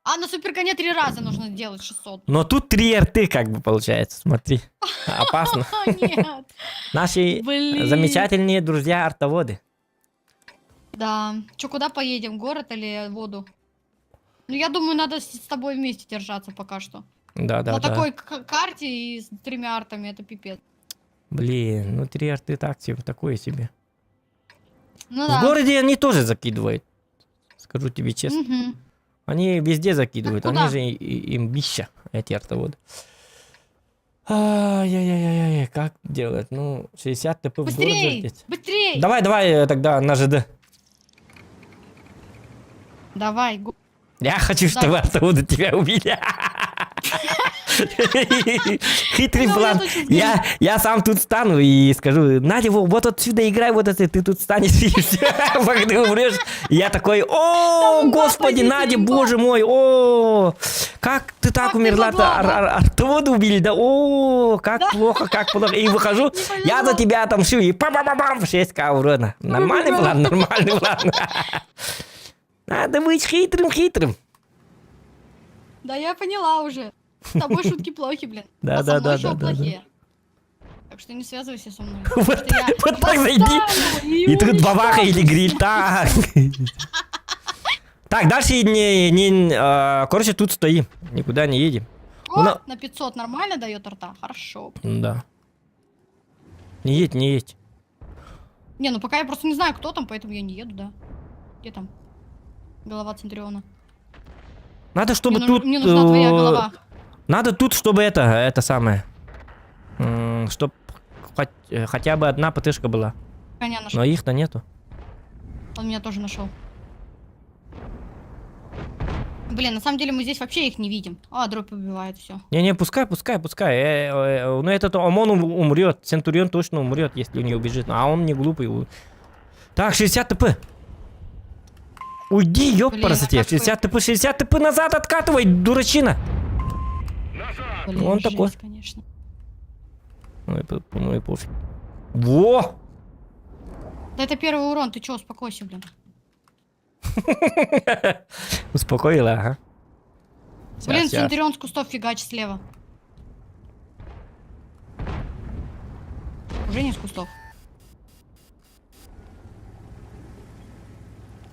А на суперконе 3 раза нужно делать 600. Но тут 3 рты как бы получается, смотри. Опасно. А, нет. Наши Блин. замечательные друзья-артоводы. Да. Че, куда поедем, в город или в воду? Ну, я думаю, надо с тобой вместе держаться пока что. Да, да, На да. такой карте и с 3 артами это пипец. Блин, ну 3 арты так себе, такое себе. Ну В да. городе они тоже закидывают. Скажу тебе честно. Мгм. Они везде закидывают. Так куда? Они же имбища, эти артоводы. Ай-яй-яй-яй, как делать? Ну, 60 ТП в город Быстрей! залететь. Быстрей! Давай, тогда на ЖД. Давай, Я хочу, Да. чтобы оттуда тебя убили. Хитрый Ну, план. я точно знаю. Я сам тут стану и скажу, Надя, вот отсюда играй, вот это, ты тут станешь и все, пока ты умрешь. И я такой, о, Там господи, позиции, Надя, имба. боже мой, о, как ты так Как ты умерла-то? могла, Оттуда убили, да, о, как плохо, как плохо. И выхожу, я за тебя отомщу, и пам-пам-пам, 6К урона. Нормальный план, нормальный план. Надо быть хитрым. Да я поняла уже. С тобой шутки плохи, блин. Да, А да, со мной да, еще да, да, плохие. Так что не связывайся со мной. Вот Потому что я вот так зайди. восстану И тут бабаха или уничтожу гриль. всех. Так. Так, дальше короче, тут стоим. Никуда не едем. О, Ну, на 500 нормально дает рта? Хорошо. Да. Не едь. Не, ну пока я просто не знаю, кто там, поэтому я не еду, да. Где там? Голова Центуриона. Надо, чтобы Мне, тут... мне нужна твоя голова. Надо тут, чтобы это самое... Чтоб хотя бы одна ПТшка была. Коня нашел. Но их-то нету. Он меня тоже нашел. Блин, на самом деле мы здесь вообще их не видим. А, дробь убивает, все. Не, пускай. Но этот ОМОН умрет. Центурион точно умрет, если не убежит. А он не глупый. Так, 60 ТП. Уйди, ёпарасоте. а как 60 ТП назад откатывай, дурачина. Блин, Он жесть, такой. конечно. Ну и пофиг. Во! Да это первый урон, ты чё, успокойся, блин. Успокоила, ага. Блин, Щас. Центурион с кустов фигачит слева. Уже не с кустов.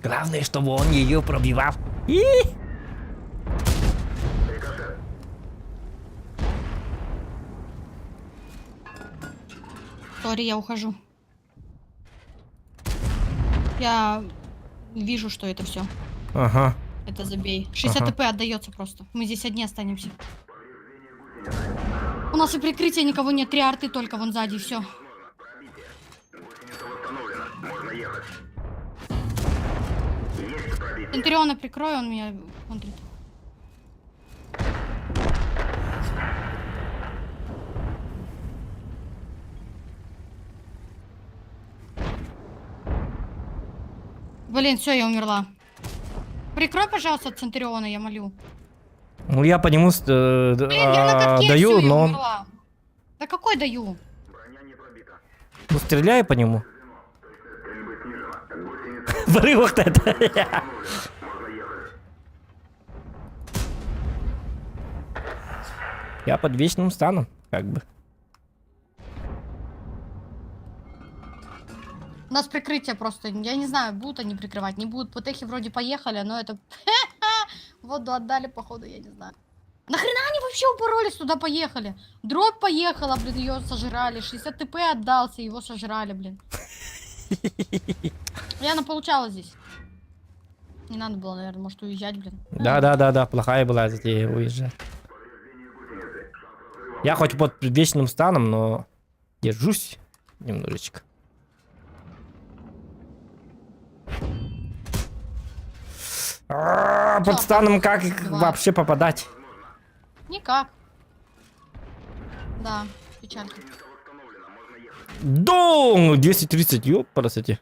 Главное, чтобы он ее пробивал. И! Сори, я ухожу. Я вижу, что это все. Ага. Это забей. 60 Ага. ТП отдается просто. Мы здесь одни останемся. У нас и прикрытия никого нет. 3 арты только вон сзади, все. Центуриона прикрой, он меня контрит. Блин, все, я умерла. Прикрой, пожалуйста, Центуриона, я молю. Ну я по нему Блин, я на катке даю, всё, я но он... умерла. Да какой даю? Ну стреляй по нему. Врывах-то это. Я под вечным станом, как бы. У нас прикрытие просто, я не знаю, будут они прикрывать, не будут. Путехи вроде поехали, но это... Воду отдали, походу, я не знаю. Нахрена они вообще упоролись туда поехали? Дробь поехала, блин, ее сожрали. 60 ТП отдался, его сожрали, блин. Я получала здесь. Не надо было, наверное, может, уезжать, блин. Да, плохая была затея уезжать. Я хоть под вечным станом, но держусь немножечко. Под станом как Давай. вообще попадать? Никак. Да, печалька. Дон! 230, ёпарасоте.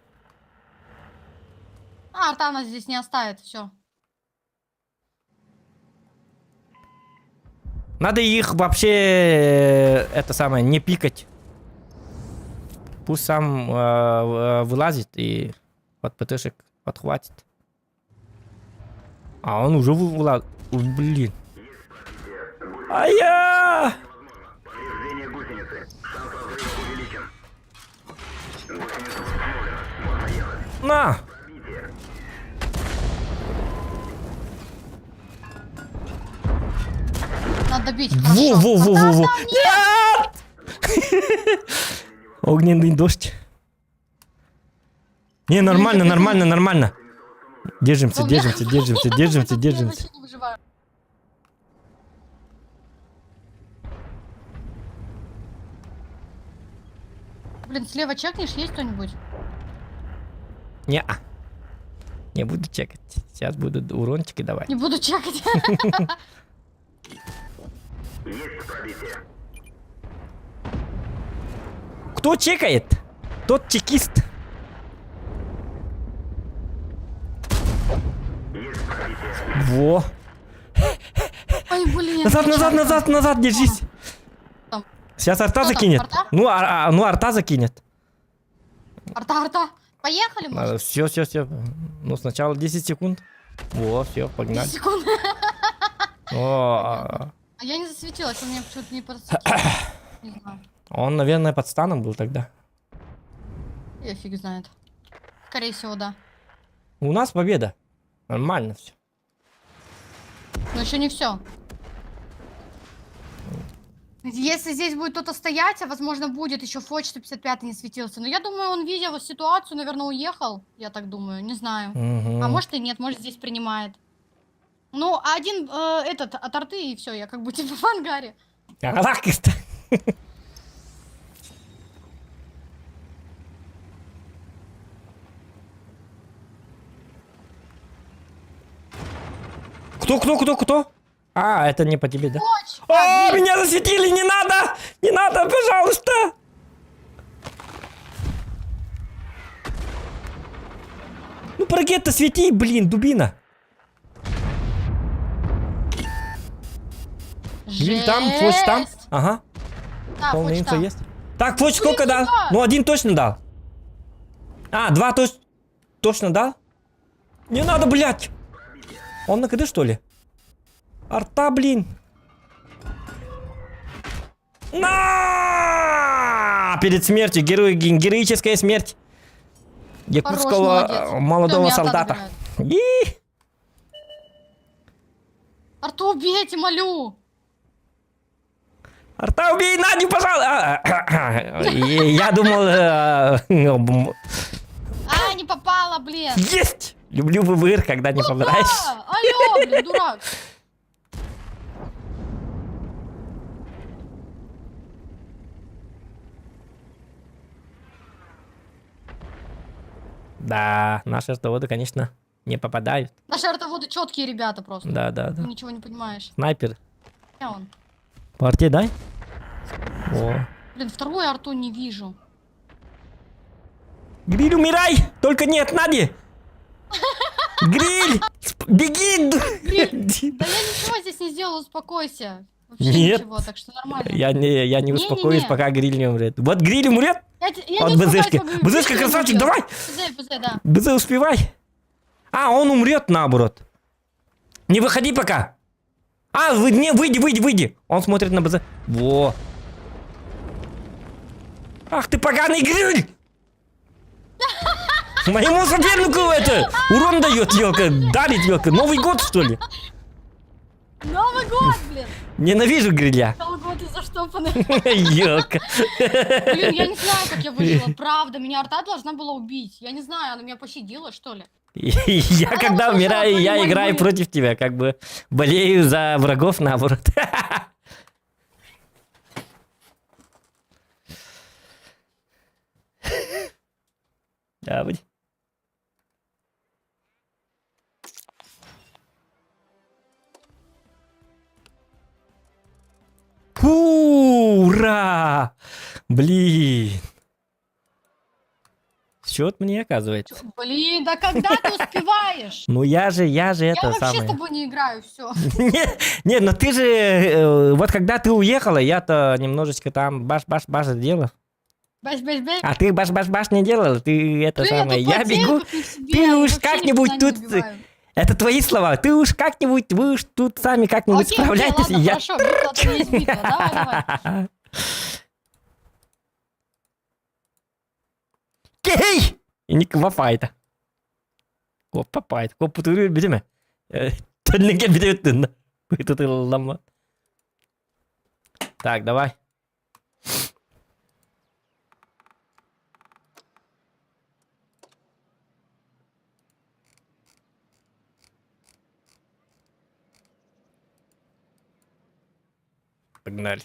А, арта нас здесь не оставит, все. Надо их вообще, это самое, не пикать. Пусть сам вылазит и от ПТшек подхватит. А он уже вылазит. Блин. Ай-я! На! Надо бить. Во! Нет! Огненный дождь. Не, нормально. Держимся. Блин, слева чекнешь, есть кто-нибудь? Не-а. Не буду чекать. Сейчас буду урончики давать. Не буду чекать. Кто чекает? Тот чекист. Во. Ой, блин. Назад, назад, печалька. назад, назад, держись. Там. Сейчас арта Кто там, закинет. арта? Ну, арта закинет. Арта. Поехали, может? Все, все, все. Ну, сначала 10 секунд. Во, все, погнали. Секунду. О, А я не засветилась, у меня почему-то не подсветилось. Не знаю. он, наверное, под станом был тогда. Я фиг знает. Скорее всего, да. У нас победа. Нормально все. Но еще не все. Если здесь будет кто-то стоять, а возможно будет еще Фоч 155 не светился. Но я думаю, он, видя вот ситуацию, наверное, уехал. Я так думаю, не знаю. А может и нет, может здесь принимает. Ну, а один этот от арты и все, я как бы типа в ангаре. Кто? А, это не по тебе, да? Фоч! О, меня засветили, не надо! Не надо, пожалуйста! Ну, прогет-то свети, блин, дубина. Гриль там, Фоч там. Жесть! Ага, Да, полная Фоч инфа там. есть. Так, Фоч сколько дал? сюда. Ну, один точно дал. А, два точно дал? Не надо, блядь! Он на КД, что ли? Арта, блин. На! Перед смертью, героическая смерть якутского молодец. молодого Всё, меня арта солдата. забирает. И... Арту убейте, молю! Арта, убей Надю, пожалуйста! Я думал... А, не попала, блин! Есть! Люблю ВВР, когда не попадаешь. А, алло, блин, дурак! Да, наши автоводы, конечно, не попадают. Наши артоводы четкие ребята просто. Да. Ты ничего не понимаешь. Снайпер. Где он? По арте дай. О. Блин, вторую арту не вижу. Гриль, умирай! Только нет, Нади! Гриль! Беги! Да я ничего здесь не сделала, успокойся. Вообще Нет. ничего, так что нормально. Я не успокоюсь, Не-не-не. пока Гриль не умрет. Вот Гриль умрет! Я От не БЗшки. успокоюсь, пока БЗшка, Гриль красавчик, умрет. давай! БЗ, да. БЗ, успевай! А, он умрет наоборот. Не выходи пока! А, выйди! Он смотрит на БЗ. Во! Ах ты поганый Гриль! Моему сопернику это урон дает, елка, дарит, елка. Новый год, что ли? Новый год, блин! Ненавижу Гриля. Колготы заштопаны. Елка. Блин, я не знаю, как я выжила. Правда, меня арта должна была убить. Я не знаю, она меня пощадила, что ли? Я когда Она умираю, слышала я твои играю мольбы. против тебя, как бы болею за врагов наоборот. Да, будь. Фу, ура! Блин. Счет мне оказывается. Блин, да когда ты успеваешь? Ну я же Я это вообще самое. с тобой не играю, все. Нет, но ты же, вот когда ты уехала, я-то немножечко там баш-баш делал. Бэш-бэш-бэш. А ты баш-баш не делала, ты это Блин, самое, тут я потею, бегу, как не в себе, ты я уж вообще как-нибудь никуда не тут, убиваю. это твои слова, ты уж как-нибудь, вы уж тут сами как-нибудь Окей, справляйтесь, ладно, и я... хорошо, битва-то есть битва, давай. Кей! И не квафайта. Квапапайт, квапутуру бедеме. Тönнеге бедеуттun. Куйтутыллама. Так, давай. Погнали.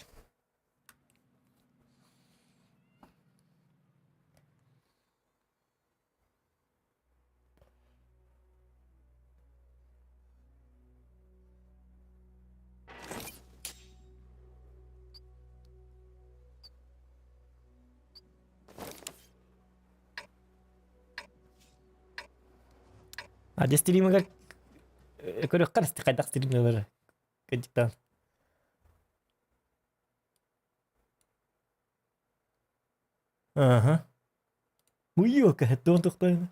Аде стримига көрөк карасты кайдак стримилер. Кадиктан. Ага. Уёка, это он тухтайна.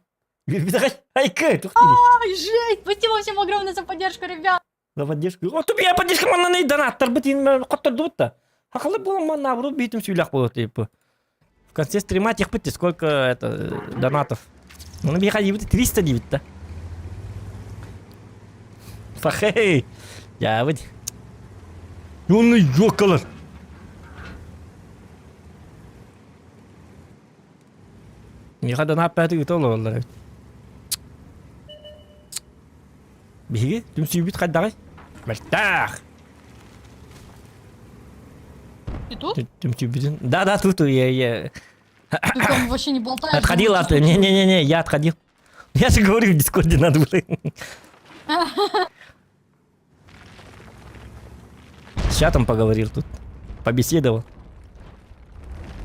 Айка, тухтили. Ай, жесть! Спасибо всем огромное за поддержку, ребят! За поддержку. О, тобі я поддержка мана не донаттар бітін қоттырды бұтта. Ақылы болам мана наоборот битім сөйләк болады типа. В конце стрима тех пыти сколько это донатов. Ну на бейха дебіті 300 дебіт та. Фахей. Я выйди. Оны ёкалар. Меха донат пәті күті олар олар. Беги, түм сүйбіт қайдағай. Бәлтақ. Ты тут? Ты беден? Да, тут я. Ты там вообще не болтаешь? Отходил думаешь, от... Не, я отходил. Я же говорю, в Дискорде надо было. С чатом поговорил тут. Побеседовал.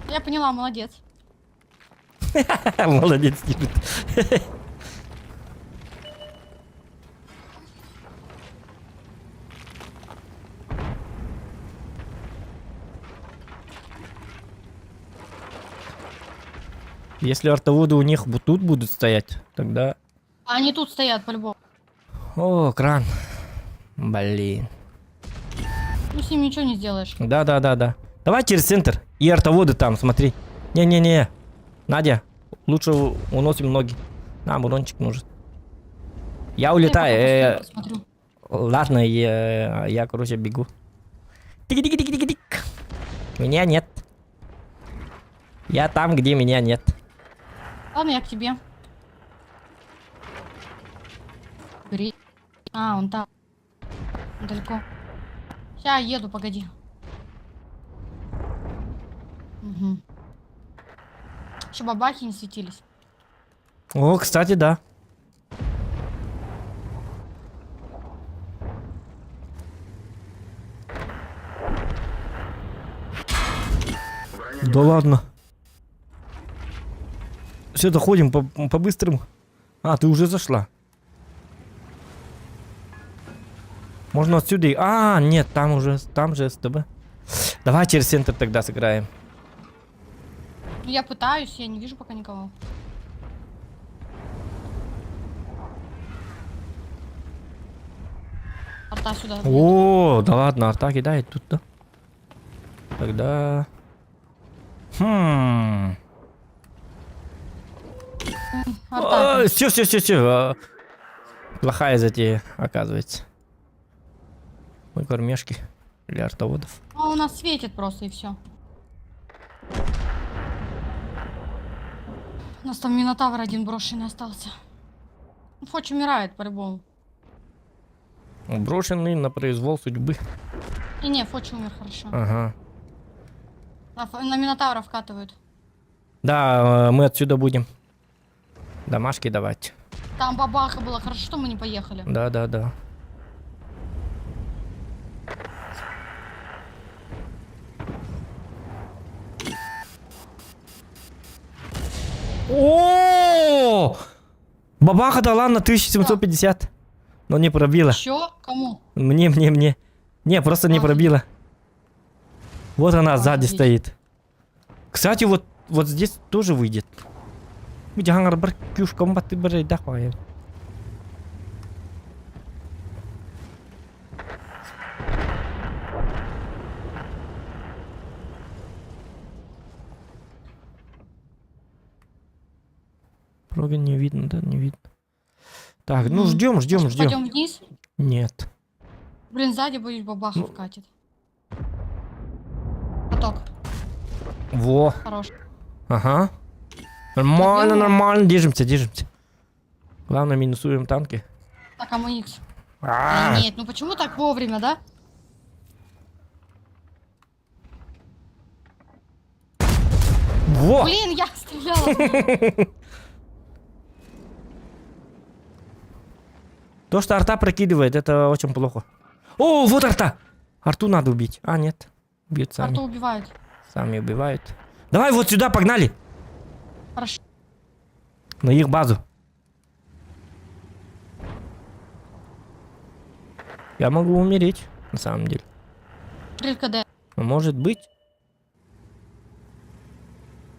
Я поняла, молодец. Молодец, Димит. Если артоводы у них тут будут стоять, тогда... Они тут стоят, по-любому. О, кран. Блин. Ну, с ним ничего не сделаешь. Да. Давай через центр. И артоводы там, смотри. Не. Надя, лучше уносим ноги. Нам урончик нужен. Я улетаю. Посмотрю. Ладно, я, короче, бегу. Тик-тик-тик-тик-тик. Меня нет. Я там, где меня нет. Ладно, я к тебе. Бери. А, он там. Он далеко. Сейчас еду, погоди. Угу. Еще бабахи не светились. О, кстати, да. Да ладно. Все, доходим по-быстрому. А, ты уже зашла. Можно отсюда и... А, нет, там же СТБ. Давай через центр тогда сыграем. Ну, я пытаюсь, я не вижу пока никого. Арта сюда. О, да ладно, арта кидает тут, да? Тогда... Арта. Все. Плохая затея, оказывается. Мы кормежки для артоводов. А у нас светит просто и все. У нас там Минотавр один брошенный остался. Фоч умирает по-любому. Брошенный на произвол судьбы. И не, Фоч умер, хорошо. Ага. На Минотавра вкатывают. Да, мы отсюда будем. Домашки давать. Там бабаха была, хорошо, что мы не поехали. Да. О! Бабаха дала на 1750. Но не пробила. Еще? Кому? Мне. Не, просто не пробила. Вот она сзади Офигеть. стоит. Кстати, вот здесь тоже выйдет. Jangan berkius kombat berbeda ya. Прога не видно, да, не видно. Так, ну ждем. Пойдем вниз. Нет. Блин, сзади боюсь, бабаха Ну. вкатит. Поток. Во. Хорош. Ага. Нормально, Подъем. нормально. Держимся. Главное, минусуем танки. Так, АМХ. А, Нет, ну почему так вовремя, да? Во! Блин, я стреляла. То, что арта прокидывает, это очень плохо. О, вот арта! Арту надо убить. А, нет. Бьют сами. Арту убивают. Сами убивают. Давай вот сюда, погнали! Хорошо. На их базу. Я могу умереть, на самом деле. КД. Может быть.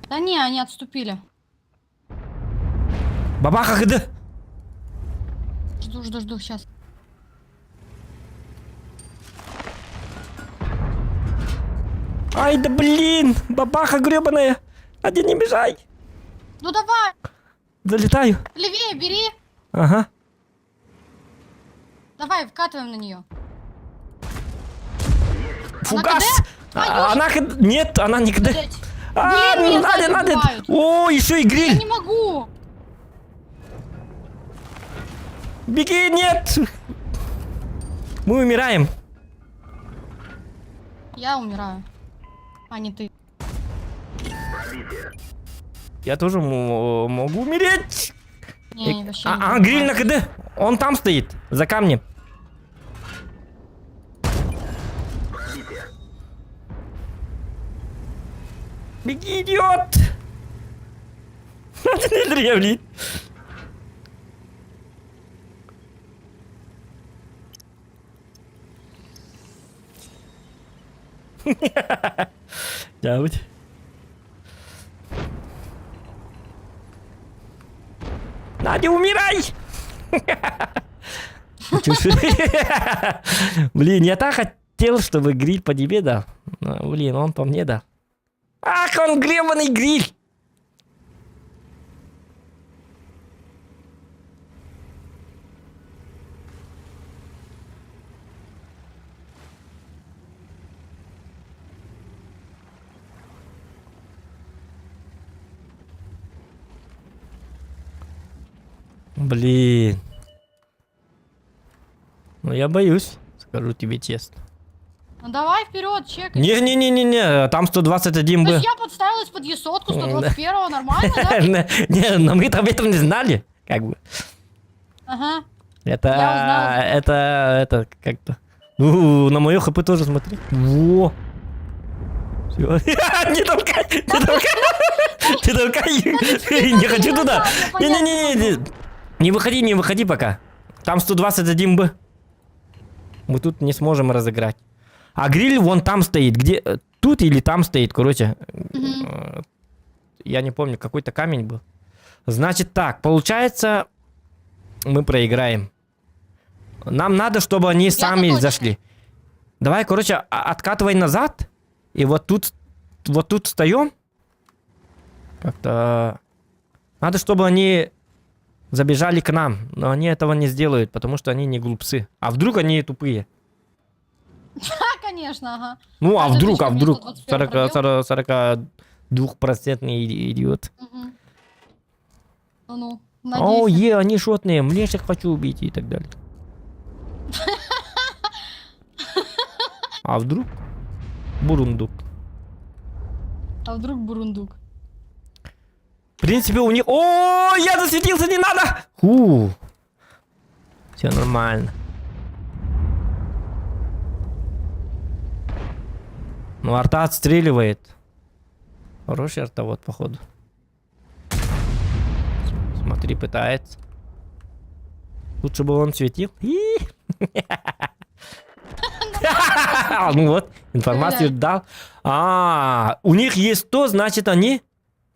Да не, они отступили. Бабаха КД! Жду, сейчас. Ай да блин! Бабаха гребаная! Один не бежай! Ну давай, Залетаю. левее бери. Ага. Давай, вкатываем на нее. Фугас! Она нет, она не КД. Блин, меня сзади Надя! убивают. О, еще и Я гриль! не могу. Беги, нет! Мы умираем. Я умираю. А не ты. Я тоже могу умереть. Не, вообще не Гриль на понимаю. КД. Он там стоит, за камнем. Беги, идиот! Ты не древний. Да, вот. Надя, умирай! Блин, я так хотел, чтобы гриль по тебе дал. Но, блин, он по мне дал. Ах, он гребаный гриль! Блин. Ну я боюсь, скажу тебе честно. Ну давай вперед, чекай. Не, там 121 То был. есть я подставилась под есотку 121-го, нормально, да? Не, но мы-то об этом не знали. Как бы. Ага. Это, Я узнала. это как-то. Ну, на мое хп тоже смотри. Во. Всё. Не толкай, не толкай. Не толкай. Не хочу туда. Не-не-не. Не выходи пока. Там 121 Б. Мы тут не сможем разыграть. А гриль вон там стоит. Где? Тут или там стоит, короче. Я не помню, какой-то камень был. Значит так, получается, мы проиграем. Нам надо, чтобы они сами точно. зашли. Давай, короче, откатывай назад. И вот тут встаем. Как-то... Надо, чтобы они забежали к нам. Но они этого не сделают, потому что они не глупцы. А вдруг они тупые? Да, конечно, ага. Ну, а ты вдруг, что, мне 121 пробил? 42% идиот. Мгм. Ну, О, надеюсь. они шотные, млешек хочу убить и так далее. А вдруг? Бурундук. А вдруг бурундук? В принципе, у них... О, я засветился, не надо! Все нормально. Ну, арта отстреливает. Хороший артовод, походу. Смотри, пытается. Лучше бы он светил. Ну вот, информацию дал. У них есть то, значит, они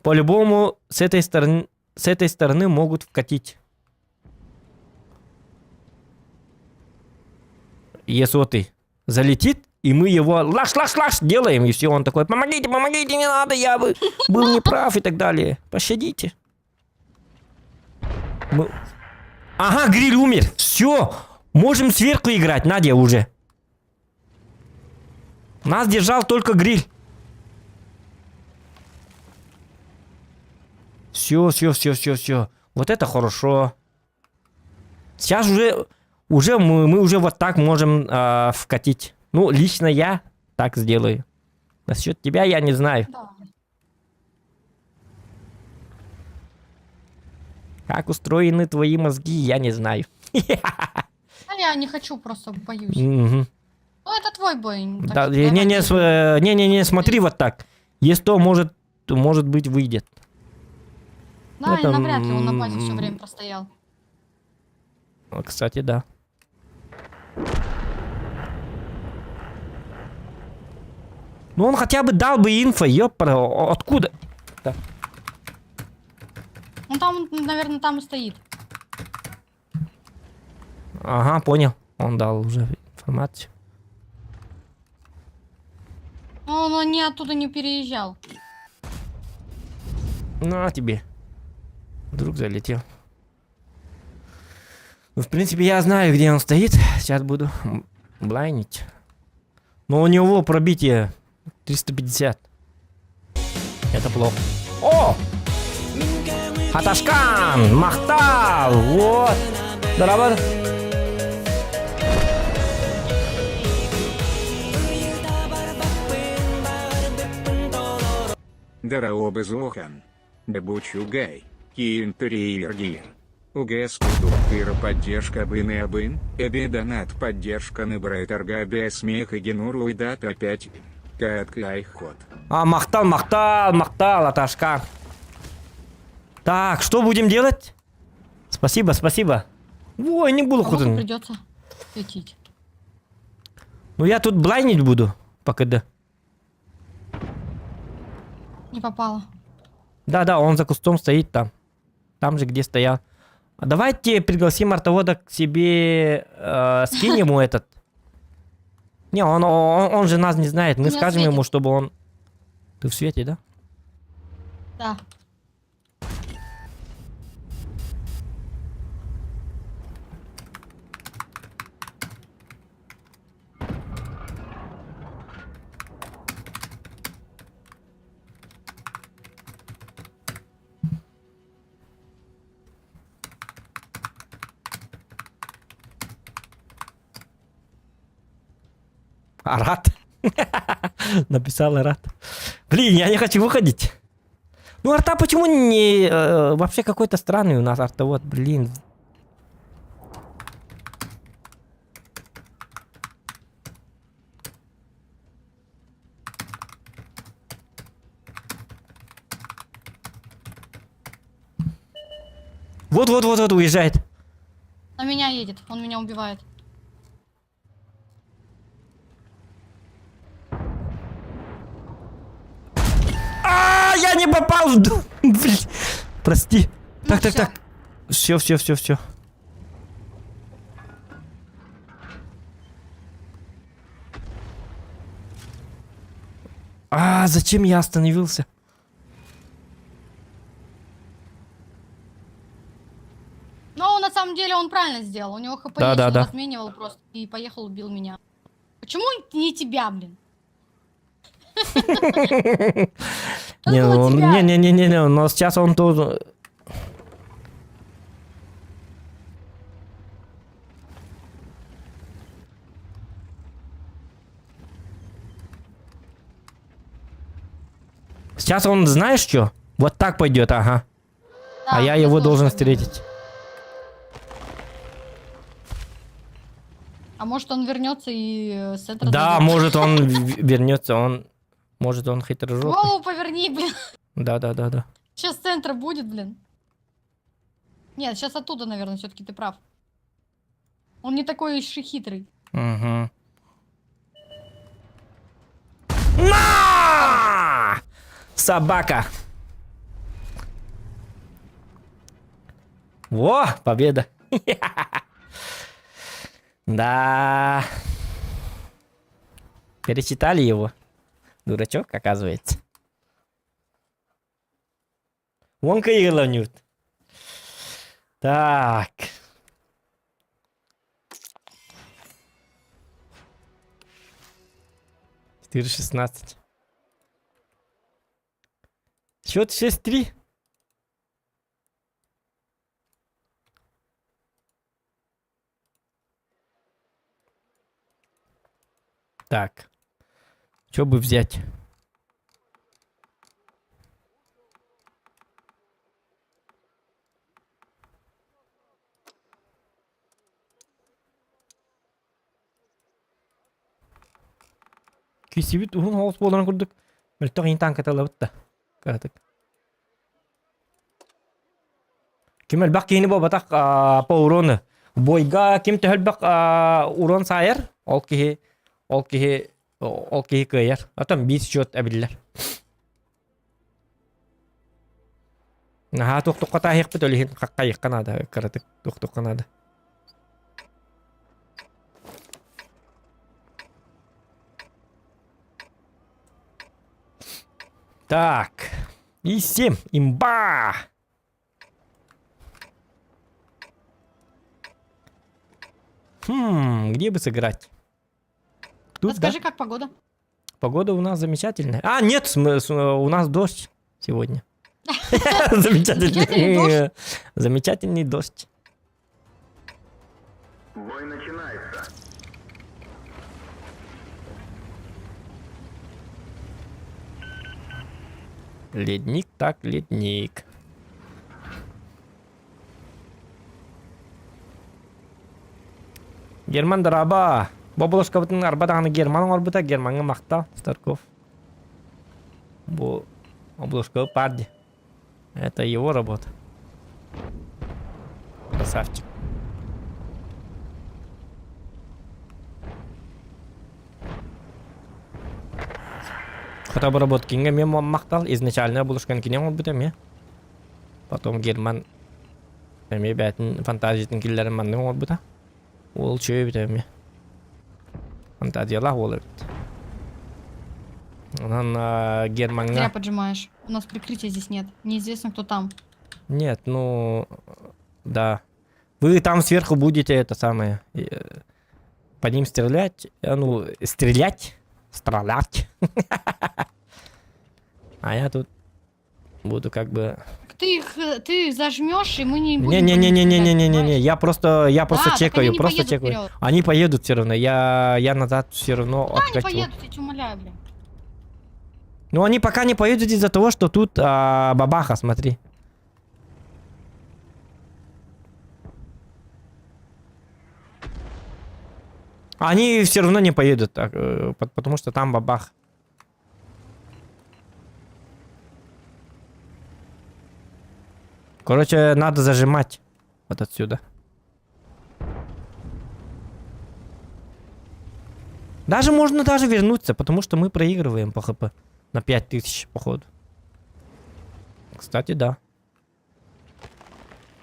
по-любому с этой стороны могут вкатить. Если вот ты залетит, и мы его лаш делаем, и все, он такой: помогите, не надо, я был неправ и так далее. Пощадите. Ага, гриль умер. Все, можем сверху играть, Надя уже. Нас держал только гриль. Все. Вот это хорошо. Сейчас мы уже вот так можем вкатить. Ну, лично я так сделаю. Насчет тебя я не знаю. Да. Как устроены твои мозги, я не знаю. А я не хочу, просто боюсь. Мгм. Ну, это твой бой. так Да, что давай. не, смотри вот так. Если то, может быть, выйдет. Да, это, и навряд ли он на базе все время простоял. Кстати, да. Ну он хотя бы дал бы инфо, ёппара, откуда? Так. Он там, наверное, там и стоит. Ага, понял. Он дал уже информацию. Но он не оттуда не переезжал. Ну, а тебе. Вдруг залетел. Ну, в принципе, я знаю, где он стоит. Сейчас буду блайнить. Но у него пробитие 350. Это плохо. О! Аташкан! Махтал! Вот! Дорогой. Дараобезохан. Дебучугай. Киинтериергир. УГС Кудуктыра поддержка бын и абын. Эбедонат поддержка набрайторга смех и генурлу и дата 5. Каткайход. А, Махтал, Аташкан. Так, что будем делать? Спасибо, спасибо. Ой, не буду Кому-то худо. придется светить. Ну, я тут блайнить буду, пока да. Не попало. Да, он за кустом стоит там. Там же, где стоял. А давайте пригласим артовода к себе, скинь ему этот. Не, он же нас не знает. Мы Меня скажем ему, светит. чтобы он... Ты в свете, да? Да. Арат. Написал Арат. Блин, я не хочу выходить. Ну, арта почему не... вообще какой-то странный у нас артовод, блин. Вот, уезжает. На меня едет. Он меня убивает. Я не попал в дом. Блин. Прости. Ну, Так. всё. Все. А, зачем я остановился? Но на самом деле он правильно сделал. У него хп Да, есть, да, он да. отменивал просто и поехал убил меня. Почему не тебя, блин? Не, было ну, тебя. не, но сейчас он тоже... Сейчас он, знаешь что? Вот так пойдет, ага. Да, А я его тоже должен так думаю. встретить. А может он вернется и с центра Да, зайдет? может он вернется, может он хитрожопый. Голову поверни, блин. Да. Сейчас с центра будет, блин. Нет, сейчас оттуда, наверное, все-таки ты прав. Он не такой уж и хитрый. Угу. На! Собака. Во, победа. Да. Перечитали его. Дурачок, оказывается. Вонка и главнют. Так. Четыре 16. Счет 6-3. Так. Что бы взять? Кисибит ухун холос боларын көрдік. Мөлтөк ин танк аталабыт та. Катык. Кимел бак кини бо батак по уроны. Бойга ким төхөл бак урон сайыр. Ол кихи Окей, кайер. А там бис счет абиллер. Ага, тук ката хек битөлихин каккайык канада каратык тук канада. Так. И 7. Имба! Где бы сыграть? Тут, Расскажи, да? как погода? Погода у нас замечательная. А, нет, у нас дождь сегодня. Замечательный. Замечательный дождь. Бой начинается. Ледник, так, ледник. Герман дараба. Боболошка бутын арбадаганы Герман орбута, Германга мактал, Старков. Бу обложка парди. Это его работа. Красавчик. Фотобработкинга мен мактал. Изначально обложканы кинен орбута ме. Потом Герман эме бәтін фантазиятын киллерін мандың орбута. Ол чөй бітеме. Фантазиялах ол өбіт. Онан Зря Германга... поджимаешь. У нас прикрытия здесь нет. Неизвестно, кто там. Нет, ну... Да. Вы там сверху будете это самое... По ним стрелять. Ну, стрелять. Стрелять. А я тут буду как бы... Ты зажмешь, и мы не будем... Не-не-не-не-не-не-не-не. Я просто Да, так чекаю, они не просто поедут чекаю. вперед. Они поедут все равно. Я назад все равно Да, они откачу. поедут, я тебя умоляю, бля. Ну, они пока не поедут из-за того, что тут бабаха, смотри. Они все равно не поедут, потому что там бабах. Короче, надо зажимать вот отсюда. Даже можно даже вернуться, потому что мы проигрываем по ХП. На 5000, походу. Кстати, да.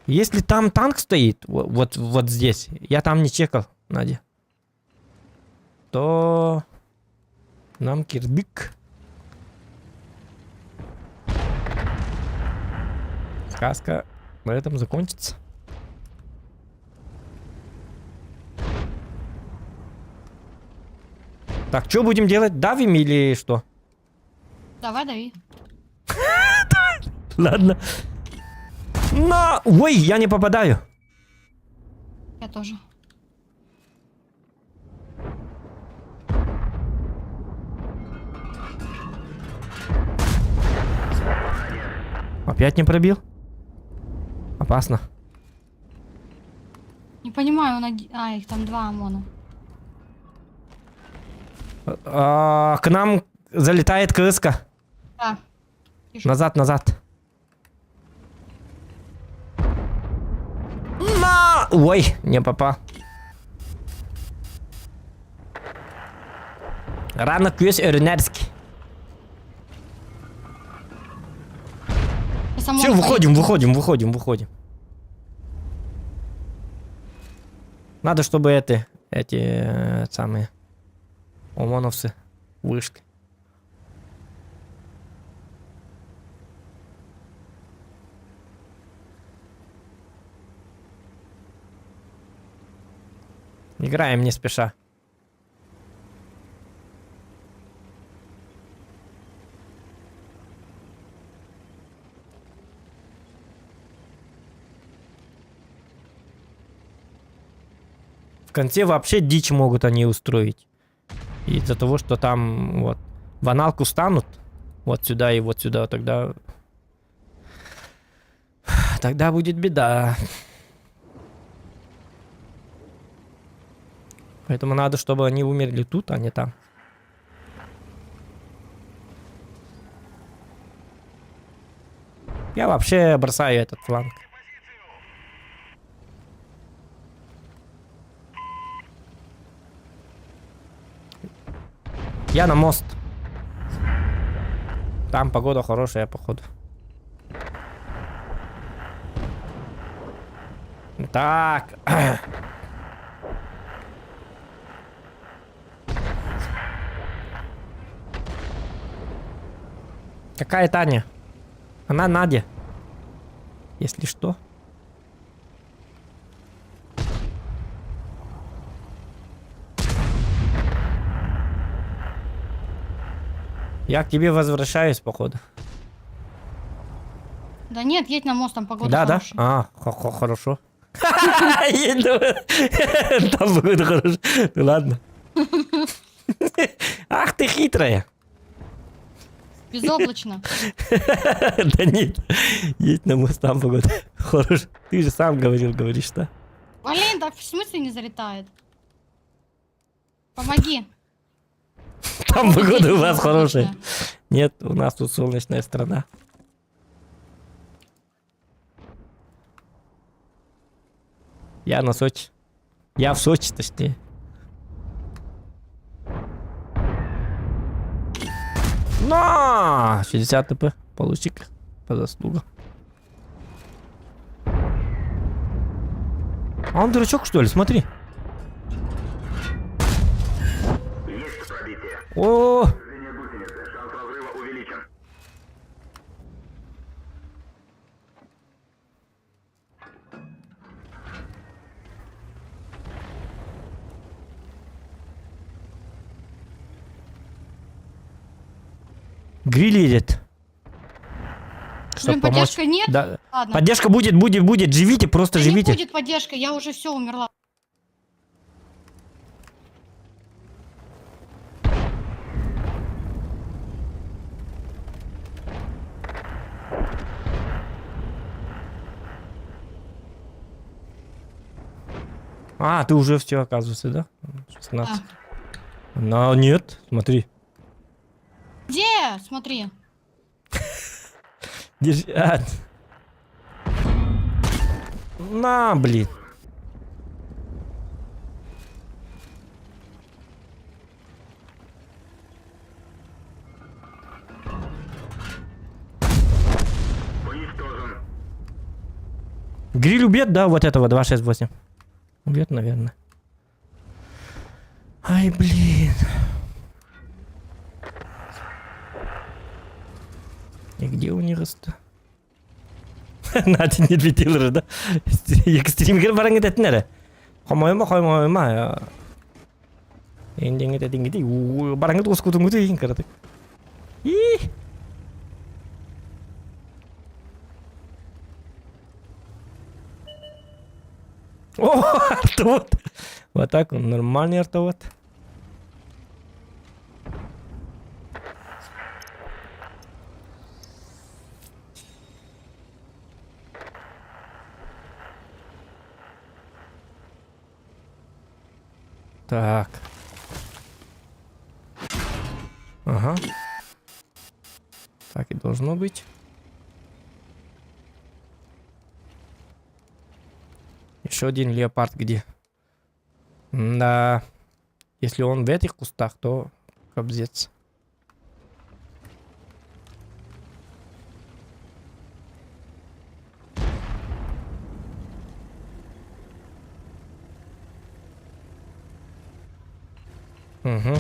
Если там танк стоит, вот здесь, я там не чекал, Надя, то нам кирдык. Сказка на этом закончится. Так, что будем делать? Давим или что? Давай, дави. Ладно. Ой, я не попадаю. Я тоже. Опять не пробил? Опасно. Не понимаю, их там два ОМОНа. К нам залетает КСК. Да. Вижу. Назад, назад. Ой, не попал. Рано көз өрінерский. Все, выходим. Надо, чтобы эти самые ОМОНовцы вышли. Играем не спеша. В конце вообще дичь могут они устроить. Из-за того, что там вот в аналку станут. Вот сюда и вот сюда. Тогда будет беда. Поэтому надо, чтобы они умерли тут, а не там. Я вообще бросаю этот фланг. Я на мост. Там погода хорошая, походу. Так. Какая Таня? Она Надя. Если что. Я к тебе возвращаюсь, походу. Да нет, едь на мост, там погода Да, да? хорошая. А, хорошо. Там погода хорошая. Ну ладно. Ах ты хитрая. Безоблачно. Да нет. Едь на мост, там погода хорошая. Ты же сам говоришь, да? Блин, да в смысле не залетает? Помоги. Там погода у вас Солнечная. хорошая. Нет, у нас тут солнечная страна. Я на Сочи. Я в Сочи, точнее. На! 60 ТП. Получи-ка по заслугам. А он дурачок, что ли? Смотри. О! Гриль едет. Чтоб Блин, помочь. поддержка нет? Да. Ладно. Поддержка будет. Живите, просто Да живите. не будет поддержка, я уже все умерла. А, ты уже все, оказывается, да? 16. А. Но нет, смотри. Где? Смотри. Держи. А. На, блин. Гриль убьет, да, вот этого 268. Убьет, наверное. Ай, блин. И где у них то? Надя не ответила, да? Экстримгер баран кететін әрі. Қоймайма. Енді. Баран кет осы күтің өте ең қарады. О, артовод. Вот так он, нормальный артовод. Так. Ага. Так и должно быть. Еще один леопард где? Да. Если он в этих кустах, то кобзец. Угу.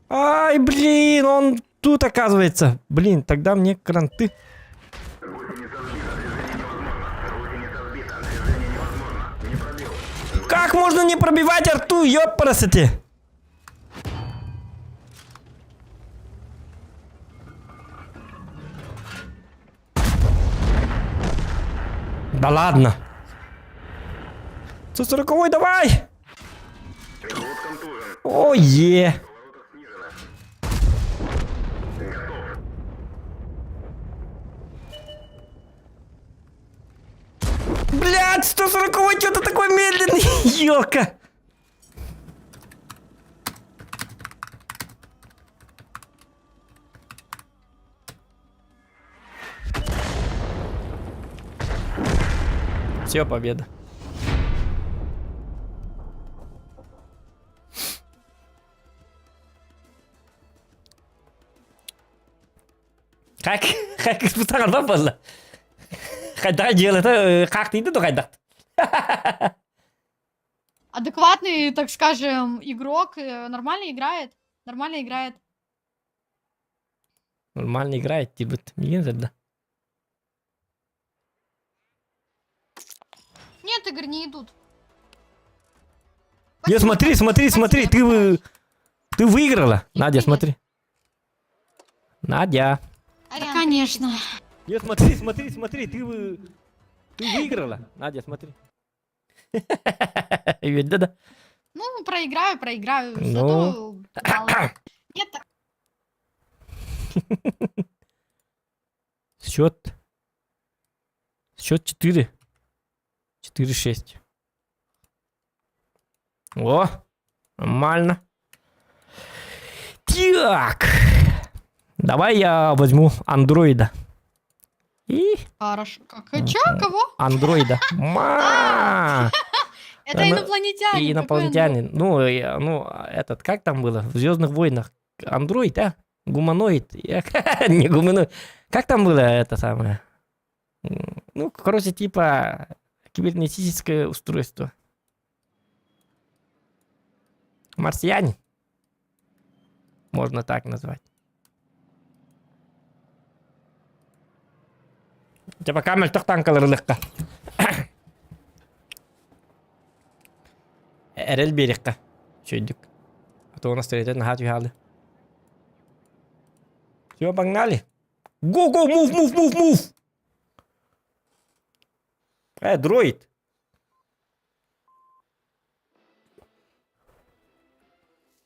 Ай, блин, он тут оказывается. Блин, тогда мне кранты. Как можно не пробивать арту, ёпарасоте? Да ладно. 140-й, давай! Ой-е! Блядь, 140-й что-то такой медленный, ёлка! Все, победа. Как испытал было. Когда делает, как ты иду хайдат. Адекватный, так скажем, игрок нормально играет. Нормально играет. Нормально играет, типа, не да. Нет, Игорь, не идут. Не, смотри, ты выиграла. Надя, смотри. Надя. Да, конечно. Нет, смотри, ты выиграла. Надя, смотри. Ведь да. Ну, проиграю. Ну. Зато мало. Нет, так. Счет 4. 4-6. О, нормально. Так. Давай я возьму андроида. И Хорошо. Чё? Кого? андроида. Это инопланетянин. Инопланетянин. Ну, этот, как там было? В Звездных войнах. Андроид, а? Гуманоид. Не гуманоид. Как там было это самое? Ну, короче, типа кибернетическое устройство. Марсианин. Можно так назвать. Типа камер тохтан калырлыкка. Эрел берекка. Чөйдік. А то у нас стоит на хату халы. Все, погнали. Go, move. Дроид.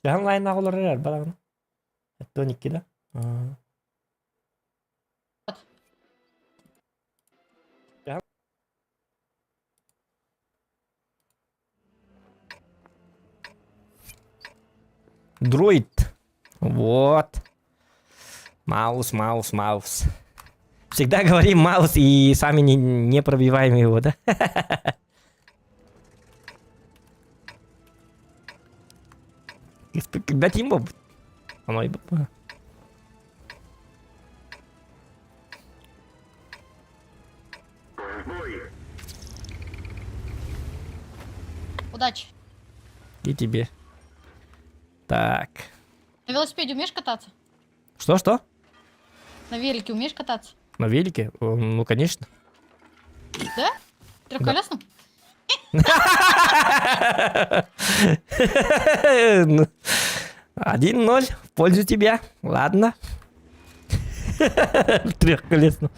Сән лайын ағылыр әрі, балағына. Это не кида. Дроид. Вот. Маус. Всегда говорим маус и сами не пробиваем его, да? Когда Тимбо будет? Оно и было. Удачи. И тебе. Так. На велосипеде умеешь кататься? Что? На велике умеешь кататься? На велике? Ну, конечно. Да? Трехколесном? 1-0 в пользу тебя. Ладно. Трехколесно.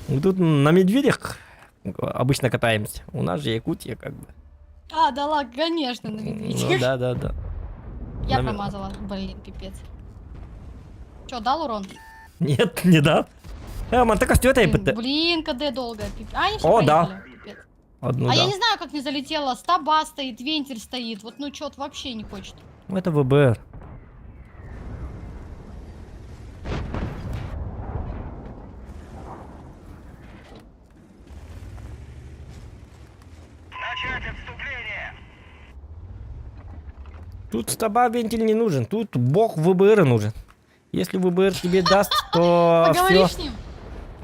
Мы тут на медведях обычно катаемся. У нас же Якутия как бы. А, да ладно, конечно, на медведях. Ну, да. Я промазала. Блин, пипец. Чё, дал урон? Нет, не дал. Man так остёт Блин, КД долго. А, они все О, да. проехали. Пипец. Одну А я дал. не знаю, как не залетела. Стаба стоит, вентиль стоит. Вот, ну чё-то вообще не хочет. Ну, это ВБР. Начать отступление! Тут стаба вентиль не нужен. Тут бог ВБР нужен. Если ВБР тебе даст, то Поговори все, с ним.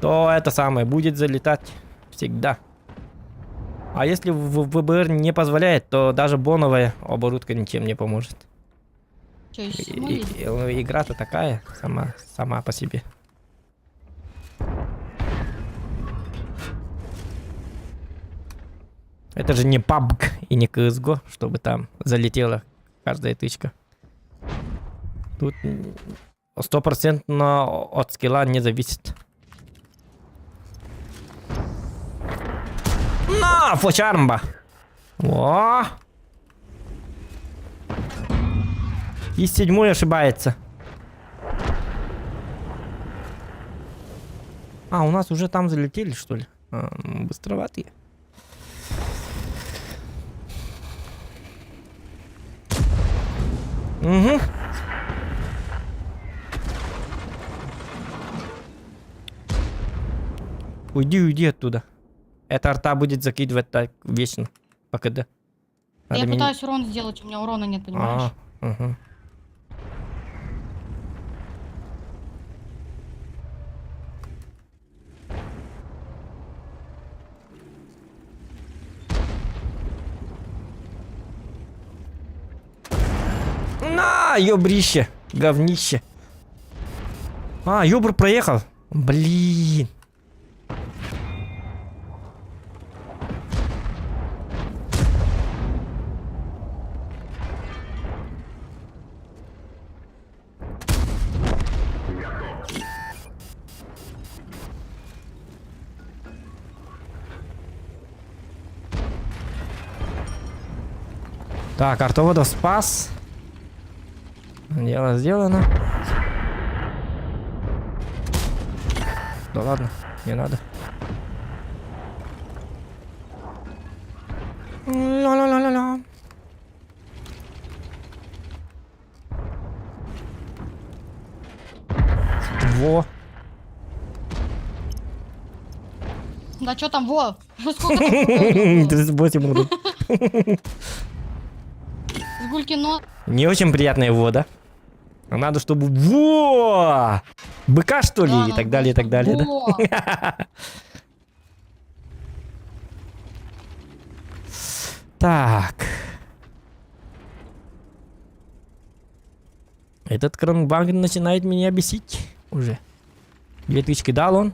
то это самое будет залетать всегда. А если ВБР не позволяет, то даже боновая оборудка ничем не поможет. Чё, еще Игра-то такая, сама по себе. Это же не PUBG и не CSGO, чтобы там залетела каждая тычка. Тут 100% от скилла не зависит. На, фочармба! О! И 7-й ошибается. А, у нас уже там залетели, что ли? Быстроватые. Угу. Уйди оттуда. Эта арта будет закидывать так вечно. По КД. Я пытаюсь урон сделать, у меня урона нет, понимаешь? Угу. А, ёбрище. Говнище. А, ёбр проехал. Блин. Так, артоводов спас. Дело сделано. Да ладно, не надо. Ла-ла-ла-ла-ла. Во. Да что там, во? Сколько там? 38 минут. Сгулькино. Не очень приятная вода. Надо, чтобы... Во! Быка, что ли? Да, И так далее, и так далее, да? во. Так. Этот кронбанк начинает меня бесить уже. 2000 дал он.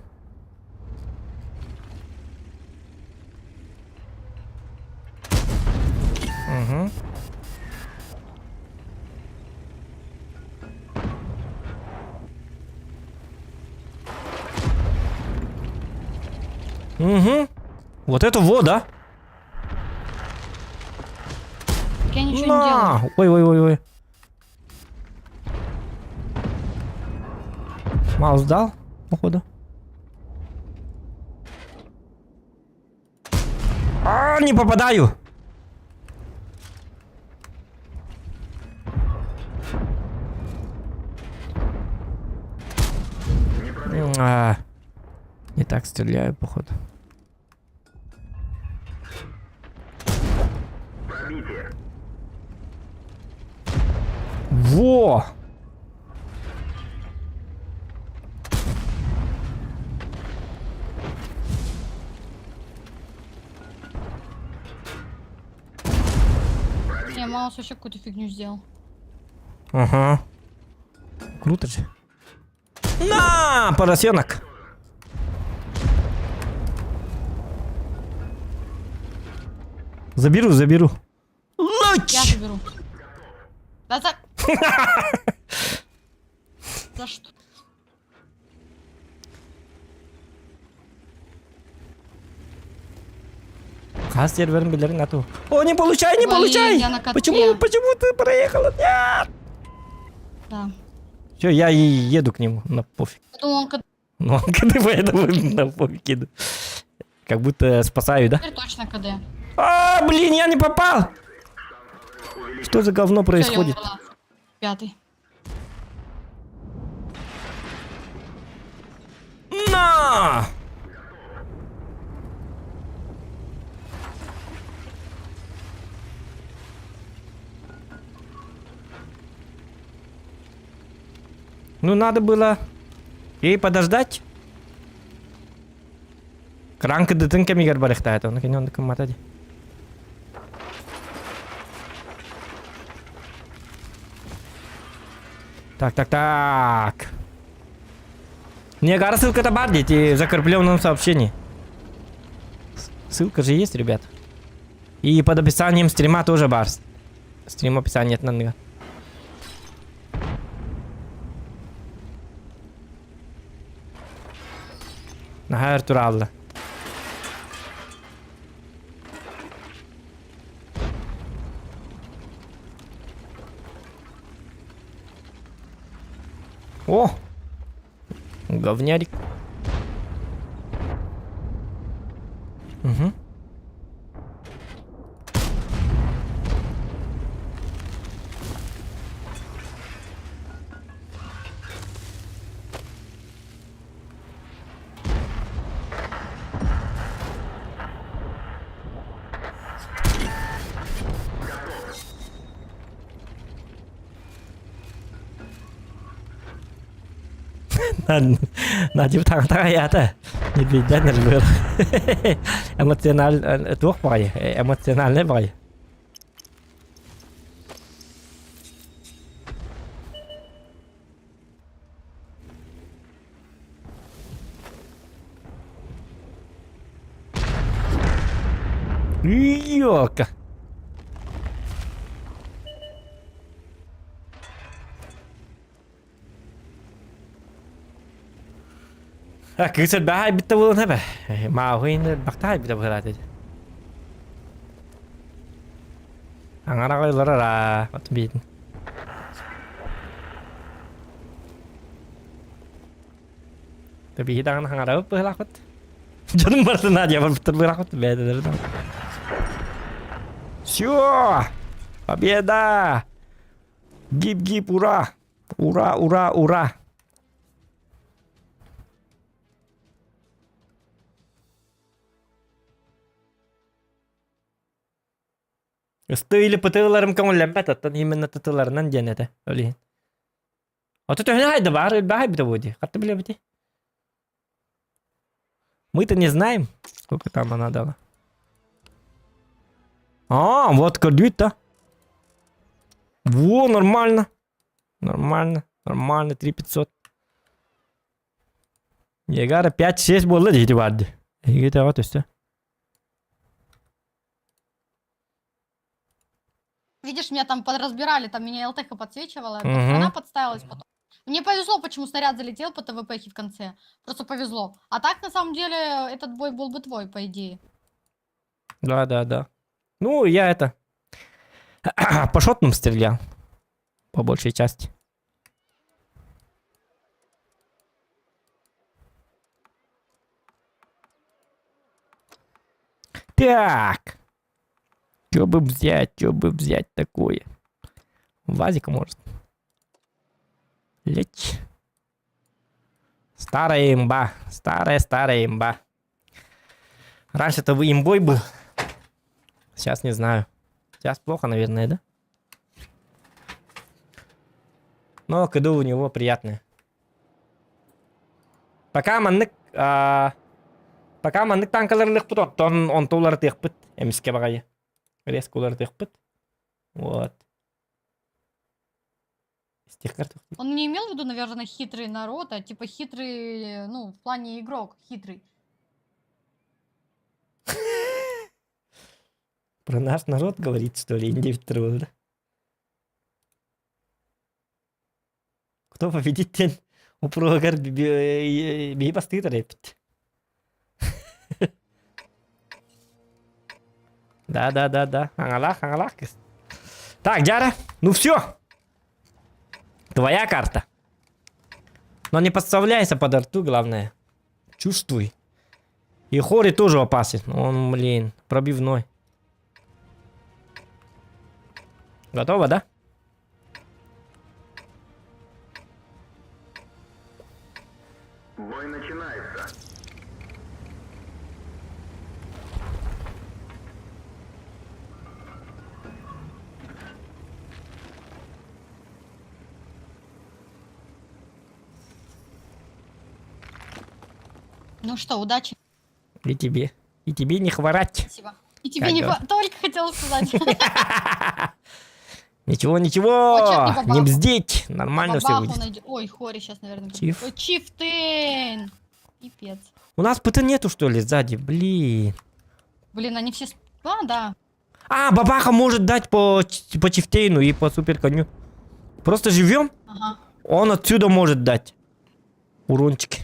Угу. Угу. Вот это вода. Я ничего не делаю. Ой-ой-ой-ой. Маус дал, походу. А, не попадаю. Не так стреляю, походу. Во! Я маус вообще какую-то фигню сделал. Ага. Круто же. На, поросенок. Заберу, заберу. Я заберу. Да за... За что? Хас серверным билерин ату. О, не получай, не Блин, получай! я на катке. Почему ты проехала? Нет! Да. Все, я и еду к нему, на пофиг. Потом он Ну, КД поэтому на пофиг еду. Как будто спасаю, да? теперь точно КД. А, блин, я не попал! Что за говно Всё, я происходит? умерла. Пятый. На! Ну, надо было ей подождать. Кранка дытынка мигар барыхтает, он кинен матади. Так. Мне гора ссылка-то бардить и в закрепленном сообщении. Ссылка же есть, ребят. И под описанием стрима тоже барс. Стрим описания нет надо. Нахер туралла. О! Говнярик. Угу. Надib thằng thằng ya ta. Не видя не разбил. Эмоциональный тух бай, эмоциональный бай. Ёлка. Cứ sân bá hai bít tao luôn hết bà. Mà huynh bắt tay bít tao lại thế. Ang anak ko lara ra matbit. Tapi hidang hang ada apa lakot. Jangan bertenang aja berlakot beda dari. Всё! Победа! Гип-гип, ура! Ура, ура, ура! Стыйлы пытыларым көңүлләнбәт аттан именно тытыларынан жөнөтө. Өлейин. Ото төхнө хайда бар, бахай бите боди. Катты биле бите. Мы-то не знаем, сколько там она дала. А, вот кредит-то. Во, нормально. Нормально, нормально, 3500. Егара 5-6 болды дейді барды. Егете вот все. Видишь, меня там подразбирали, там меня ЛТХ подсвечивала, она подставилась потом. Мне повезло, почему снаряд залетел по ТВПхе в конце. Просто повезло. А так, на самом деле, этот бой был бы твой, по идее. Да, да, да. Ну, я это... по шотным стрелял. По большей части. Так. Что бы взять такое? Вазик может. Лечь. Старая имба. Старая имба. Раньше-то имбой был. Сейчас не знаю. Сейчас плохо, наверное, да? Но КДУ у него приятное. Пока маннык танкаларлык путок, он толар тыхпыт. Эмиске багайы. Резко улар тыхпыт. Вот. Он не имел в виду, наверное, хитрый народ, а типа хитрый, ну, в плане игрок, хитрый. Про наш народ говорит, что ли, индивидуально, да? Кто победит, тен у прогар бейбастыта репит. Да. Ангалах. Так, Джара, ну все. Твоя карта. Но не подставляйся под арту, главное. Чувствуй. И Хори тоже опасен. Он, блин, пробивной. Готово, да? Бой начинается. Ну что, удачи. И тебе. И тебе не хворать. Спасибо. И тебе не только хотела сказать. Ничего, О, чё ты не бабаху? бздеть. Нормально все Бабаху будет. найди- Ой, Хори сейчас, наверное. будет. Чиф. Ой, Чифтейн. Пипец. У нас ПТ нету, что ли, сзади? Блин. Блин, они все... А, да. А, бабаха может дать по чифтейну и по супер коню. Просто живем, Ага. он отсюда может дать. Урончики.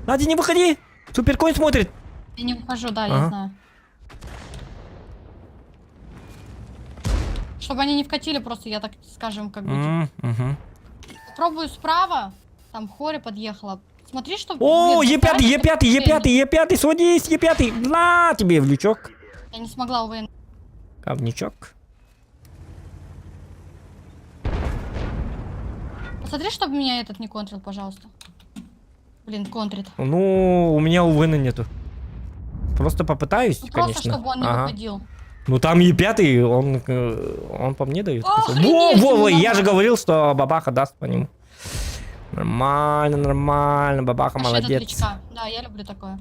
Надя, не выходи. Супер конь смотрит. Я не выхожу, да, я Ага. знаю. Чтобы они не вкатили, просто я так скажем, как бы. Мгм. Пробую справа. Там Хори подъехала. Смотри, что... О, блин, Е5, постарайся, Е5, сводись, Е5. На тебе в лючок. Я не смогла, увы. Говнючок. Посмотри, чтобы меня этот не контрил, пожалуйста. Блин, контрит. Ну, у меня увы нету. Просто попытаюсь, Ну, просто, конечно. чтобы он не Ага. выходил. Ну там Е5, он по мне дает. Охренеть, Во, я нормально. же говорил, что бабаха даст по нему. Нормально, бабаха Аж этот молодец. личка. Да, я люблю такое.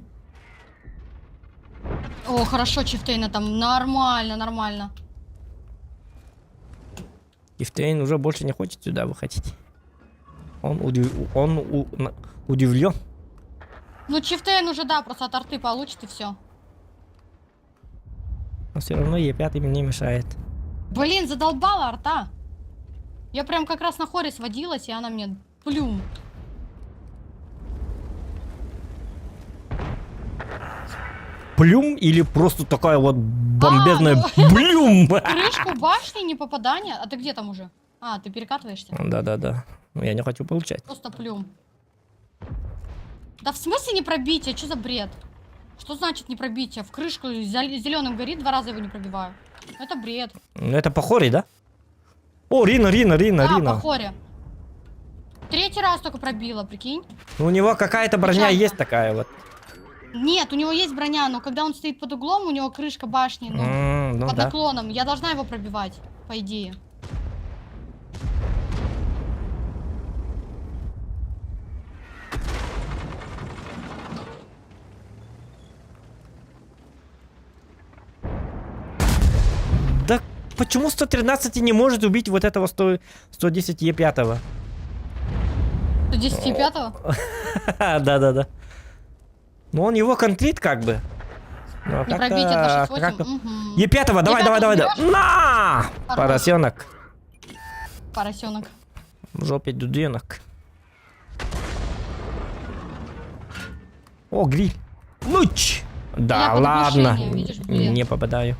О, хорошо, Чифтейна там. Нормально. Ифтейн уже больше не хочет сюда выходить. Он удивлен. Ну, Чифтейн уже, да, просто от арты получит и все. Но все равно Е5 мне не мешает. Блин, задолбала арта. Я прям как раз на хоре сводилась, и она мне плюм. Плюм или просто такая вот бомбезная ну. блюм? Крышку башни, не попадание. А ты где там уже? А, ты перекатываешься? Да-да-да. Но я не хочу получать. Просто плюм. Да в смысле не пробитие? Что за бред? Что значит не пробитие? В крышку зеленым горит, 2 раза его не пробиваю. Это бред. Ну это по хоре, да? О, Рина. Да, по хоре. 3-й раз только пробила, прикинь. Ну, у него какая-то броня Печально. есть такая вот. Нет, у него есть броня, но когда он стоит под углом, у него крышка башни, ну, Ну под да. наклоном. Я должна его пробивать, по идее. Да почему 113 не может убить вот этого 110 Е5? 110-5? Да-да-да. Ну он его контрит как бы. Ну, а Не пробить это 268. как-то- Мгм. Е5, давай, Е5 давай, давай. заберёшь? На! Хорош. Поросенок. Поросенок. В жопе дуденок. О, гриль. Луч! Да, Я под ладно. оглушением, видишь, блин. Не попадаю.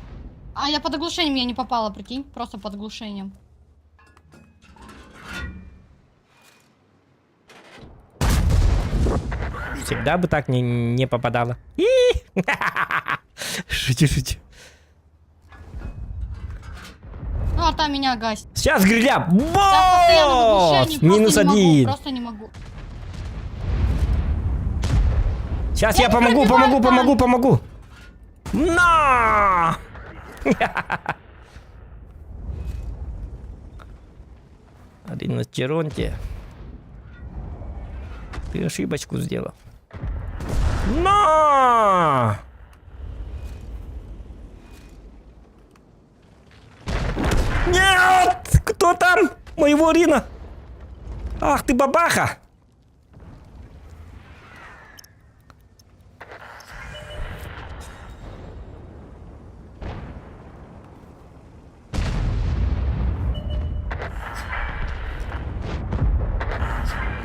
А я под оглушением я не попала, прикинь. Просто под оглушением. Всегда бы так не попадала. Шучу. Ну, арта меня гасит. Сейчас гриля. Я постоянно в Бот! оглушении, Минус просто не могу, 1. просто не могу. Сейчас Я я не помогу. пробиваю, На! Один на Черонте. Ты ошибочку сделал. На! Нет! Кто там? Моего Рина! Ах ты бабаха!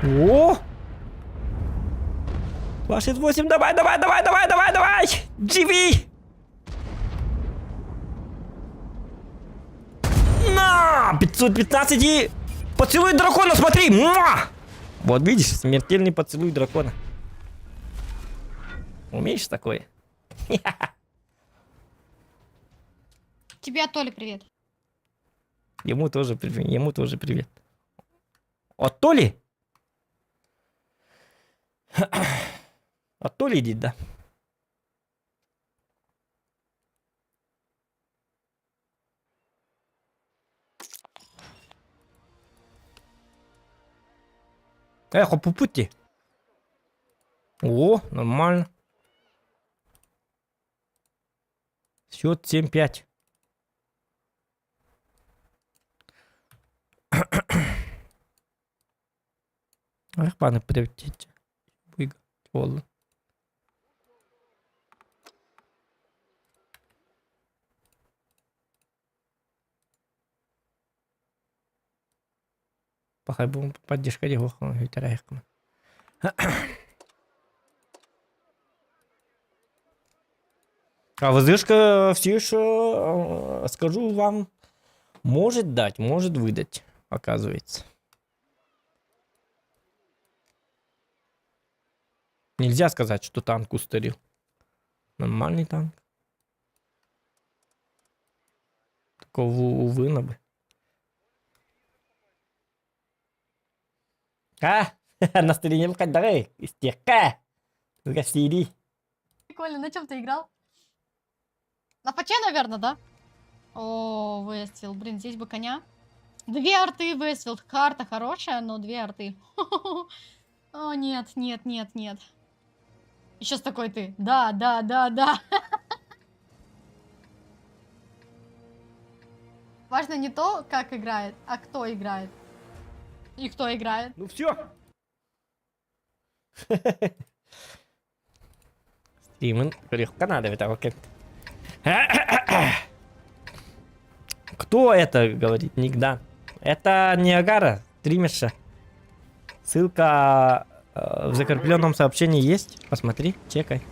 О! 268, давай! Живи! На! 515 и... Поцелуй дракона, смотри! Муа! Вот видишь, смертельный поцелуй дракона. Умеешь такое? Тебе от Толи привет. Ему тоже привет. От Толи? От Толи идет, да? Эхо по пути. О, нормально. Счет 7-5. Ах, пане, приоритете. Выиграть. Пахай будем поддержка его ветерайками. А ВЗшка все еще, скажу вам, может дать, может выдать, оказывается. Нельзя сказать, что танк устарел. Нормальный танк. Такого, увы, бы. А, настроение давай, истерка. Гасили. Коля, на чем ты играл? На фаче, наверное, да? О, Вестфилд. Блин, здесь бы коня. 2 арты, Вестфилд. Карта хорошая, но 2 арты. О, нет. И сейчас такой ты. Да. Важно не то, как играет, а кто играет. И кто играет. Ну все. Стрімен легко надо, это окей. Кто это говорит? Никогда. Это Ниагара, стримерша. Ссылка в закрепленном сообщении есть. Посмотри, чекай.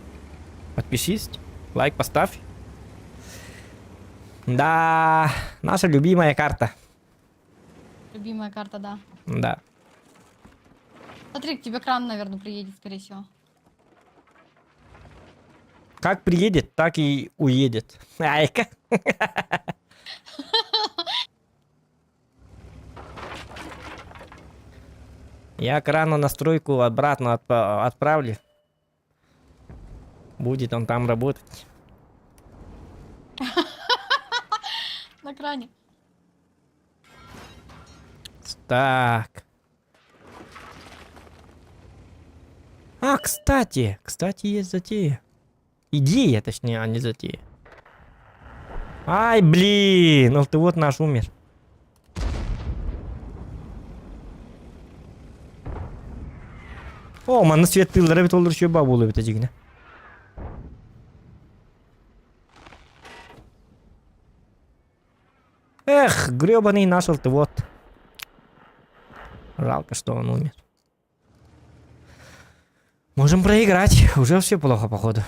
Подпишись, лайк поставь. Да, наша любимая карта. Любимая карта, да. Да. Смотри, к тебе кран, наверное, приедет, скорее всего. Как приедет, так и уедет. Айка. Я крану настройку обратно отправлю. Будет он там работать. На кране. Так. А, кстати, есть затея. Идея, точнее, а не затея. Ай, блин, ну ты вот наш умер. О, мана свет пилдері бит олар шөба болып өте жегіне. Эх, гребаный нашел-то вот. Жалко, что он умер. Можем проиграть. Уже все плохо, походу.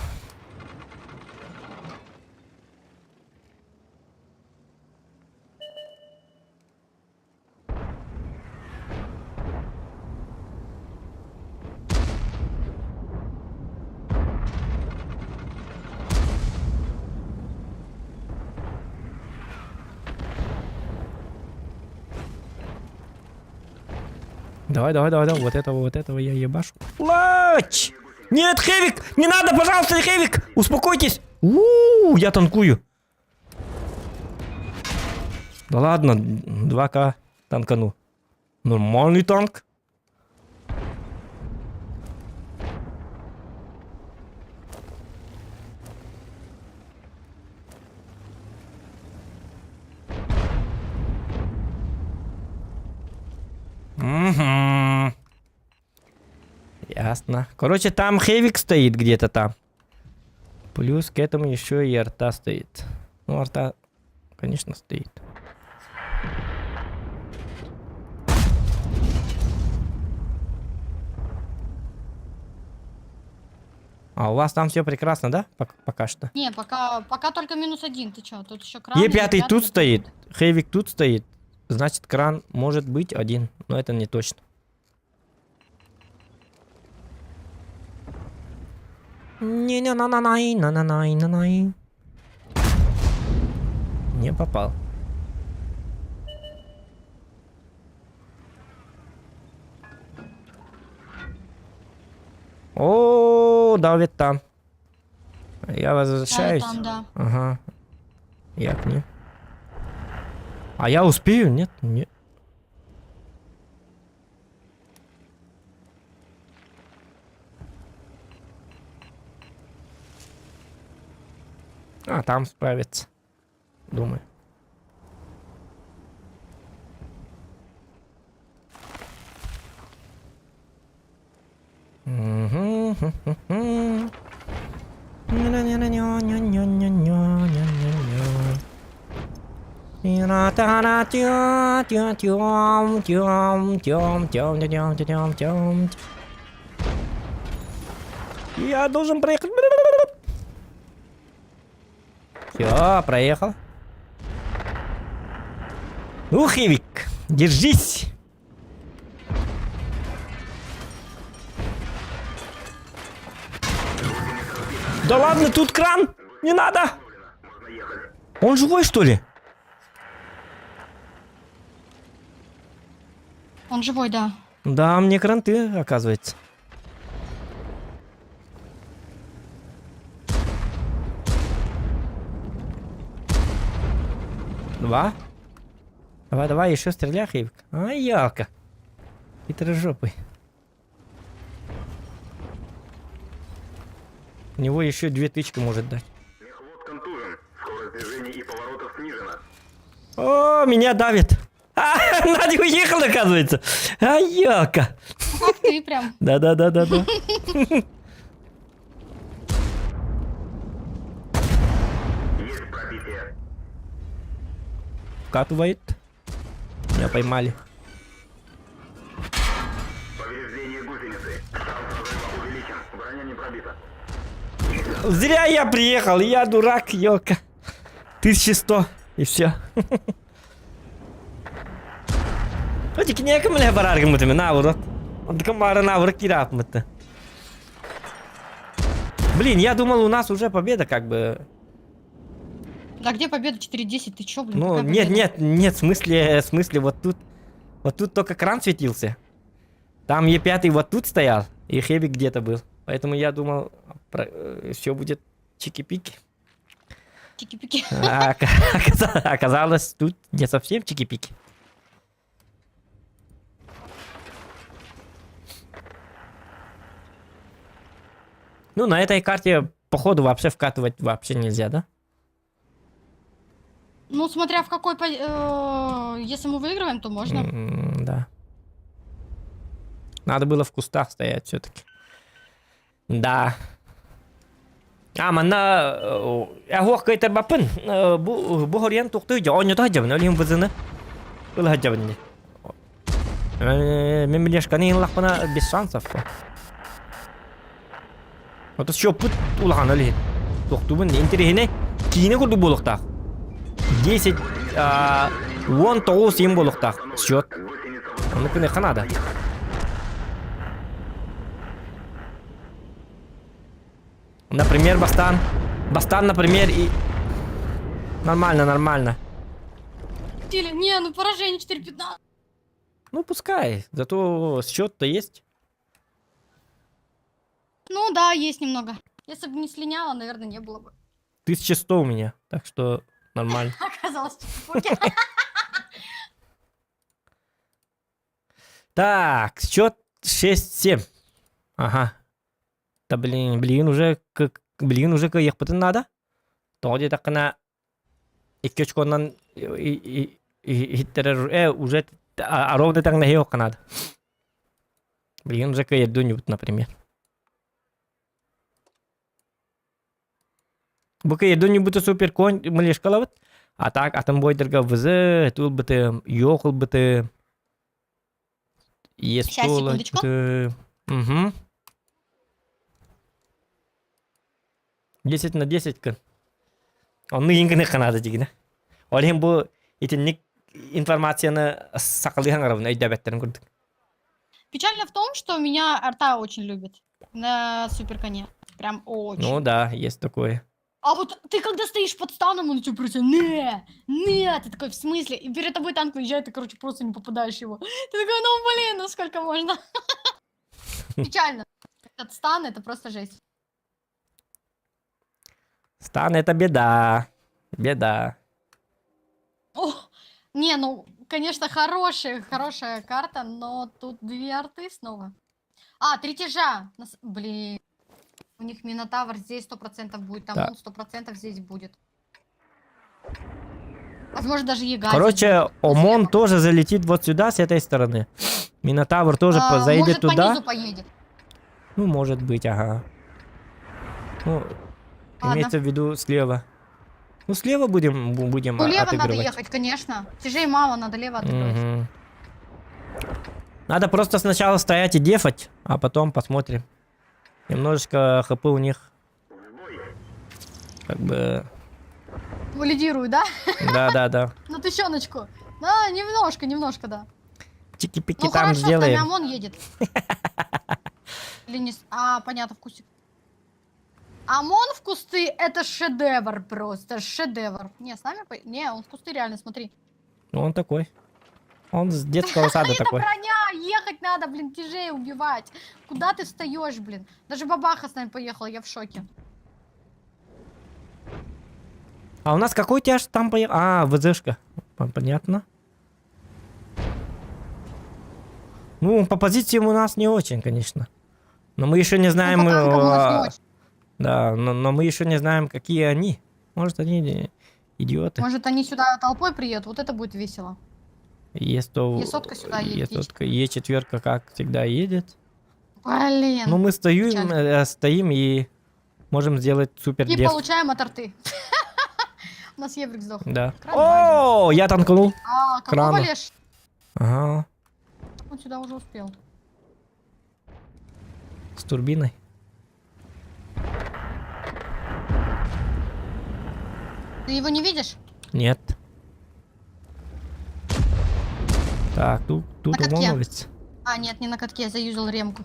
Давай, вот этого я ебашу. Лач! Нет, Хэвик! Не надо, пожалуйста, Хэвик! Успокойтесь! Я танкую. Да ладно, 2К танкану. Нормальный танк. Угу. Ясно. Короче, там Хэвик стоит где-то там. Плюс к этому еще и арта стоит. Ну, арта, конечно, стоит. А у вас там все прекрасно, да? Пока что. Не, пока только -1. Ты чё, тут еще кран. Е5 тут стоит. Хэвик тут стоит. Значит, кран может быть один. Но это не точно. Не попал. О, давит там. Я возвращаюсь. Там, да. Ага. Я к ним. А я успею? Нет? Нет. А, там справится. Думаю. Я должен проехать. Все, проехал. Ну, Хэвик, держись. Да ладно, тут кран. Не надо. Он живой, что ли? Он живой, да. Да, мне кранты, оказывается. Два. Давай, еще стреляй, Хэвик. Ай, ялка. Хитрожопый. У него еще 2 тычки может дать. Мехвод контужен. Скорость движения и поворотов снижена. О, меня давит. А, Надя уехала, оказывается. Ай, ялка. Как ты прям. Да. вкатывает. Меня поймали. Повреждение гусеницы. Шанс разрыва увеличен. Броня не пробита. Зря я приехал, я дурак, ёлка. 1100, и все. Вот и некому ли барарга мутами, на урод. Он комара на урод кирап мута. Блин, я думал, у нас уже победа, как бы. Да где победа 4-10? Ты чё, блин? Ну, какая нет, победа? нет, в смысле, вот тут только кран светился. Там Е5 вот тут стоял, и Хевик где-то был. Поэтому я думал, все будет чики-пики. Тики-пики. А оказалось, тут не совсем чики-пики. Ну, на этой карте, походу, вообще вкатывать вообще нельзя, да? Ну, смотря в какой... Если мы выигрываем, то можно. Да. Надо было в кустах стоять все-таки. Да. Мана... Я хохкай тербапын. Бухарьян тухтуй, он не тахджабын, олим бызыны. Был хаджабын. Мемелешканы лахпана без шансов. Вот еще пут улахан олим. Тухтубын, интерехине. Кине курду болуктах. 10... 10 тоғыз ем болуктах. Счет. Он например, ханада. Например, Бастан. Бастан, например, и... Нормально. Не, ну поражение 4-15. Ну, пускай. Зато счет-то есть. Ну да, есть немного. Если бы не слиняла, наверное, не было бы. 1100 у меня. Так что нормально. Оказалось, чики-пуки. Так, счет 6-7. Ага. Да блин, уже ехать надо. То где так на... И кёчконан... И уже... А ровно так на хеок надо. Блин, уже каедуньют, например. Бу едуньют супер конь мылешкалавыт. А так, атом бойдерга вызы, тул быты, ёхыл быты. Есть Сейчас, секундочку. Угу. 10 на 10 кын. Оны енгіні қанады дегені. Олем бұл етінік информацияны сақылдыған ғарабын өйдәбәттерін көрдік. Печально в том, что меня арта очень любит. На суперконе. Прям очень. Ну да, есть такое. А вот ты когда стоишь под станом, он тебе просто не, ты такой, в смысле? И перед тобой танк выезжает, ты, короче, просто не попадаешь в его. Ты такой, ну блин, ну сколько можно? Печально. Этот стан, это просто жесть. Стан — это беда. Беда. О, не, ну, конечно, хорошая карта, но тут 2 арты снова. 3 тяжа. Блин. У них Минотавр здесь 100% будет, там Да. он 100% здесь будет. Возможно, даже Яга. Короче, ОМОН тоже залетит вот сюда, с этой стороны. Минотавр тоже заедет может, туда. по низу поедет. Ну, может быть, ага. Ну, Ладно. имеется в виду слева. Ну, слева будем Ну, лево надо отыгрывать. ехать, конечно. Тяжей мало, надо лево отыгрывать. Мгм. Надо просто сначала стоять и дефать, а потом посмотрим. Немножечко хп у них как бы... Лидирую, да? Да. На тыщеночку. Да, немножко, да. Чики-пики Ну, там хорошо, с нами сделаем. ОМОН едет. Или не... понятно, в кустик. ОМОН в кусты — это шедевр просто, шедевр. Не, с нами... Не, он в кусты реально, смотри. Ну, он такой. Он с детского сада Это такой. броня, ехать надо, блин, тяжей убивать. Куда ты встаешь, блин? Даже бабаха с нами поехала, я в шоке. А у нас какой тяж там поехал? ВЗшка. Понятно. Ну, по позициям у нас не очень, конечно. Но мы еще не знаем... Ну, по танкам у нас не очень. Да, но мы еще не знаем, какие они. Может, они идиоты. Может, они сюда толпой приедут, вот это будет весело. Е-сотка сюда едет. Е-сотка, Е4, как всегда, едет. Блин. Ну, мы печально. стоим и можем сделать супер И деф. получаем от арты. У нас Еврик сдох. Да. Кран О, я танкнул. А, Крана. какого лишь? Ага, Он сюда уже успел. с турбиной. Ты его не видишь? Нет. Так, тут На катке. ОМОНовец. А, нет, не на катке, я заюзал ремку.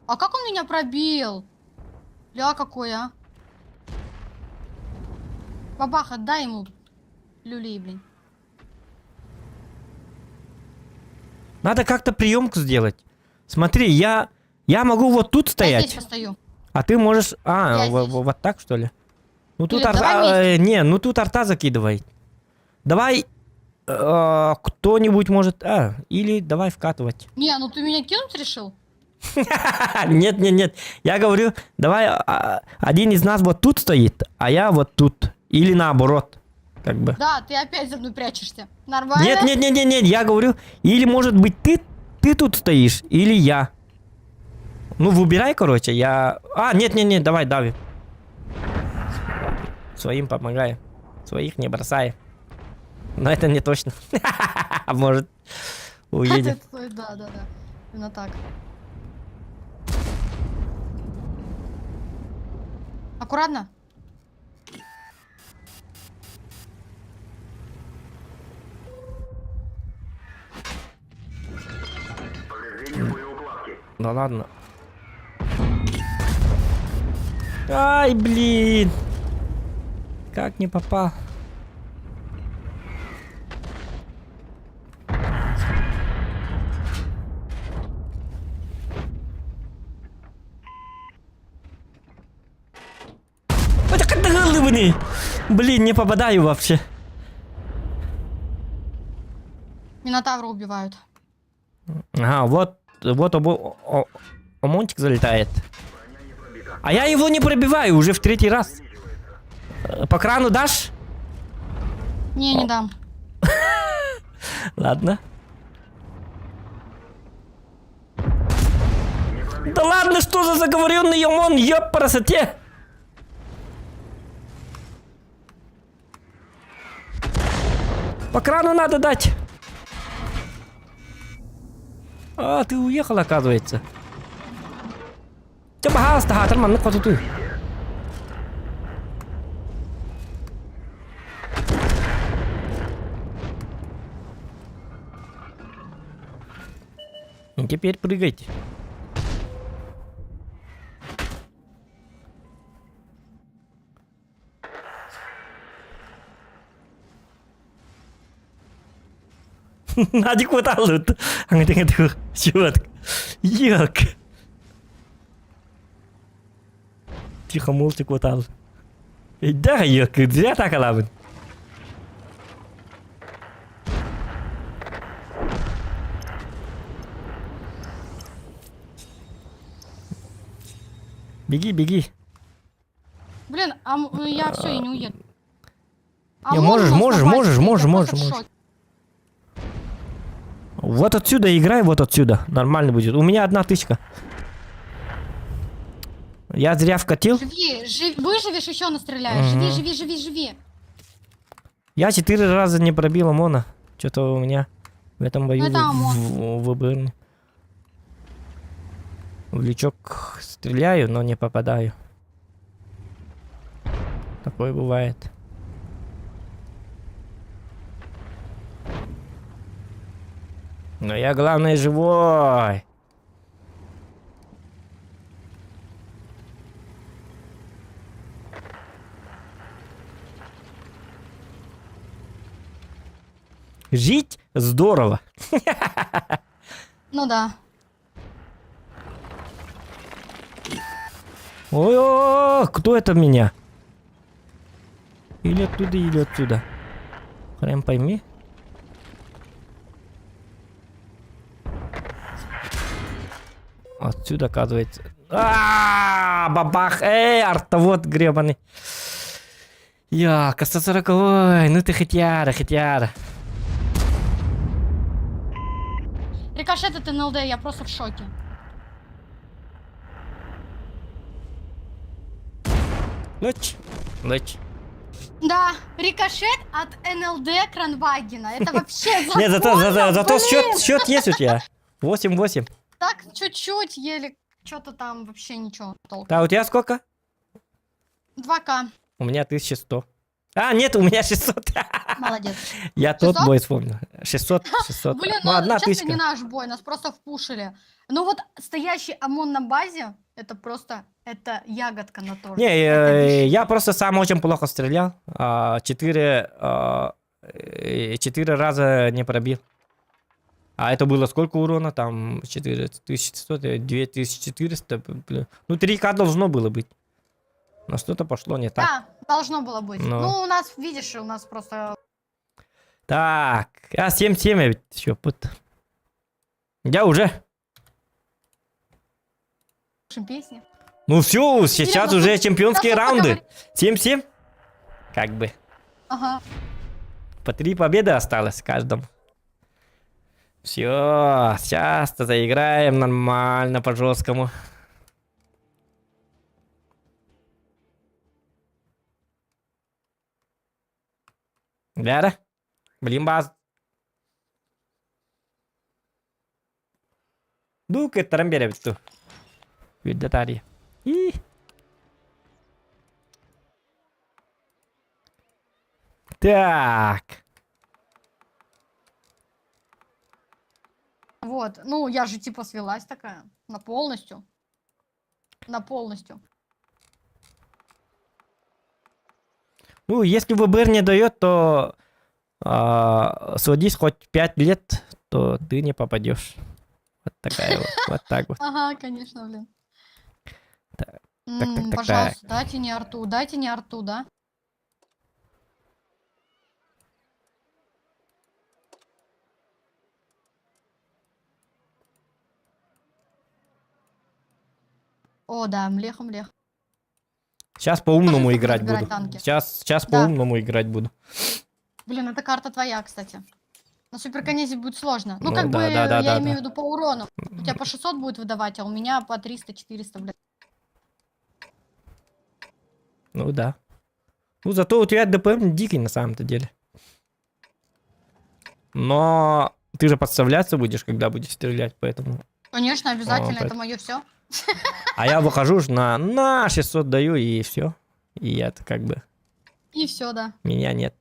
А как он меня пробил? Ля, какой, а? Бабаха, дай ему люлей, блин. Надо как-то приемку сделать. Смотри, я могу вот тут Я стоять, здесь постою. а ты можешь... А, Я здесь. вот так, что ли? Ну тут Юля, давай вместе. не, ну тут арта закидывай. Давай кто-нибудь может... или давай вкатывать. Не, ну ты меня кинуть решил? Нет. Я говорю, давай один из нас вот тут стоит, а я вот тут. Или наоборот. Как бы. Да, ты опять за мной прячешься. Нормально? Нет, я говорю, или может быть ты тут стоишь, или я. Ну, выбирай, короче, я... нет, давай, дави. Своим помогай. Своих не бросай. Но это не точно. Может, уедем. Да. Именно так. Аккуратно. Повреждение боеукладки. Да ладно. Ай, блин. Как не попал? Блин, не попадаю вообще. Минотавра убивают. Ага, вот ОМОНчик залетает. А я его не пробиваю уже в 3-й раз. По крану дашь? Не дам. Ладно. Да ладно, что за заговоренный ОМОН, ёб красоте! По крану надо дать. А, ты уехал, оказывается. Чё, пожалуйста, хатарман, ну-ка тут. И теперь прыгайте. Adik gua tahu tuh. Angin-angin Чувак. Як. Тихо, мультик вот ал. Да, як, зря так алабын. Беги. Блин, я все, я не уеду. Не, ОМОН у нас можешь. напасть, я просто в шоке. Вот отсюда играй, вот отсюда. Нормально будет. У меня 1000. Я зря вкатил. Выживешь, еще настреляешь. Живи. Я 4 раза не пробил ОМОНа. Что-то у меня в этом бою Это ОМОН. выборный. В лючок стреляю, но не попадаю. Такое бывает. Но я, главное, живой. Жить здорово. Ну да. Ой, кто это меня? Или оттуда, или отсюда. Прям пойми. Отсюда, оказывается. Бабах! Артовод гребаный. Яка, 140-й. Ну ты хотяра. Рикошет от НЛД, я просто в шоке. Лечь. Да, рикошет от НЛД Кранвагена. Это вообще Нет, зато блин. счет есть у тебя. 8-8. Так, чуть-чуть, еле что-то там вообще ничего толком. Да, у тебя сколько? 2К. У меня 1100. А, нет, у меня 600. Молодец. Я тот 600? бой вспомнил. 600. Блин, Ну, ну одна честно, тысяча. не наш бой, нас просто впушили. Ну вот стоящий ОМОН на базе, это просто, это ягодка на торте. Не, Это вишенка. я просто сам очень плохо стрелял. 4 раза не пробил. А это было сколько урона? Там 4100, 2400. Блин. Ну, 3К должно было быть. Но что-то пошло не так. Да, должно было быть. Но. Ну, у нас, видишь, у нас просто... Так, 7-7 ведь еще. Я уже. Слушаем песни. Ну все, сейчас Серьезно, уже вот чемпионские сейчас раунды. 7-7. Как бы. Ага. По 3 победы осталось каждому. Все, сейчас-то заиграем нормально, по-жесткому. Да? Блин, баз. Дука тарамбеля биту. Видатари. И. Так. Вот, ну, я же типа свелась такая, на полностью. На полностью. Ну, если ВБР не дает, то сводись хоть 5 лет, то ты не попадешь. Вот такая вот. Вот так вот. Ага, конечно, блин. Так, Пожалуйста, дайте не арту, да? О, да, млех. Сейчас по-умному Тоже играть собирать буду. танки. Сейчас Да. по-умному играть буду. Блин, эта карта твоя, кстати. На суперконезе будет сложно. Ну, Ну, как да, бы, да, я да, имею в да. виду по урону. У тебя по 600 будет выдавать, а у меня по 300-400, блядь. Ну да. Ну зато у тебя ДПМ дикий на самом-то деле. Но ты же подставляться будешь, когда будешь стрелять, поэтому... Конечно, обязательно, О, это мое все. А я выхожу ж на 600 даю и все. И это как бы... И все, да. Меня нет.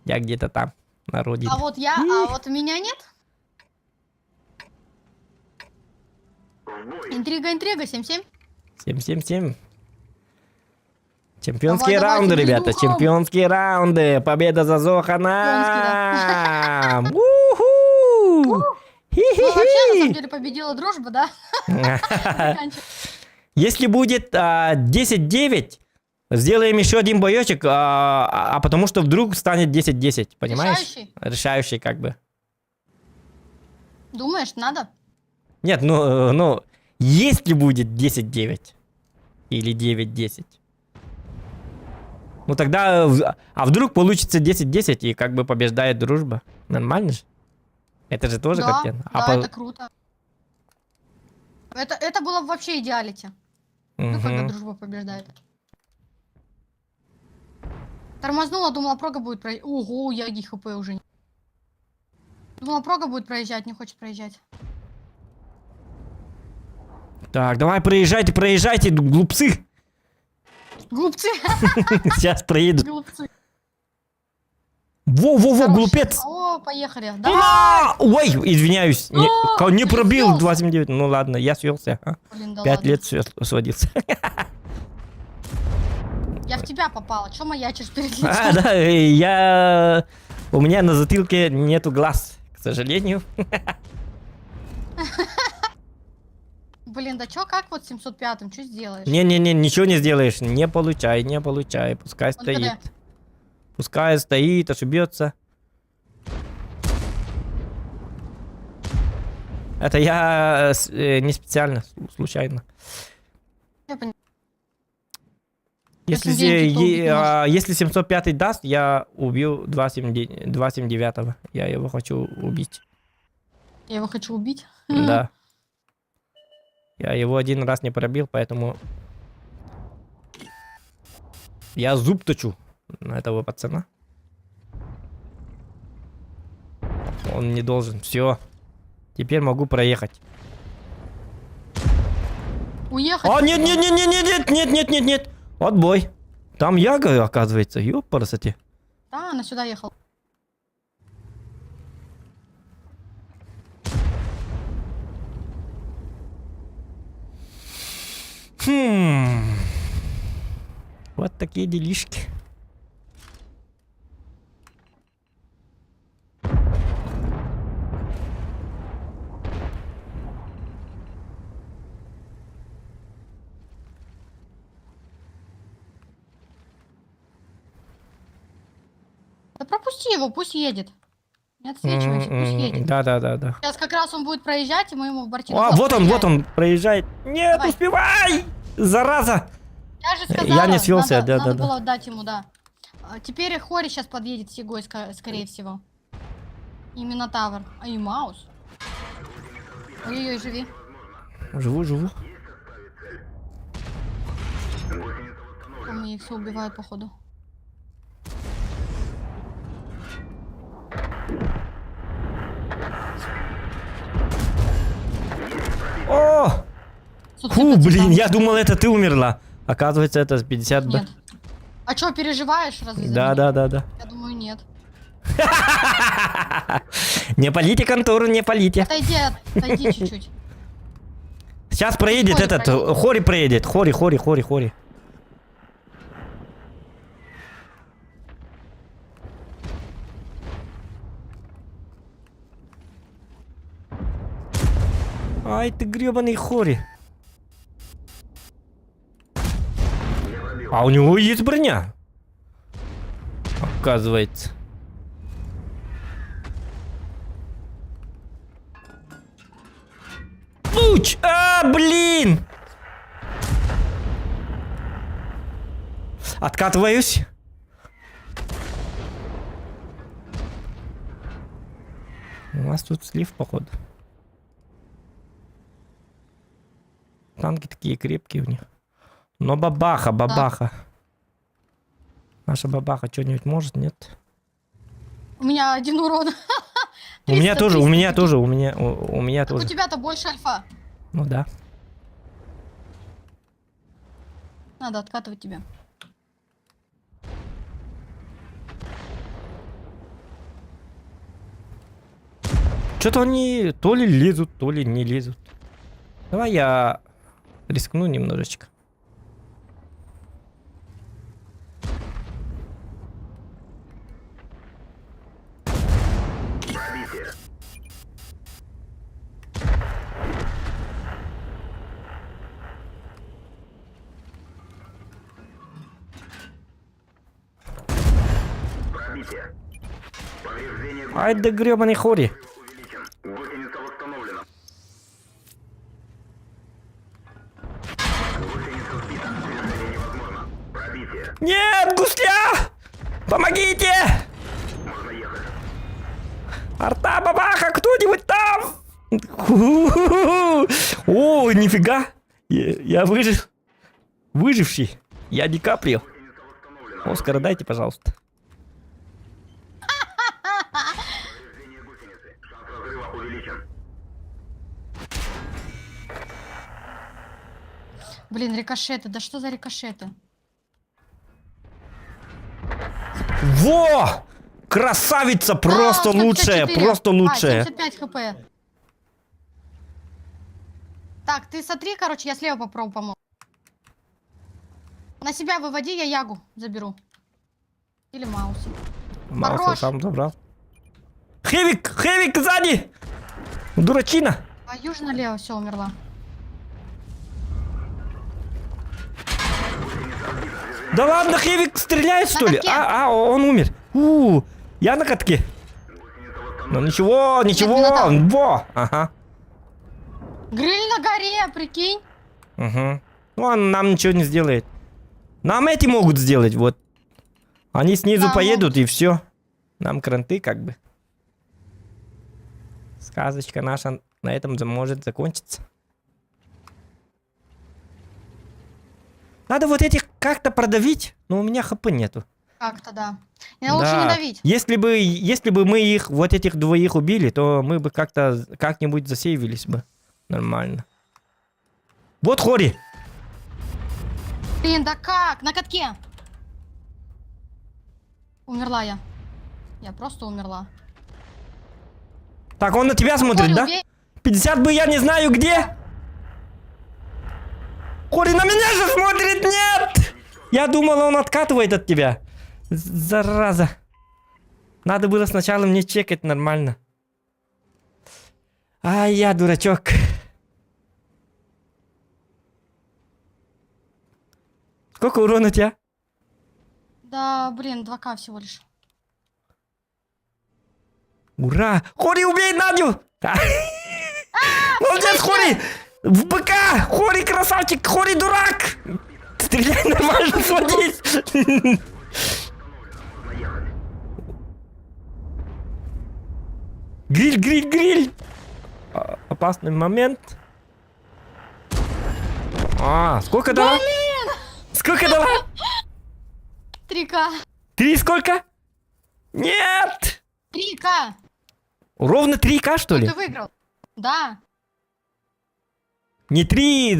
Я где-то там, на родине. А вот а вот меня нет? Интрига, 7-7. 7-7-7. Чемпионские Давай, раунды, давайте, ребята. духом. Чемпионские раунды. Победа за Зохана. Ну, вообще, на самом Хи-хи-хи. деле, победила дружба, да? Заканчивай. Если будет 10-9, сделаем еще один боечек, потому что вдруг станет 10-10, понимаешь? Решающий? Решающий как бы. Думаешь, надо? Нет, ну, если будет 10-9 или 9-10, ну тогда, а вдруг получится 10-10 и как бы побеждает дружба. Нормально же? Это же тоже Да, картина. да, это круто. Это было бы вообще идеалити. Ну, когда Мгм. дружба побеждает. Тормознула, думала, прога будет проезжать. Ого, у Яги хп уже. Думала, прога будет проезжать, не хочет проезжать. Так, давай проезжайте, глупцы. Глупцы, Сейчас проеду. глупцы. Во-во-во, Хорош. глупец. О, поехали. Да, Ой, извиняюсь, не ты пробил свёлся. 279. Ну ладно, я свелся. блин, да 5 ладно. лет сводился. Я в тебя попала. Чё маячишь перед лицом? Да, у меня на затылке нету глаз, к сожалению. Блин, да чё, как вот 705-м, чё сделаешь? Не-не-не, ничего не сделаешь. Не получай. Пускай Он стоит. КД. Пускай стоит, ошибется. Это я не специально, случайно. Я поняла. Если, Очень деньги кто убить не может. если 705 даст, я убью 279. Я его хочу убить. Я его хочу убить. Да. Я его один раз не пробил, поэтому... Я зуб точу на этого пацана. Он не должен. Все. Теперь могу проехать. Уехать. А, нет, нет, нет, нет, нет, нет, нет, нет, нет, нет. Отбой. Там Яга, оказывается. Ёпарасоте. Да, она сюда ехала. Вот такие делишки. Да пропусти его, пусть едет. Не отсвечивайся, пусть едет. Да, да, да, да. Сейчас как раз он будет проезжать, и мы ему в бортину. А, вот он проезжает. Нет, Давай. успевай! Зараза! Я же сказала, Я не свелся, надо, да, надо да, да. было дать ему, да. Теперь Хори сейчас подъедет с Егой, скорее всего. И Минотавр. А и Маус. Ой-ой-ой, живи. Живу, живу. Там мне их все убивают, походу. О! Фу, блин, я думал, это ты умерла. Оказывается, это с 50 Б. Нет. А чё, переживаешь разве? за Да, меня? да, да, да. Я думаю, нет. Не полите контору, не полите. Отойди чуть-чуть. Сейчас проедет Хори этот, проедет. Хори проедет. Хори. Ай, ты гребаный Хори. А у него есть броня. Оказывается. Луч! А, блин! Откатываюсь. У нас тут слив, походу. Танки такие крепкие у них. Но бабаха. Наша бабаха что-нибудь может, нет? У меня один урон. У меня 300, тоже, 300. у меня Так у тоже. тебя-то больше альфа. Ну да. Надо откатывать тебя. Что-то они то ли лезут, то ли не лезут. Давай я рискну немножечко. Пробитие. Пробитие. Повреждение Ай да гребаный Хори. увеличен. Гусеница восстановлена. Гусеница сбита. Движение невозможно. Пробитие. Нет, гусля! Помогите! Можно ехать. Арта, бабаха, кто-нибудь там! Ху-ху-ху. О, нифига! Я выжил. Выживший. Я Ди Каприо. Гусеница восстановлена. Оскара дайте, пожалуйста. Повреждение гусеницы. Шанс разрыва увеличен. Блин, рикошеты. Да что за рикошеты? Во! Красавица! Просто А, лучшая! 154. Просто лучшая! 75 хп. Так, ты смотри, короче, я слева попробую помочь. На себя выводи, я Ягу заберу. Или Мауса. Мауса Хорош. сам забрал. Хевик сзади! Дурачина! А южно-лево все умерла. Да ладно, Хевик стреляет, что На ли? катке. Он умер. Я на катке. Ну ничего. Минотавр. Во! Ага. Гриль на горе, прикинь. Угу. Ну, он нам ничего не сделает. Нам эти могут сделать, вот. Они снизу Да, поедут, и все. Нам кранты, как бы. Сказочка наша на этом может закончиться. Надо вот этих как-то продавить, но у меня хп нету. Как-то, да. И лучше не Да. давить. Если бы мы их, вот этих двоих убили, то мы бы как-нибудь засейвились бы. Нормально. Вот Хори. Блин, да как? На катке. Умерла я. Я просто умерла. Так, он на тебя смотрит, Хори, да? убей. 50 бы я не знаю где. Хори на меня же смотрит, нет! Я думал, он откатывает от тебя. Зараза. Надо было сначала мне чекать нормально. А я дурачок. Сколько урона у тебя? Да, блин, 2К всего лишь. Ура! Хори, убей Надю! Молодец, Хори! В БК! Хори, красавчик! Хори, дурак! Стреляй нормально, схватись! Гриль, гриль, гриль! Опасный момент. Сколько дала? Сколько дала? 3К. 3 сколько? Нет! 3К. Ровно 3К, что ли? Ты выиграл. Да. Не 3,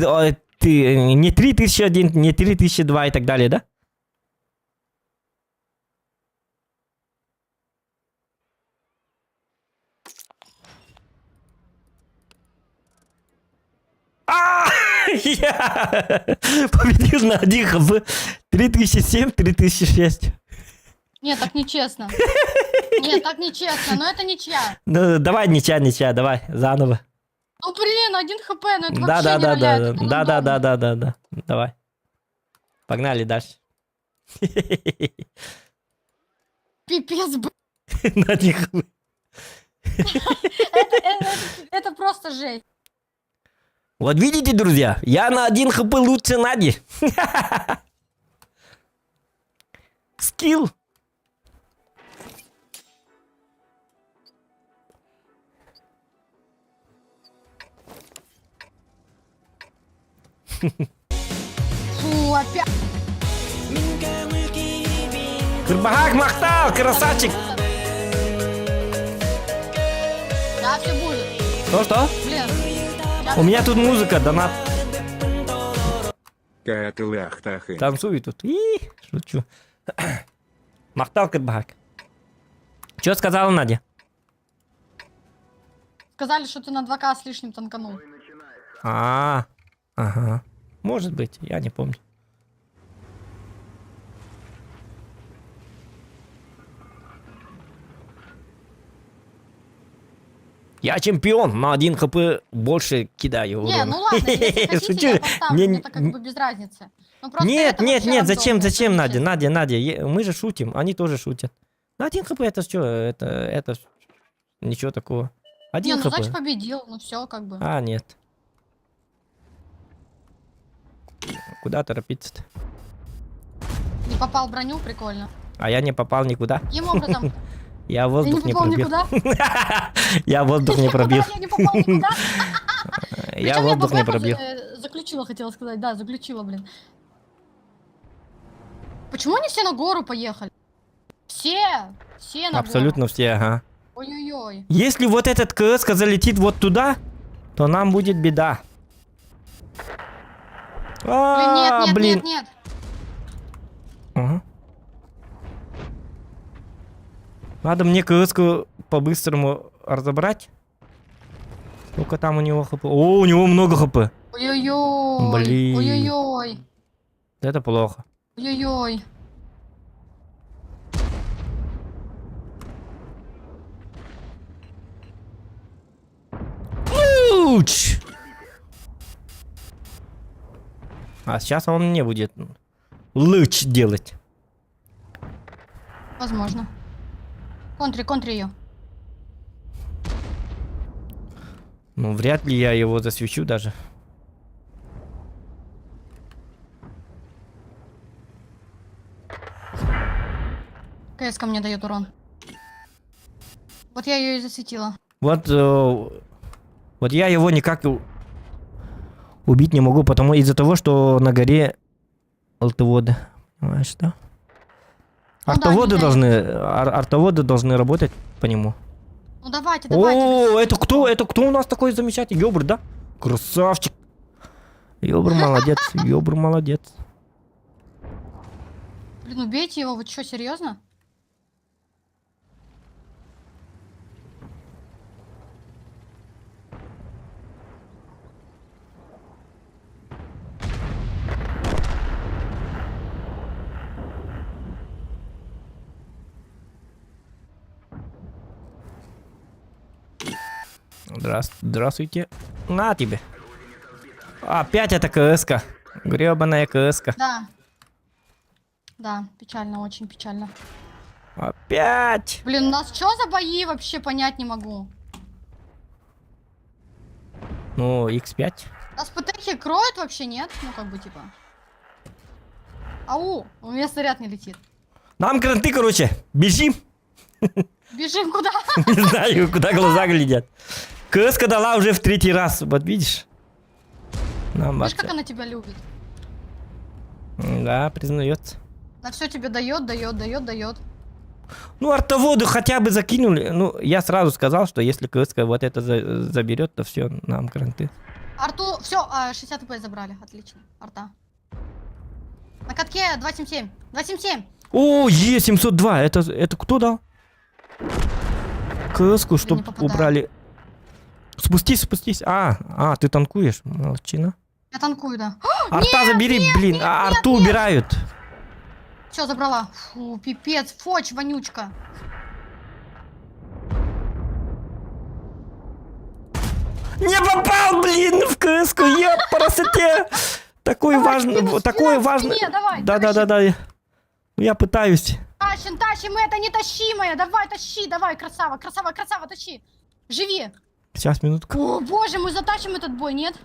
не 3001, не 3002 и так далее, да? Я победил на 1 хп. 3007, 3006. Нет, так нечестно. Нет, так нечестно, но это ничья. Ну, давай, ничья, давай, заново. Ну блин, 1 хп, ну это Да, вообще да, не да, роляет, да, это да, да, неудобно. да, да, да, давай. Погнали дальше. Пипец, На 1 хп. это просто жесть. Вот видите, друзья, я на 1 хп лучше Нади. Скилл. Фу, опять. Кырбахак махтал, красавчик. Да, все будет. Что? Блин. У меня тут музыка, донат. Катлахтахы. Танцует тут. Шучу. Махтал Кырбахак. Что сказала Надя? Сказали, что ты на 2К с лишним танканул. Ага. Может быть, я не помню. Я чемпион, на 1 хп больше кидаю Не, урона. ну ладно, если хотите, Шучу. я поставлю, Не- мне так как бы без разницы. Ну, просто Нет, это нет, вообще нет, зачем, рандомно, зачем, это Надя, нечестно. Надя, мы же шутим, они тоже шутят. На 1 хп это что, это ничего такого. Не, 1 ну хп. значит победил, ну все как бы. Нет. Куда торопиться-то? Не попал в броню, прикольно. А я не попал никуда. Каким образом? Я Я не воздух не попал пробил. никуда. Я воздух не пробил. Я не попал никуда. Я Причем воздух не БК пробил. Заключила, хотела сказать. Да, заключила, блин. Почему они все на гору поехали? Все на Абсолютно все, ага. гору. Ой-ой-ой. Если вот этот КСК залетит вот туда, то нам будет беда. Блин, Блин. нет. Ага. Надо мне КСку по-быстрому разобрать. Сколько там у него хп? О, у него много хп. Ой-ой-ой. Блин. Ой-ой-ой. Это плохо. Ой-ой-ой. Уч! А сейчас он не будет луч делать. Возможно. Контри ее. Ну, вряд ли я его засвечу даже. КС ко мне дает урон. Вот я ее и засветила. Вот я его никак убить не могу, потому из-за того, что на горе алтоводы. Понимаешь, да? Ну да, Артоводы нельзя. артоводы должны работать по нему. Ну давайте, давайте. О, без- это кто? Это кто у нас такой замечательный? Ёбр, да? Красавчик. Ёбр молодец, ёбр молодец. Блин, убейте его, вы что, серьезно? Здравствуйте. На тебе. Опять это КС-ка. Гребаная КС-ка. Да. Да, печально, очень печально. Опять. Блин, у нас что за бои вообще понять не могу. Ну, X5. Нас ПТХи кроют вообще, нет? Ну, как бы, типа. Ау, у меня снаряд не летит. Нам кранты, короче. Бежим. Бежим куда? Не знаю, куда глаза глядят. КС-ка дала уже в 3-й раз. Вот видишь? Нам Видишь, как вообще. она тебя любит? Да, признается. На все тебе дает, дает, дает, дает. Ну, артоводы хотя бы закинули. Ну, я сразу сказал, что если КС-ка вот это заберет, то все, нам кранты. Арту, все, 60 ТП забрали, отлично. Арта. На катке 277. 277. О, Е702. Это кто дал? КС-ку, чтоб не попадаю. убрали. Спустись. Ты танкуешь? Молодчина. Я танкую, да. Арта забери, блин. Арту убирают. Все, забрала. Фу, пипец, фоч, вонючка. Не попал, блин, в КС-ку. Я по красоте. Такой важный. Такой важный. Да. Я пытаюсь. Тащим, это нетащимое. Давай, тащи, давай, красава, тащи. Живи. Сейчас, минутку. О, боже, мы затащим этот бой, нет?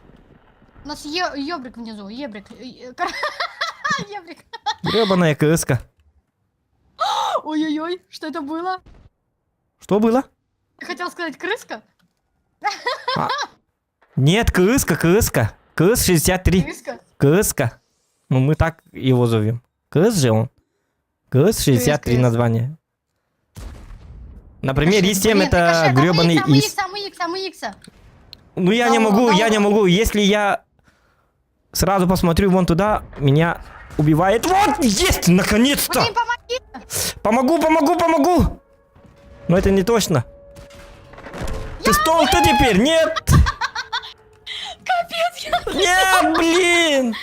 У нас ебрик внизу, ебрик. Ебрик. Гребаная КС-ка. Ой-ой-ой, что это было? Что было? Ты хотел сказать крыска? Нет, КС-ка. КС-63. Крыска? КС-ка. Ну, мы так его зовем. КС же он. КС-63 КС. название. Например, Блин, Е7 это рикошет, гребаный ИС. самый икса. Ну, я Да не могу, ладно. я не могу. Если я сразу посмотрю вон туда, меня убивает. Вот, есть, наконец-то! Блин, помоги! Помогу! Но это не точно. Ты стол-то теперь? Нет! Капец, Нет, блин!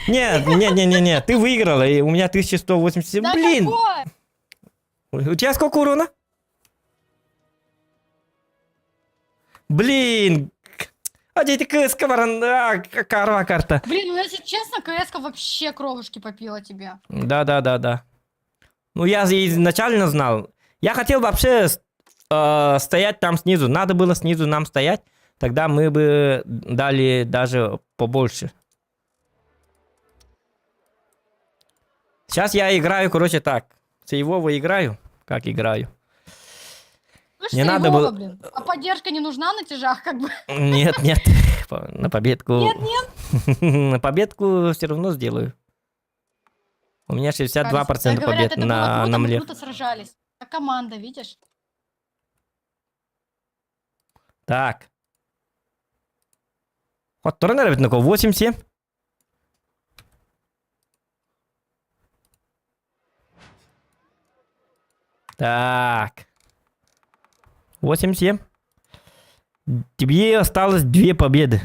Нет, ты выиграла, и у меня 1187. Да Блин! какой? У тебя сколько урона? Блин! А где ты КС-ка, карва карта. Блин, ну если честно, КС-ка вообще кровушки попила тебе. Да. Ну, я изначально знал. Я хотел вообще стоять там снизу. Надо было снизу нам стоять. Тогда мы бы дали даже побольше. Сейчас я играю, короче, так. Сейвово играю. Как играю? Слышь, Не надо Сейвова, было- блин. А поддержка не нужна на тяжах, как бы? Нет. На победку. Нет. На победку все равно сделаю. У меня 62% Говорят, побед это было на круто, мы мле. круто сражались. Как команда, видишь? Так. Вот турнир ведь на 8-7. Так. 8-7. Тебе осталось 2 победы.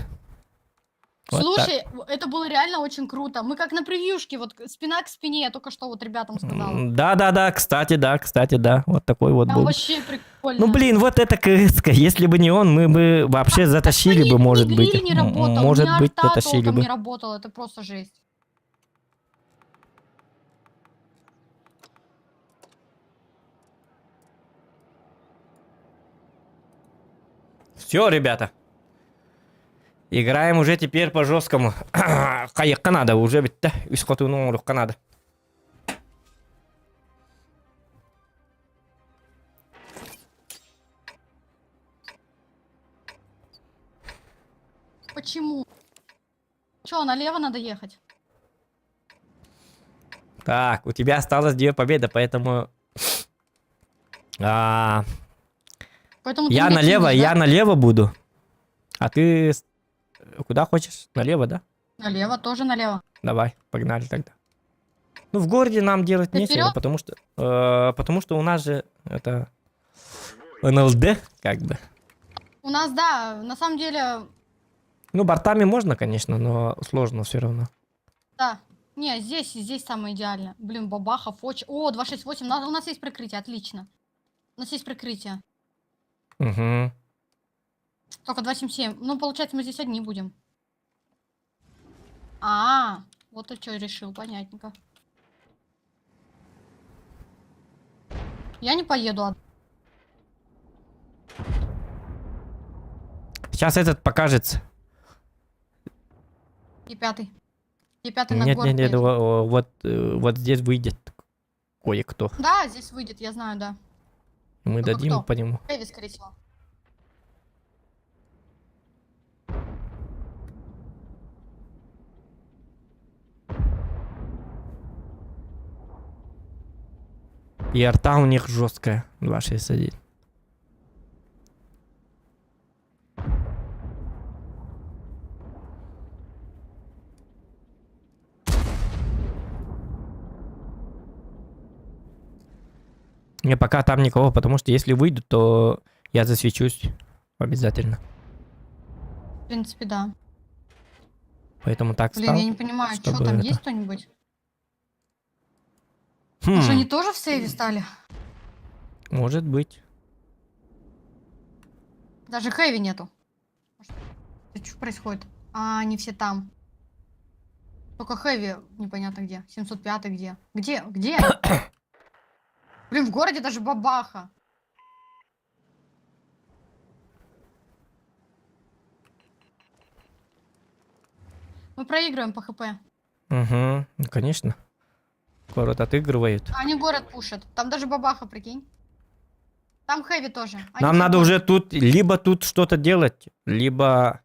Вот Слушай, это было реально очень круто. Мы как на превьюшке, вот спина к спине, я только что вот ребятам сказала. Да, кстати, да. Вот такой вот Там был. вообще прикольно. Ну, блин, вот это КС-ка. Если бы не он, мы бы вообще затащили бы, может быть. Не работал. Может У меня быть, арта затащили толком бы. не работала, это просто жесть. Все, ребята. Играем уже теперь по жесткому. Каяққа надо уже бітті. Үш қатуының ұрыққа надо. Почему? Че, налево надо ехать? Так, у тебя осталось 2 победы, поэтому... Поэтому ты я меня налево, кинешь, да? я налево буду. А ты куда хочешь? Налево, да? Налево, тоже налево. Давай, погнали тогда. Ну, в городе нам делать Ты нечего, вперед? потому что у нас же это НЛД, как бы. У нас, да, на самом деле, Ну, бортами можно, конечно, но сложно все равно. да. Не, здесь самое идеальное. Блин, бабаха, фоч. О, 268, у нас есть прикрытие, отлично. У нас есть прикрытие. Угу. Только 277. Ну, получается, мы здесь одни будем. Вот ты что решил, понятненько. Я не поеду. Сейчас этот покажется. Е5. Е5 на Нет, город нет, нет, поедет. вот здесь выйдет кое-кто. Да, здесь выйдет, я знаю, да. Мы Только дадим кто? по нему. Эви, скорее всего. И арта у них жесткая. 261. Не, пока там никого, потому что если выйдут, то я засвечусь обязательно. В принципе, да. Поэтому так Блин, стал. я не понимаю, что чтобы там это- есть кто-нибудь? Хм, Может, они тоже в сейве стали? может быть. Даже Хэви нету. Что происходит? Они все там. Только Хэви непонятно где. 705 где? Где они? Блин, в городе даже бабаха. Мы проигрываем по ХП. Угу, ну, конечно. Город отыгрывает. Они город пушат. Там даже бабаха, прикинь. Там Хэви тоже. Они Нам все надо город. уже тут что-то делать, либо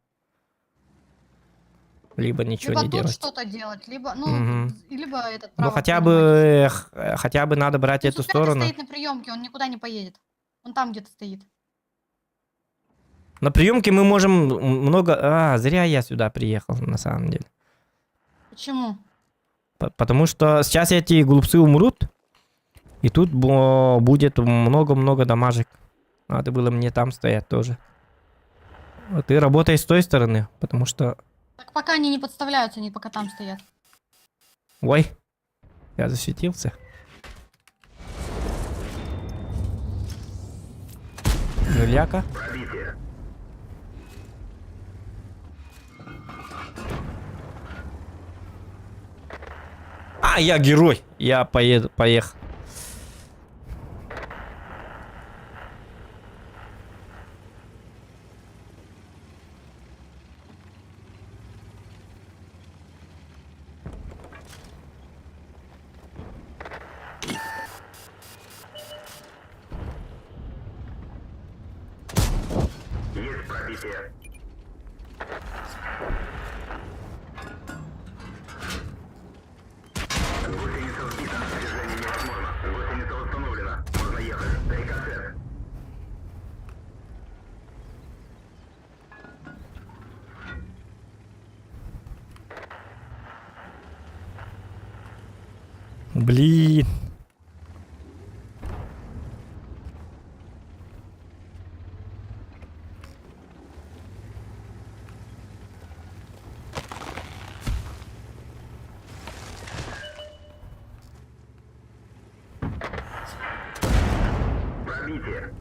ничего Либо не тут делать. что-то делать, либо, ну, Мгм. либо этот Ну право хотя принимать. бы, хотя бы надо брать эту 705 сторону. стоит на приемке, он никуда не поедет. Он там где-то стоит. На приемке мы можем много... зря я сюда приехал, на самом деле. Почему? Потому что сейчас эти глупцы умрут, и тут будет много-много дамажек. Надо было мне там стоять тоже. А ты работай с той стороны, потому что... Так пока они не подставляются, они пока там стоят. Ой, я засветился. Ляка. Пробитие. Я герой. Я поехал. Есть пробитие. Гусеница сбита. Движение невозможно. Гусеница установлена. Можно ехать. Приказ. Блин. Пробитие.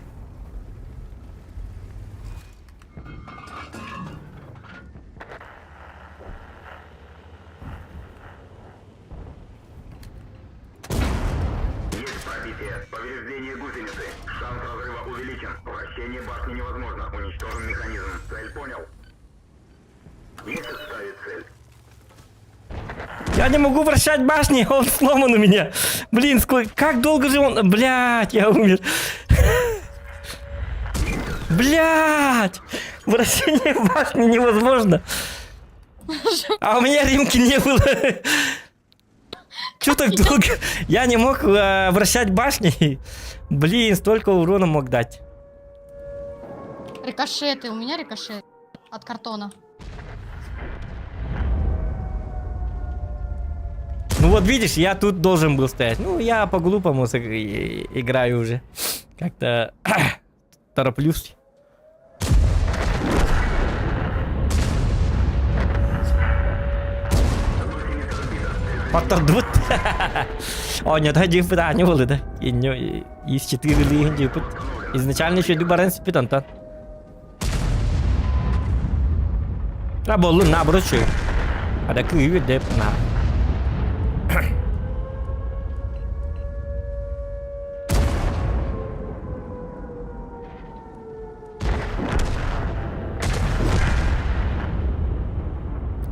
Есть пробитие. Повреждение гусеницы. Шанс разрыва увеличен. Вращение башни невозможно. Уничтожен механизм. Цель понял. Есть ставить цель. Я не могу вращать башни, он сломан у меня. Блин, как долго же он... Блядь, я умер. Блядь, вращение башни невозможно. А у меня римки не было. Чё так долго? Я не мог вращать башни. Блин, столько урона мог дать. Рикошеты, у меня рикошет от картона. Ну вот видишь, я тут должен был стоять. Ну, я по-глупому играю уже. Как-то тороплюсь. Потом О, нет, один питание было, да? Из 4 лиги. Изначально еще Дюбарен с питантан. Работал наоборот, что? А так и видно, на.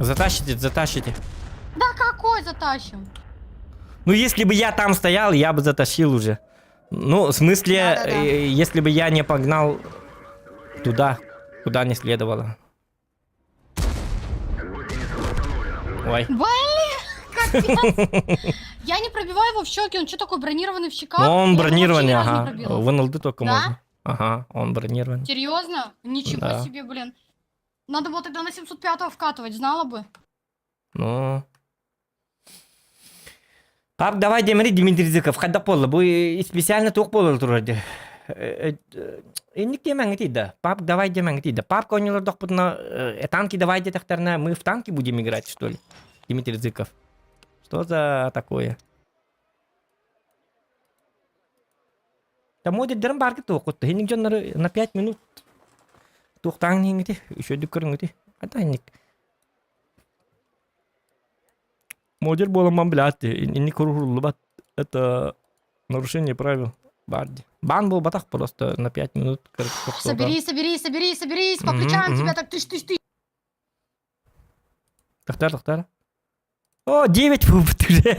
Затащите, затащите. Да какой затащим? Ну, если бы я там стоял, я бы затащил уже. Ну, в смысле, Да-да-да. если бы я не погнал туда, куда не следовало. Ой. Блин, капец. Я не пробиваю его в щеки, он что такой бронированный в щеках? Ну, он Я его бронированный, вообще ни разу не ага. пробила. В НЛД только Да? можно. Ага, он бронированный. Серьезно? Ничего Да. себе, блин. Надо было тогда на 705 вкатывать, знала бы. Ну. Пап, давай демери Дмитрий Зыков. Хадда полы. Bu специально тоқ болыр тұрады. Инник демәңі дейді. Пап, давай демәңі дейді. Пап, конилардық бұдына танки давай детекторна. Мы в танки будем играть, что ли? Дмитрий Зыков. Что за такое? Да моди дырым барғы тоқытты. Инник жонлары на 5 минут тоқтаңын еңіді. Еще дүкіріңіді. Ада инник. Модер боламан блядь, не круглый, это нарушение правил. Барди. Бан был батах просто на 5 минут. Соберись, по плечам тебя так тыш. Тахтар. О, 9 фуб уже.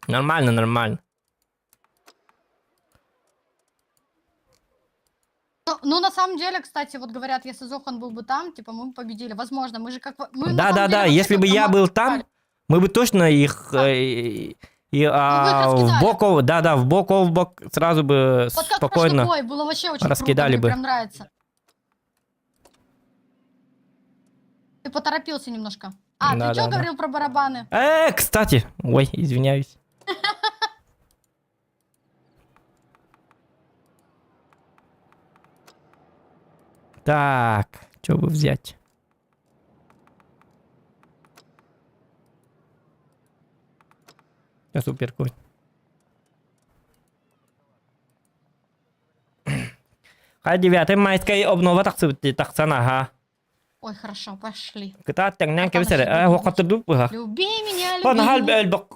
Нормально. Ну, на самом деле, кстати, вот говорят, если Зохан был бы там, типа, мы бы победили. Возможно, мы же как... Мы, на самом Да. деле, вообще Если как бы я команда был там, играли. мы бы точно их в боков, в бок сразу бы Вот как спокойно. прошлый бой, было вообще очень раскидали круто, бы. мне прям нравится. Ты поторопился немножко. А, Да, ты что да. говорил про барабаны? Кстати. Ой, извиняюсь. Так, что бы взять? Супер конь. Хай 9 майской обнова таксана, ага. Ой, хорошо, пошли. Кыта теңнен кебесере. Вакыттырдык буга. Люби меня, люби Пан хал меня. бак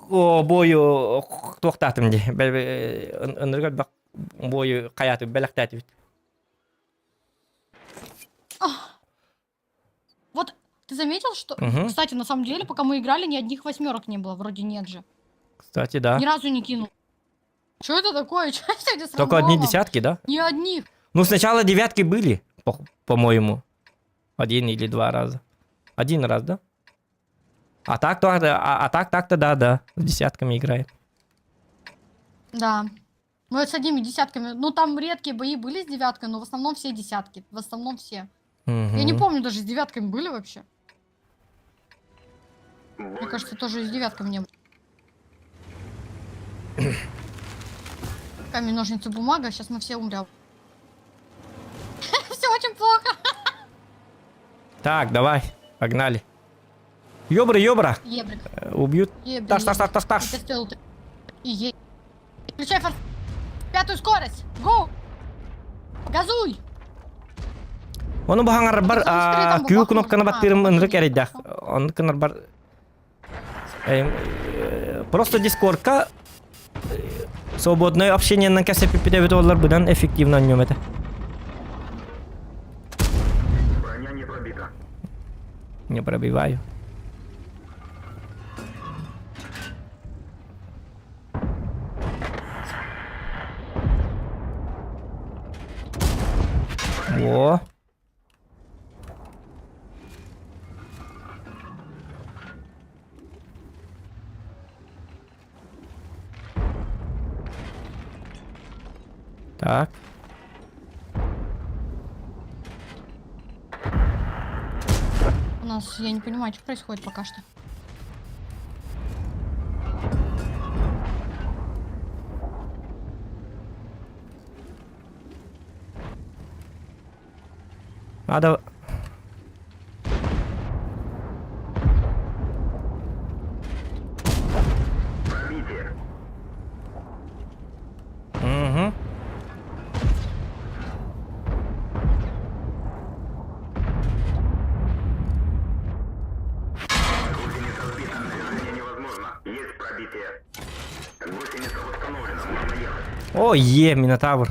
бою токтатым ди. Ыныргал бак бою каятып белектатып. Вот, ты заметил, что... Мгм. Кстати, на самом деле, пока мы играли, ни одних 8 не было. Вроде нет же. Кстати, да. Ни разу не кинул. Что это такое? Что сегодня с Только одни рандомом? десятки, да? Ни одних. Ну, сначала девятки были, по-моему. 1 или 2 раза. 1 раз, да? А так-то, да. С десятками играет. Да. Ну, это с одними десятками. Ну, там редкие бои были с девяткой, но в основном все десятки. В основном все. Я не помню, даже с девятками были вообще. Мне кажется, тоже и с девятками не было. Камень, ножницы, бумага. Сейчас мы все умрем. Все очень плохо. Так, давай, погнали. Ёбра. Ебрик. Убьют. Ебрик. Таш. Это стоило ты- И е- Включай форс... 5-ю скорость. Гоу. Газуй. Оны бахаңар бар, Просто быстрее там күйі бахнул. кнопканы бат берім А, ынры окей, керейдақ. хорошо. Оны кынар бар. Просто дискордка свободное общение на кәсепі педевет олар бұдан эффективно нем это. Броня не пробита. Не пробиваю. О. Так. У нас, я не понимаю, что происходит пока что. Надо... Пробитие. Угу. Гусеница сбита. Движение невозможно. Есть пробитие. Гусеница восстановлена. Можно ехать. О, Минотавр.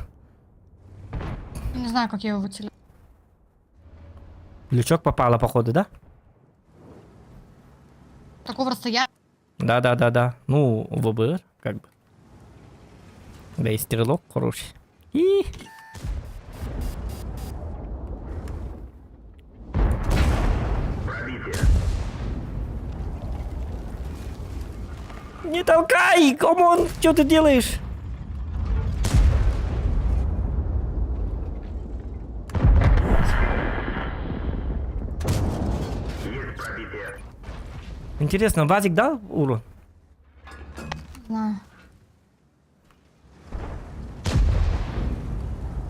Не знаю, как я его выцелил. Лючок попало, походу, да? Такого расстояния. Да. Ну, ВБР, как бы. Да и стрелок хороший. И... Пробитие. Не толкай! Камон! Что ты делаешь? Есть пробитие. Интересно, Вазик дал урон? Не знаю.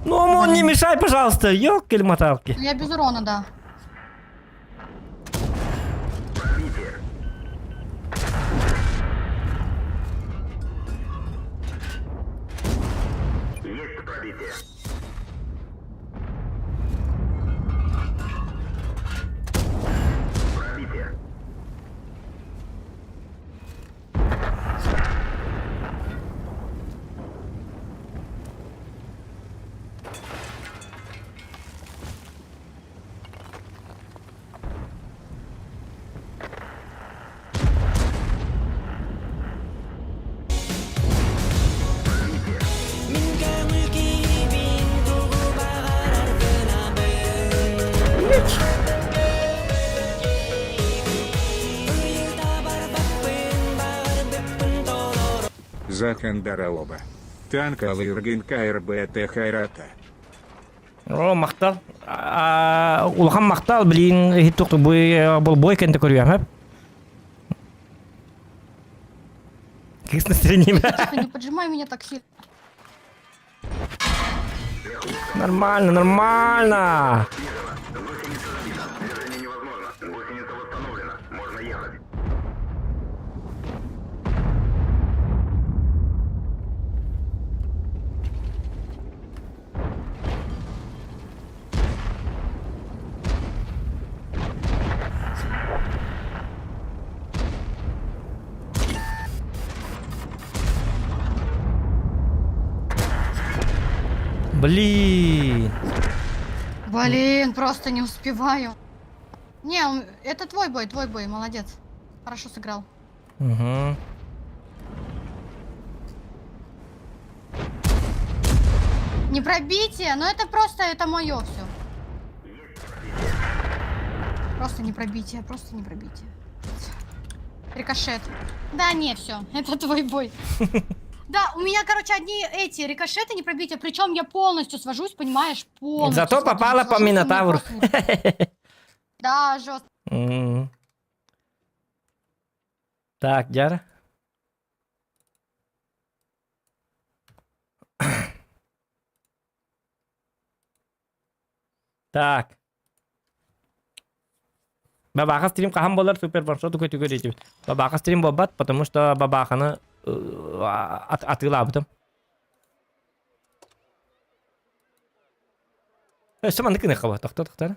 Ну, Омон, не мешай, пожалуйста, ёлки-моталки. Ну, я без урона, да. Пробитие. Есть пробитие. Пробитие. Захандаралоба. Танковый Иргин КРБТ Хайрата. О, мақтал. Улхан мақтал, блин, хиттуқты бұл бой кенті көрген, хэп? Как настроение? Тихо, не поджимай меня так сильно. Нормально. Гусеница сбита. Движение невозможно. Гусеница восстановлена. Можно ехать. Блин. Блин, просто не успеваю. Не, это твой бой, молодец. Хорошо сыграл. Угу. Не пробитие, но это просто, это мое все. Просто не пробитие. Рикошет. Да, не, все, это твой бой. Да, у меня, короче, одни эти рикошеты не пробития, причем я полностью свожусь, понимаешь, полностью. Зато попала по Минотавру. Да, жестко. Так, Дяра. Так. Бабаха стрим кахам болар супер баршоту көтү көрөйт. Бабаха стрим болбат, потому что бабаханы атыла бутым. Сама ныкыны каба, токтор.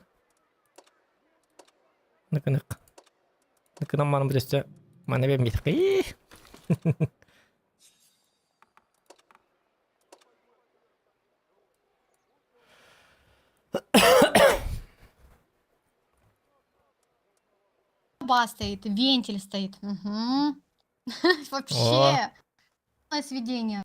Ныкыны. Ныкынам маным билесте, мана бем кетик. Труба стоит, вентиль стоит. Угу. Вообще. Сведение.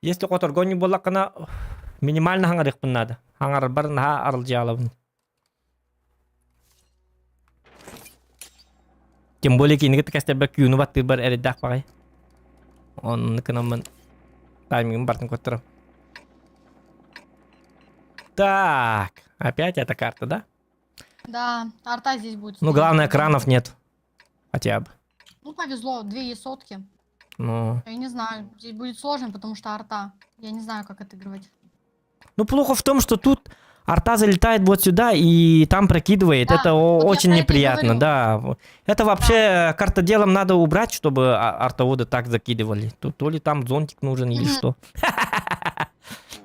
Если которгони болла кана минимально хангарык надо. Хангар бар на арылжалабын. Тем более кине кастер бер күйүнү баттыр бар эрдак багай. Он кынамын таймингим бартын коттурам. Так, опять эта карта, да? Да, арта здесь будет. Ну, стоять. главное, экранов нет. Хотя бы. Ну, повезло, 2 сотки. Ну, Я не знаю, здесь будет сложно, потому что арта. Я не знаю, как отыгрывать. ну, плохо в том, что тут арта залетает вот сюда и там прокидывает. Да, Это вот я очень про это и неприятно, говорю. да. Это вообще картоделом надо убрать, чтобы артоводы так закидывали. То ли там зонтик нужен или Мгм. что.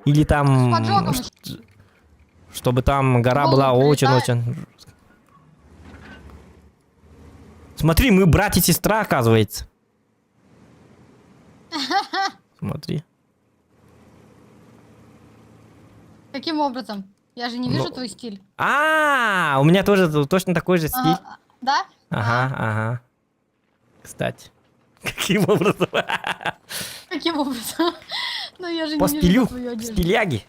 Или там... С поджогом Чтобы там гора Голову была прилетает. очень-очень... Смотри, мы брат и сестра, оказывается. Смотри. Каким образом? Я же не вижу твой стиль. У меня тоже точно такой же стиль. Да? Ага, ага. Кстати. Каким образом? Каким образом? Ну я же По не стилю. вижу твою одежду. Стиляги.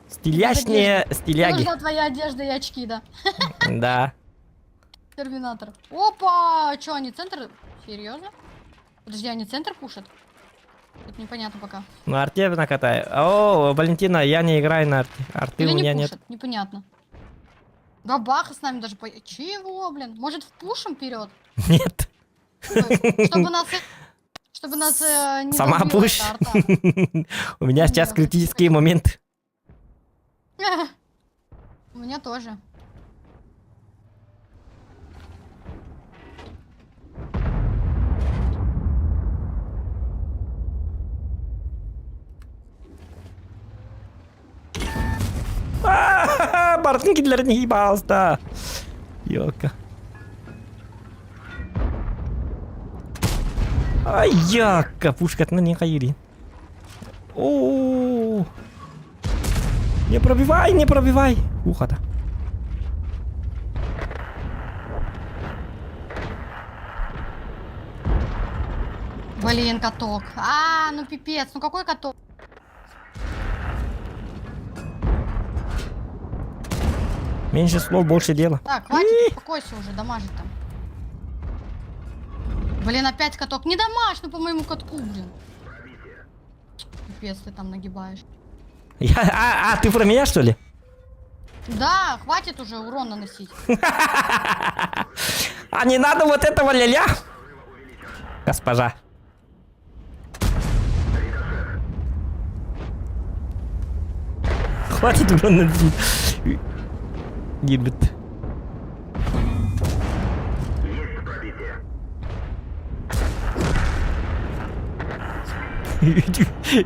Стиляшные Мне стиляги. нужна твоя одежда и очки, да. Да. Терминатор. Опа! Чё, они центр? Серьезно? Подожди, они центр пушат? Это непонятно пока. Ну, арте накатай. О, Валентина, я не играю на арте. Арты Или у не меня нет. пушат? Непонятно. Бабаха с нами даже по... Чего, блин? Может, впушим вперед? Нет. Чтобы нас... Чтобы нас не Сама долбила пуш. эта арта. У меня сейчас Не, критические моменты. У меня тоже. Бартын кидлерин ебалста. Ёлка. Ай, яка, пушка на не кайри. О, не пробивай, не пробивай. Ухо-то. Блин, каток. Ну пипец, ну какой каток? Меньше слов, больше дела. Так, хватит, успокойся уже, дамажит там. Блин, опять каток. Не дамажь, ну по моему катку, блин. Пипец, ты там нагибаешь. Ты про меня, что ли? Да, хватит уже урон наносить. А не надо вот этого ля-ля? Госпожа. Хватит урон наносить. Гибет. Есть пробитие.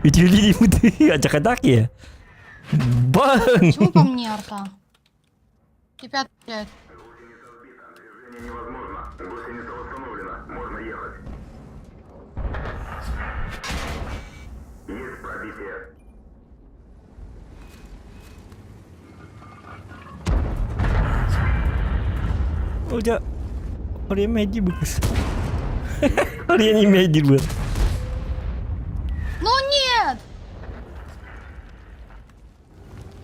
Удивили мы Аджахадаки. Почему по Бан! мне арта? Тебя отправляют. Движение невозможно. Гусеница восстановлена. Можно ехать. Есть пробитие. Udah Oraya meji bagus. Oraya не meji был. Ну нет!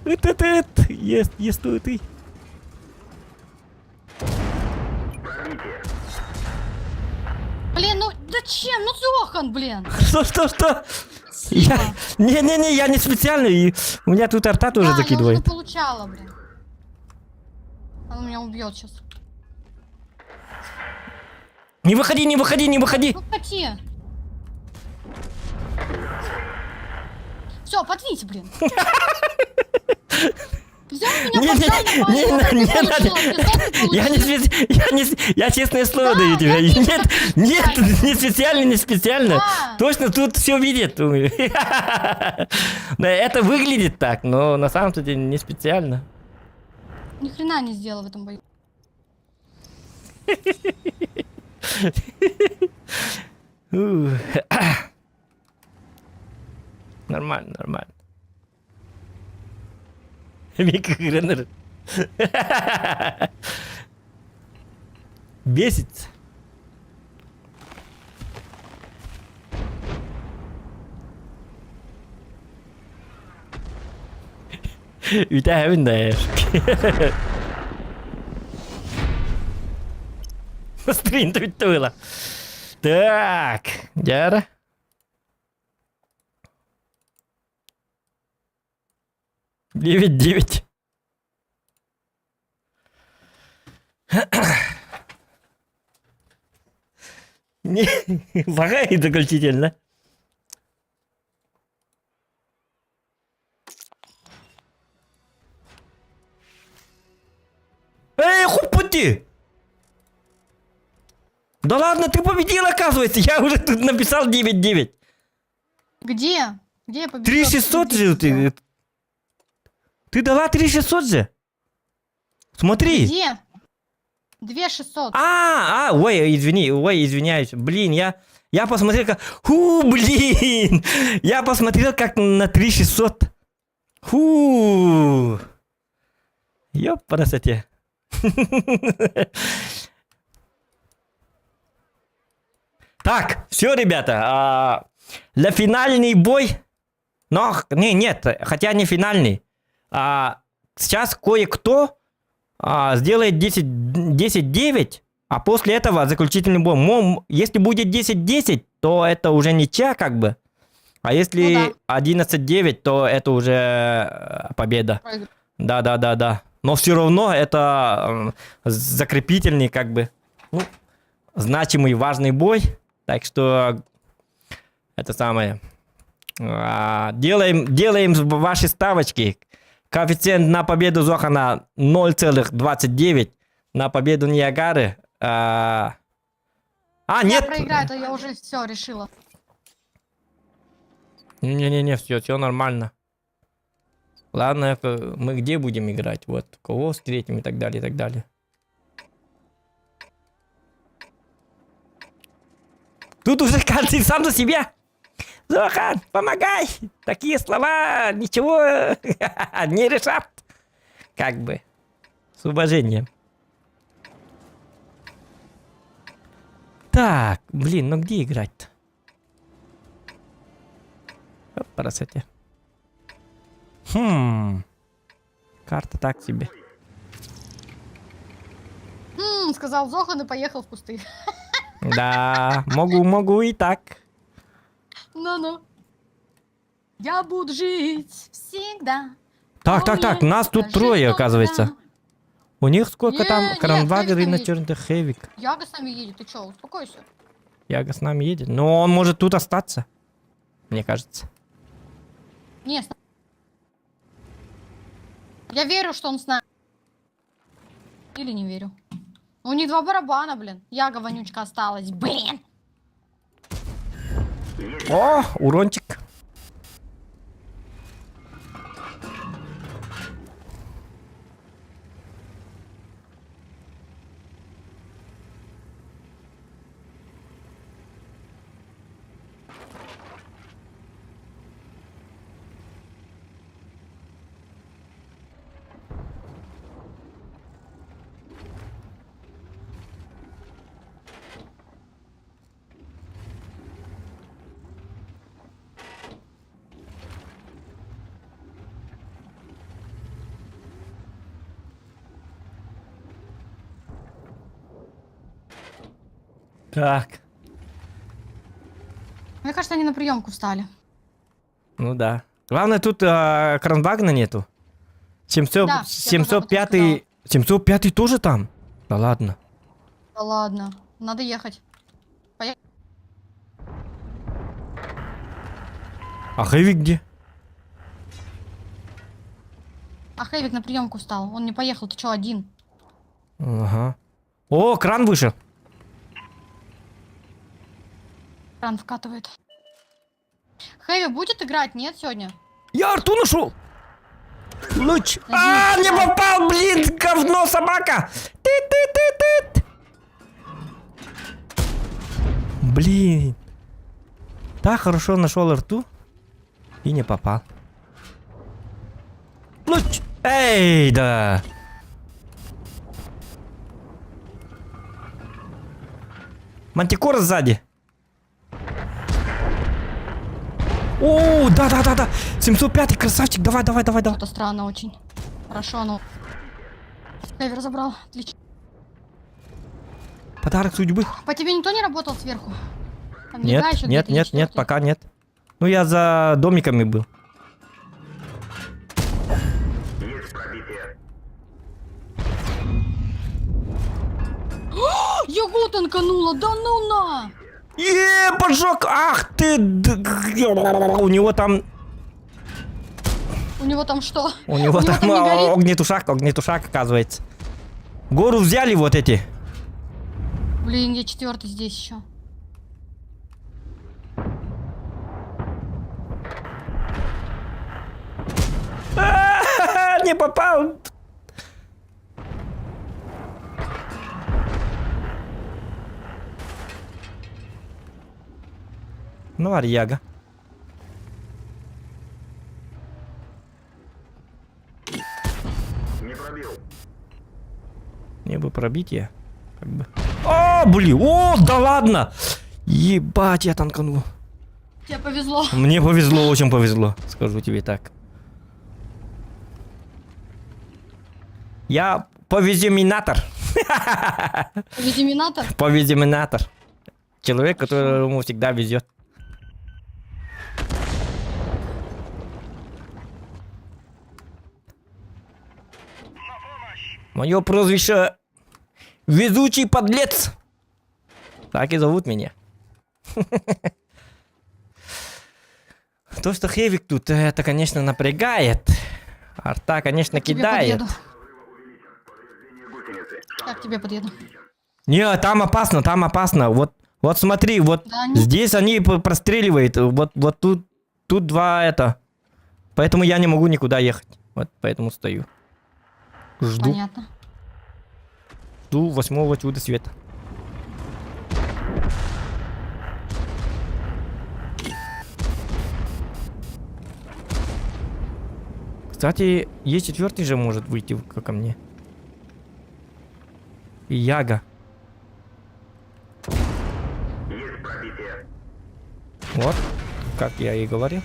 Это, есть ты. Пробитие. Блин, ну зачем? Ну Зохан, блин! Что? Не, я не специально, и у меня тут арта тоже Я уже закидывает. получала, блин. Она меня убьет сейчас. Не выходи! Ну хоти! Все, подвиньте, блин. Взял меня Не надо. Я честное слово даю тебе. Нет, не специально. Да. Точно тут все видит. Да, это выглядит так, но на самом деле не специально. Ни хрена не сделал в этом бою. Нормально. Мика Греннер. Бесится. Витаю, да. Стрінтуйтула. Так, Дяра. Девять. Не, вага заключительно. Эй, хупути! Да ладно, ты победил, оказывается. Я уже тут написал 9-9. Где? Где я победила? 3600 же ты. Ты дала 3600 же? Смотри. Где? 2600. Ой, извиняюсь. Блин, я посмотрел как... блин! Я посмотрел как на 3600. Ёпарасоте. Так, все, ребята. Для финальный бой... Но, нет, хотя не финальный. Сейчас кое-кто сделает 10-9, а после этого заключительный бой. Если будет 10-10, то это уже ничья как бы. А если 11-9, то это уже победа. Да. Но все равно это закрепительный как бы, ну, значимый важный бой. Так что это самое. Делаем ваши ставочки. Коэффициент на победу Зохана 0,29. На победу Ниагары. Я Нет. проиграю, то я уже все решила. Не, все нормально. Ладно, мы где будем играть? Вот, кого встретим и так далее, и так далее. Тут уже каждый сам за себя. Зохан, помогай! Такие слова ничего не решат. Как бы. С уважением. Так, блин, ну где играть-то? Красоте. Карта так себе. Сказал Зохан и поехал в кусты. Да, могу и так. Ну-ну. Я буду жить всегда. Так, нас тут трое, оказывается. У них сколько там? Кранвагер и на черный Хевик. Яга с нами едет, ты чё, успокойся. Яга с нами едет. Но он может тут остаться. Мне кажется. Не, я верю, что он с нами. Или не верю. У них 2 барабана, блин. Яга вонючка осталась, блин. О, урончик. Так. Мне кажется, они на приемку встали. Ну да. Главное, тут Кранвагна нету. 705 705 тоже там? Да ладно. Да ладно, надо ехать. А Хэвик где? А Хэвик на приемку встал. Он не поехал, ты чё, один? Ага. О, кран вышел. Кран вкатывает. Хэви будет играть, нет, сегодня? Я арту нашел! Луч! Не попал, блин, говно, собака! Ты! Блин. Так хорошо нашел арту и не попал. Луч! Эй, да! Мантикора сзади. О, да. 705-й, красавчик, давай. Это странно очень. Хорошо, ну. Хэви разобрал, отлично. Подарок судьбы. По тебе никто не работал сверху? Там Нет, Яга еще нет, где-то, или нет, нет, четвертый? пока нет. Ну, я за домиками был. Есть пробитие. Ягу танканула, да ну на! Поджог! Ах ты! У него там... У него там что? У него там не горит? огнетушак, оказывается. Гору взяли вот эти. Блин, я четвертый здесь еще. Не попал. Ну, Арьяга. Не пробил. Мне бы пробитие. Как бы. О, блин! О, да ладно! Ебать, я танканул. Тебе повезло. Мне повезло, очень повезло. Скажу тебе так. Я повезиминатор. Видиминатор? Повезиминатор. Человек, которому всегда везет. Мое прозвище везучий подлец. Так и зовут меня. То, что Хевик тут, это, конечно, напрягает. Арта, конечно, К тебе кидает. подъеду. Я к тебе подъеду. Не, там опасно, там опасно. Вот смотри, вот Да, они- здесь они простреливают. Вот тут два это. Поэтому я не могу никуда ехать. Вот поэтому стою. Жду Понятно. 8-го чуда света. Кстати, Е4 же может выйти ко мне. И Яга. Есть пробитие. Вот, как я и говорил.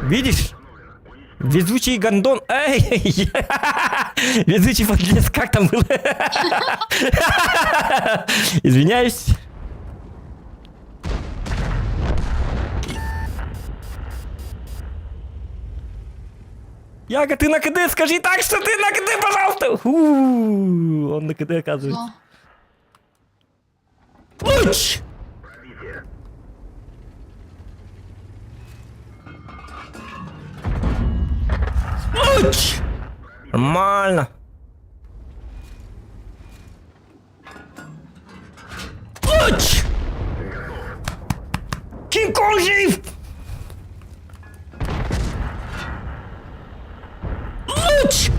Видишь? Везучий гондон. Эй! Везучий подлец, как там было? Извиняюсь. Яга, ты на КД, скажи так, что ты на КД, пожалуйста! Он на КД оказывается. Что? Луч! Пробитие. Луч! Нормально. Луч! Кинг-Конг жив! Луч!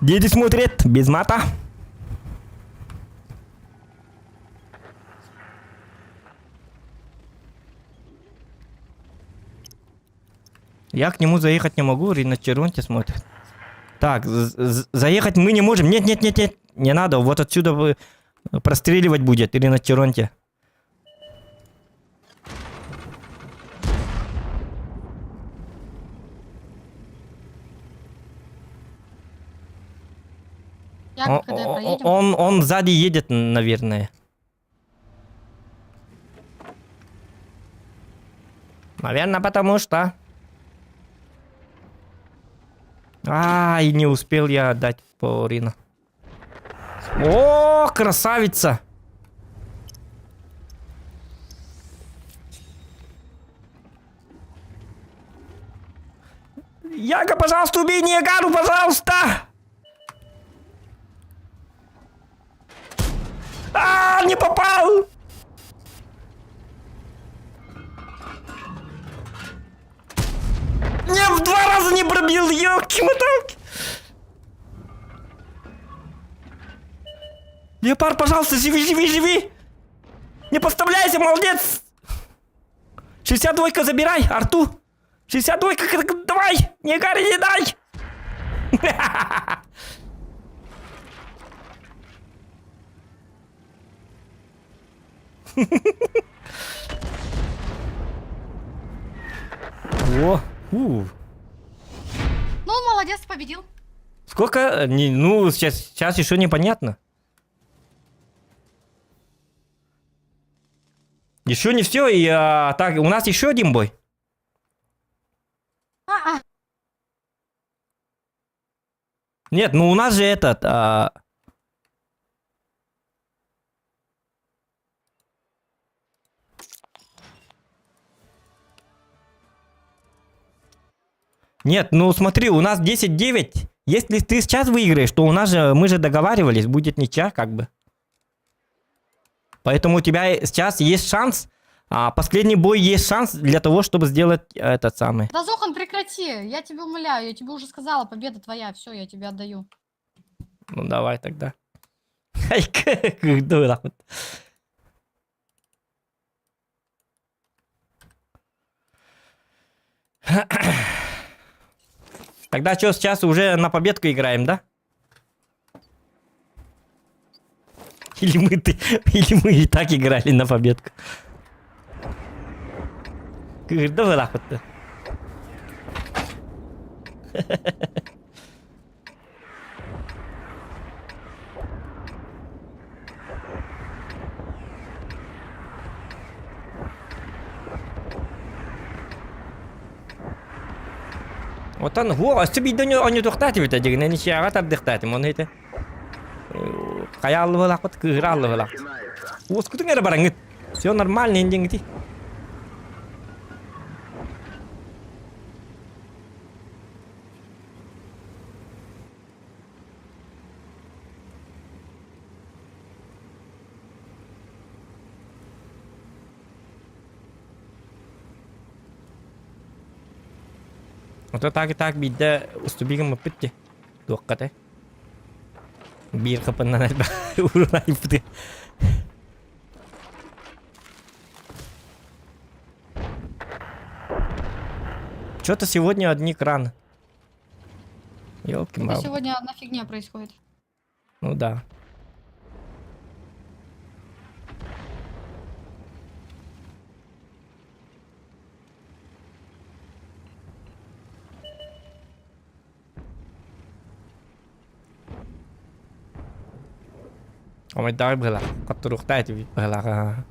Дети смотрят без мата. Я к нему заехать не могу, на Черонте смотрит. Так, заехать мы не можем. Нет, нет, нет, нет, не надо. Вот отсюда простреливать будет или на Черонте. Я когда проедем? Он сзади едет, наверное. Наверное, потому что... И не успел я отдать по Рина. О, красавица! Яга, пожалуйста, убей Ниагару, пожалуйста! Не попал! Не, в 2 раза не пробил, ёлки-моталки! Леопард, пожалуйста, живи, живи, живи! Не подставляйся, молодец! 62-ка забирай, Арту! 62-ка, давай! Ниагаре не дай! О, молодец, победил. Сколько? Ну, сейчас еще непонятно. Еще не все, и так, у нас еще один бой. Нет, ну у нас же этот... Нет, ну смотри, у нас 10-9. Если ты сейчас выиграешь, то у нас же, мы же договаривались, будет ничья как бы. Поэтому у тебя сейчас есть шанс, последний бой есть шанс для того, чтобы сделать этот самый. Да, Зохан, прекрати, я тебя умоляю, я тебе уже сказала, победа твоя, все, я тебе отдаю. Ну давай тогда. Ай, как дурак. Тогда что, сейчас уже на победку играем, да? Или мы и так играли на победку? Дурак вот-то. Отан осы бидоны оны тоқтатып өте дегеннен ишеға тардықтатым оны ете. Қаялы болақ бұт, кығыралы болақ. Осы күтің әрі бараңыз. Все нормально ендеңді. Ото так бидде устубигім өппетті. Доққаты. Бір қыпыннан әлбә ұрын айыпты. Что-то сегодня одни краны. Ёлки-малки. Сегодня одна фигня происходит. Ну да. Om ik daar begrijp, ik had toch tijd begrijp.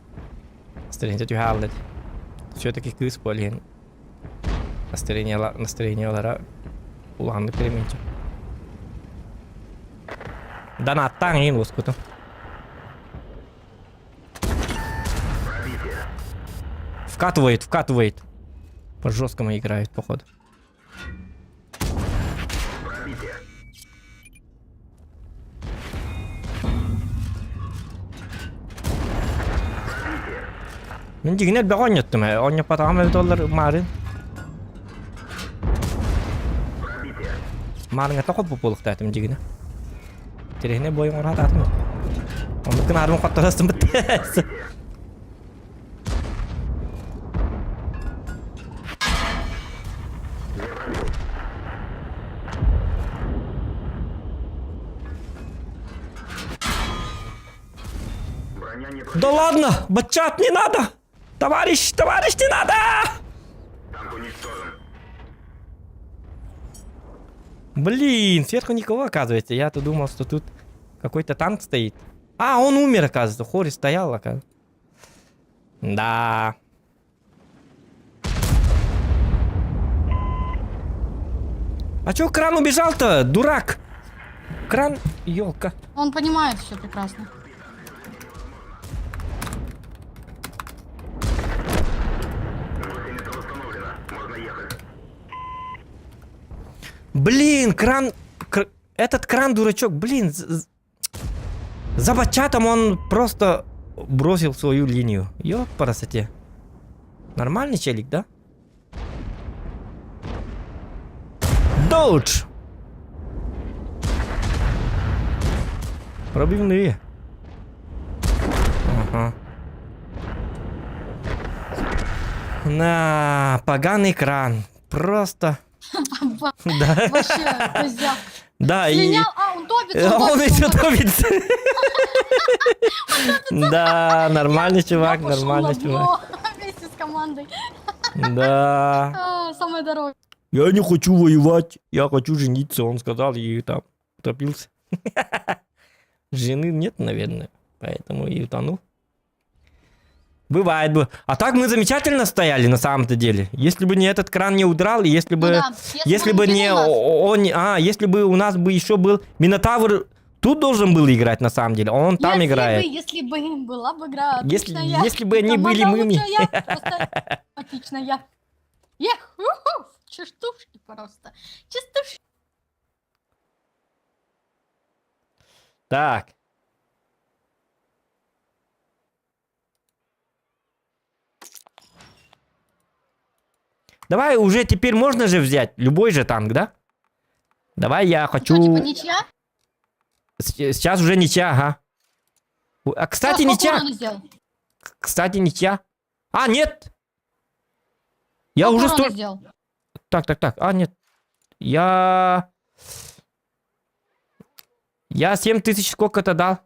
Настроение тетю халдет. Все-таки кыс полин. Настроение лара. Улан переменчик. Да на танин воскуту. Вкатывает. По жесткому играет, походу. من جينا بغنيت ما غني $5 مارين مارين تاخد ببولق تاعتم جينا تري هنا بوي مرات تاعتم ممكن عارف قطر استمت Да ладно, бачат не надо! Товарищ, не надо! Танк уничтожен. Блин, сверху никого, оказывается. Я-то думал, что тут какой-то танк стоит. А, он умер, оказывается. Хори стоял, оказывается. Да. А чё кран убежал-то, дурак? Кран, ёлка. Он понимает все прекрасно. Блин, кран... Этот кран, дурачок, блин. За бачатом он просто бросил свою линию. Ёп, по красоте. Нормальный челик, да? Доудж! Пробивные. Ага. На, поганый кран. Просто... Да. Вообще, козяк. Да, Слинял, он топится, он еще топится. Да, нормальный чувак, нормальный чувак. Вместе с командой. Да. Самое дорогое. Я не хочу воевать, я хочу жениться, он сказал, и там утопился. Жены нет, наверное, поэтому и утонул. Бывает бы. А так мы замечательно стояли на самом-то деле. Если бы не этот кран не удрал, и если бы, Ну да, если бы бы он не кинул нас. если бы у нас бы еще был Минотавр, тут должен был играть на самом деле, он там играет. Если бы была бы игра Если отличная, бы они были команда мы. лучшая, просто отличная. Частушки просто. Частушки. Так. Давай уже теперь можно же взять любой же танк, да? Давай я хочу... Что, типа ничья? Сейчас уже ничья, ага. А, кстати, Сколько ничья. урона сделал? Кстати, ничья. А, нет. Я Сколько уже урона сто... сделал? Так. А, нет. Я 7000 сколько-то дал.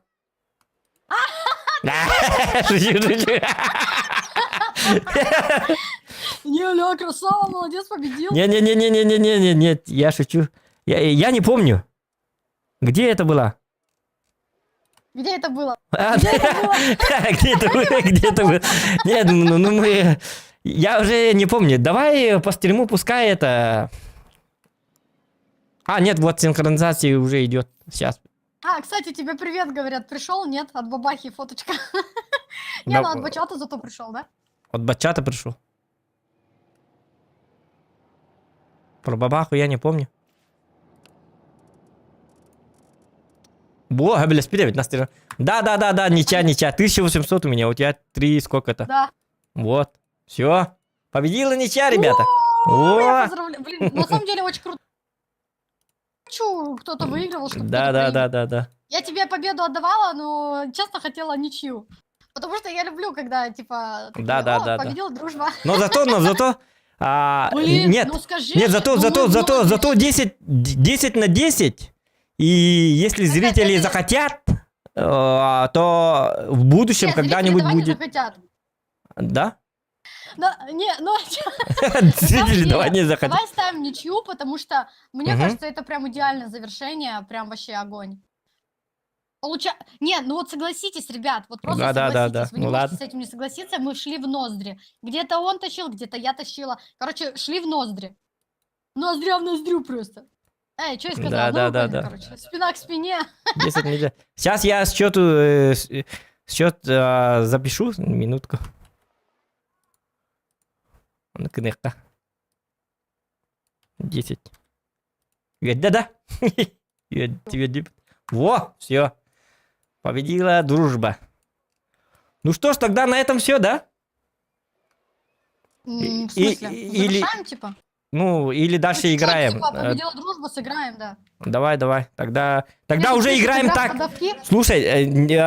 Не, Ля, красава, молодец, победил. Не, нет, я шучу. Я не помню. Где это было? Где это было? Где это было? Нет, ну мы... Я уже не помню. Давай по стриму пускай это... А, нет, вот синхронизация уже идет. Сейчас. А, кстати, тебе привет, говорят. Пришел, нет? От бабахи фоточка. Не, ну от бачата зато пришел, да? От бачата пришел. Про бабаху я не помню. Бога, бля, спереди нас. Да, ничья. 1800 у меня, у тебя 3 сколько-то. Да. Вот. Все. Победила ничья, ребята. Я О! поздравляю. Блин, на самом деле очень круто. Хочу, кто-то выигрывал, чтобы Да. Я тебе победу отдавала, но честно хотела ничью. Потому что я люблю, когда, типа, такие, Да. победила дружба. Но зато, Блин, нет, ну скажи, нет, зато ну, 10 на 10. И если зрители это- захотят, то в будущем нет, когда-нибудь зрители давай не будет. захотят. Да? Да, не, ну, Зрители деле, давай не захотят. давай ставим ничью, потому что, мне Мгм. кажется, это прям идеальное завершение, прям вообще огонь. Нет, ну вот согласитесь, ребят, вот просто Да. согласитесь, вы не Ну можете ладно. с этим не согласиться, мы шли в ноздри. Где-то он тащил, где-то я тащила. Короче, шли в ноздри. Ноздря в ноздрю просто. Эй, что я сказала? Да. Короче, спина к спине. 10 нельзя. Сейчас я счет запишу. Минутку. Ну-ка. 10. Да. Я тебе... Во, все. Победила дружба. Ну что ж, тогда на этом все, да? В И- смысле? или- Завершаем, типа? Ну, или дальше Ну, чё, играем. типа, победила дружба, сыграем, да. Давай. Тогда Если уже пишут, играем игра в так. подавки, Слушай,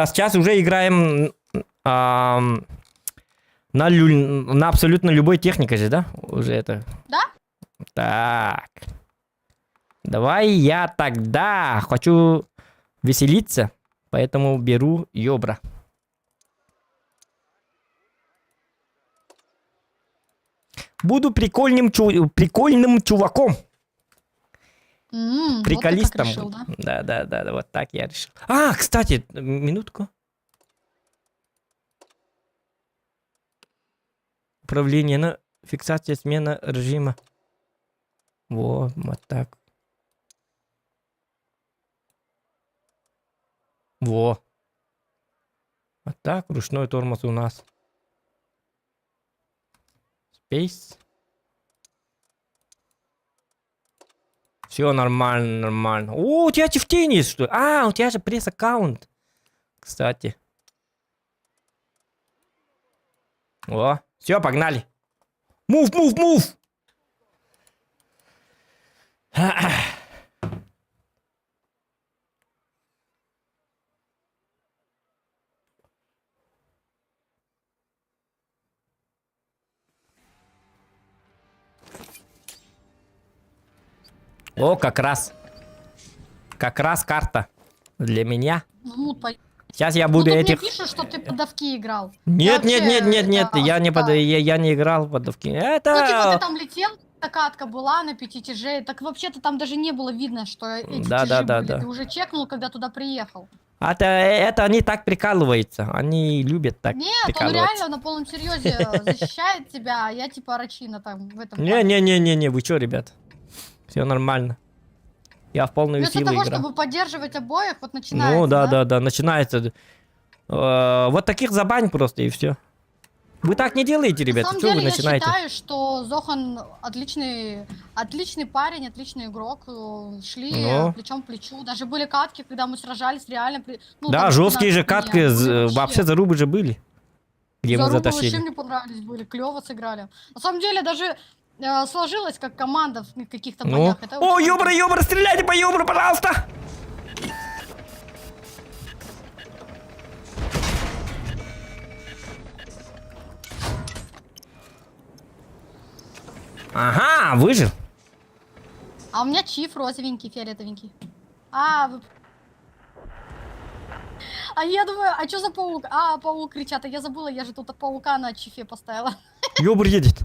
сейчас уже играем на абсолютно любой технике же, да? Уже это. Да? Так. Давай я тогда хочу веселиться, поэтому беру ёбра. Буду прикольным чуваком. Вот ты как Приколистом. решил, да? Да, вот так я решил. А, кстати, минутку. Управление на фиксация смена режима. Вот так. Вот так, ручной тормоз у нас. Space. Все нормально. О, у тебя чифтейн есть, что ли? А, у тебя же пресс-аккаунт. Кстати. О, все, погнали. Move. О, как раз карта для меня. Ну, Сейчас я ну, буду тут этих... мне пишут, что ты подавки играл. Нет, Я вообще, я не играл в подавки. Ну, типа, Это... ты там летел, катка была на 5 тяжей, так вообще-то там даже не было видно, что эти Да, тяжи да, да, были. да. Ты уже чекнул, когда туда приехал. Это они так прикалываются. Они любят так Нет, он прикалываться. реально на полном серьезе защищает тебя, а я типа рачина там в этом плане. Не-не-не-не, вы чё, ребят? Все нормально. Я в полную Вместо силу того, играю. чтобы поддерживать обоих, вот начинается, Ну да, начинается. Вот таких забань просто и все. Вы так не делаете, На ребята. самом Что деле вы я начинаете? считаю, что Зохан отличный парень, отличный игрок. Шли Ну. плечом к плечу. Даже были катки, когда мы сражались реально. Ну, Да, там, жесткие же 15 катки, дней, были вообще зарубы же были. Где мы Зарубы вообще затащили. мне понравились были, клево сыграли. На самом деле даже сложилось как команда в каких-то Ну. боях. Это О, очень ёбра, ёбра, стреляйте по ёбру, пожалуйста! Ага, выжил. А у меня чиф розовенький, фиолетовенький. А я думаю, а что за паук? А, паук кричат, а я забыла, я же тут паука на чифе поставила. Ёбр едет.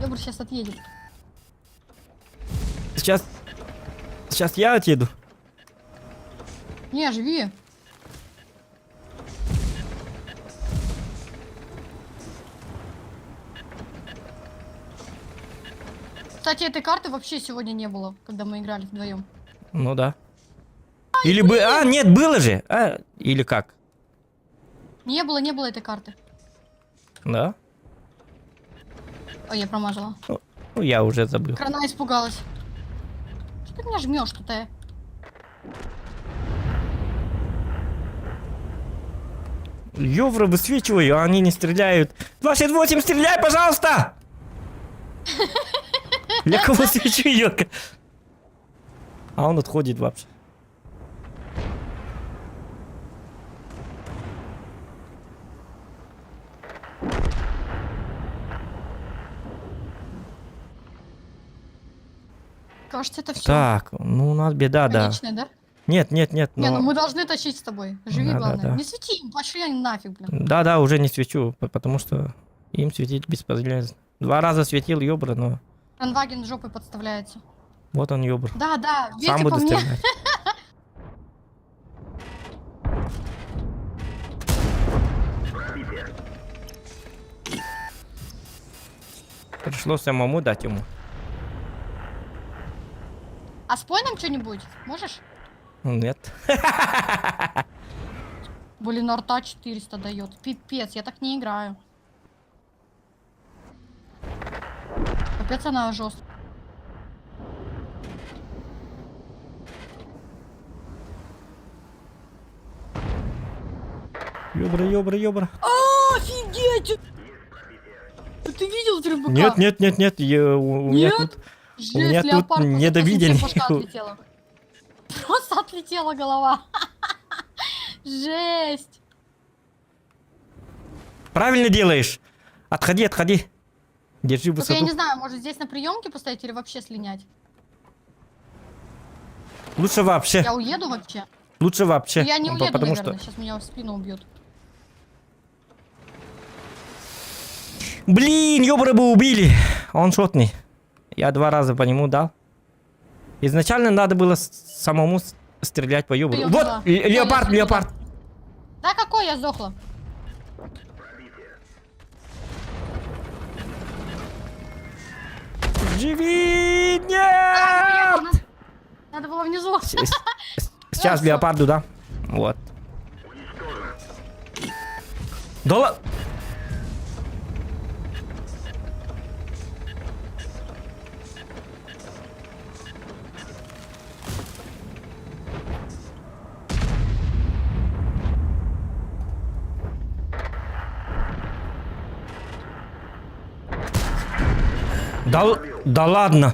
Ёбр сейчас отъедет. Сейчас я отъеду. Не, живи. Кстати, этой карты вообще сегодня не было, когда мы играли вдвоем. Ну да. Или бы... А, нет, было же. А, или как? Не было этой карты. Да? Ой, я промазала. Ну, я уже забыл. Крана испугалась. Что ты меня жмешь тут, Ёвра, высвечиваю, а они не стреляют. 268, стреляй, пожалуйста! Я кого свечу, ёлка? А он отходит вообще. Кажется, это все. Так, ну у нас беда, да. Конечное, да? Нет, Не, но... ну мы должны тащить с тобой. Живи, Да, да, главное. да. Не свети им, пошли они нафиг, блин. Да, уже не свечу, потому что им светить бесполезно. 2 раза светил ёбра, но Ранваген жопой подставляется. вот он ёбр. Да, Сам ветер по буду мне. стрелять. Пробитие. Пришлось самому дать ему. А спой нам что-нибудь? Можешь? Нет. Блин, арта 400 дает. Пипец, я так не играю. Капец, она жесткая. Ёбра. Офигеть! Ты видел ТРБК? Нет, у меня Нет? тут... Жесть, у меня тут леопард просто недовидение. после башка отлетела. Просто отлетела голова. Жесть. Правильно делаешь. Отходи. Держи Только высоту. я не знаю, может здесь на приемке поставить или вообще слинять? Лучше вообще. Я уеду вообще? Лучше вообще. Я не уеду, потому наверное. что... Сейчас меня в спину убьют. Блин, ёбра бы убили. Он шотный. Я 2 раза по нему дал. Изначально надо было самому стрелять по ёбру. Я Вот, туда. леопард, Я леопард. Да какой я сдохла? Живи! Нет! Надо было внизу. Сейчас леопарду, да? Вот. Да ла- Да ладно.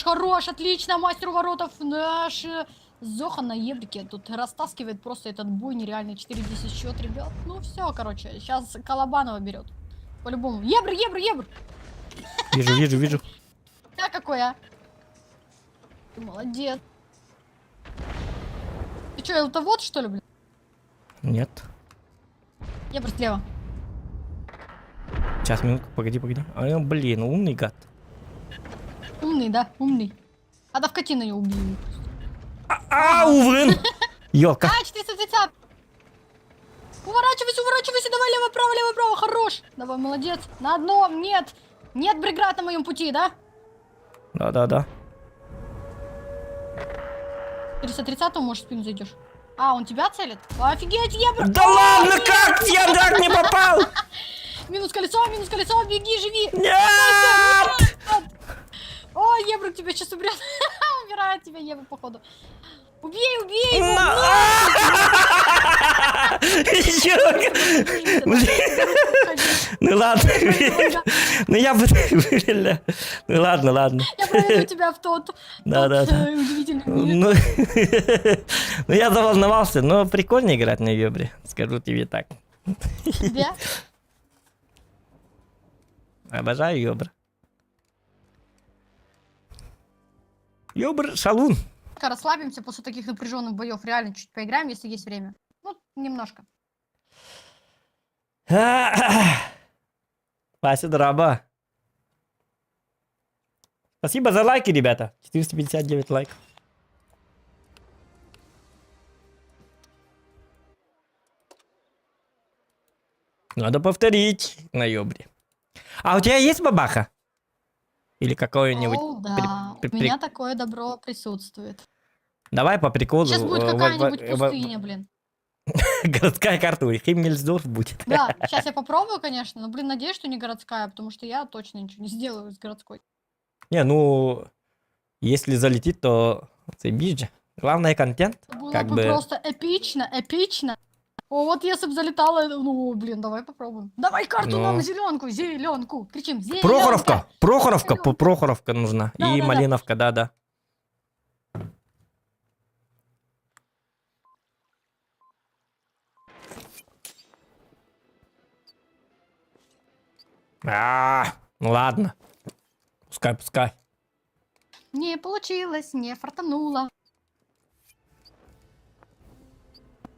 Хорош, отлично, мастер воротов наш Зохан на еврике тут растаскивает просто этот бой нереальный, 4-10 счет, ребят. Ну все, короче, сейчас Колобанова берет, по-любому. Ебр! Вижу, вижу, вижу. Я какой, а? Ты молодец. Ты что, элтовод, что ли, блин? Нет. Я просто слева. Сейчас, минутку, погоди, погоди. А, блин, умный гад. Умный, да, умный. А да вкати на него убили. Увен! Ёлка. А, 430. Уворачивайся, уворачивайся, давай лево, право, хорош. Давай, молодец. На одном, нет. Нет бригад на моем пути, да? Да-да-да. 430, может, в спину зайдешь. А, он тебя целит? Офигеть, я... Да ладно, как? Я так не попал! Минус колесо, беги, живи. Нет! Ой, Ебрик тебя сейчас уберет. Умирает тебя Ебрик, походу. Убей, убей его! Ёлка. Блин. Ну ладно. Ну я бы... Ну ладно, ладно. Я проведу тебя в тот Да-да-да. удивительный мир. Ну я заволновался, но прикольно играть на Ёбре. Скажу тебе так. Да? Обожаю Ёбр. Ёбр шалун. Расслабимся после таких напряженных боев. Реально чуть поиграем, если есть время. Ну, немножко. Вася Драба. Спасибо за лайки, ребята. 459 лайков. Надо повторить на Ёбре. А у тебя есть бабаха? Или какое-нибудь... О, да. У меня такое добро присутствует. Давай по приколу. Сейчас будет какая-нибудь пустыня, блин. Городская карта, у Химмельсдорф будет. Да, сейчас я попробую, конечно, но, блин, надеюсь, что не городская, потому что я точно ничего не сделаю с городской. Не, ну, если залетит, то заебись же. Главное контент. Было Как бы бы... просто эпично, эпично. О, вот если бы залетала, ну, блин, давай попробуем. Давай карту Ну. нам, зеленку. Кричим, зеленка. Прохоровка нужна. Да, И да, да. Малиновка, да-да. Ну ладно. Пускай. Не получилось, не фартануло.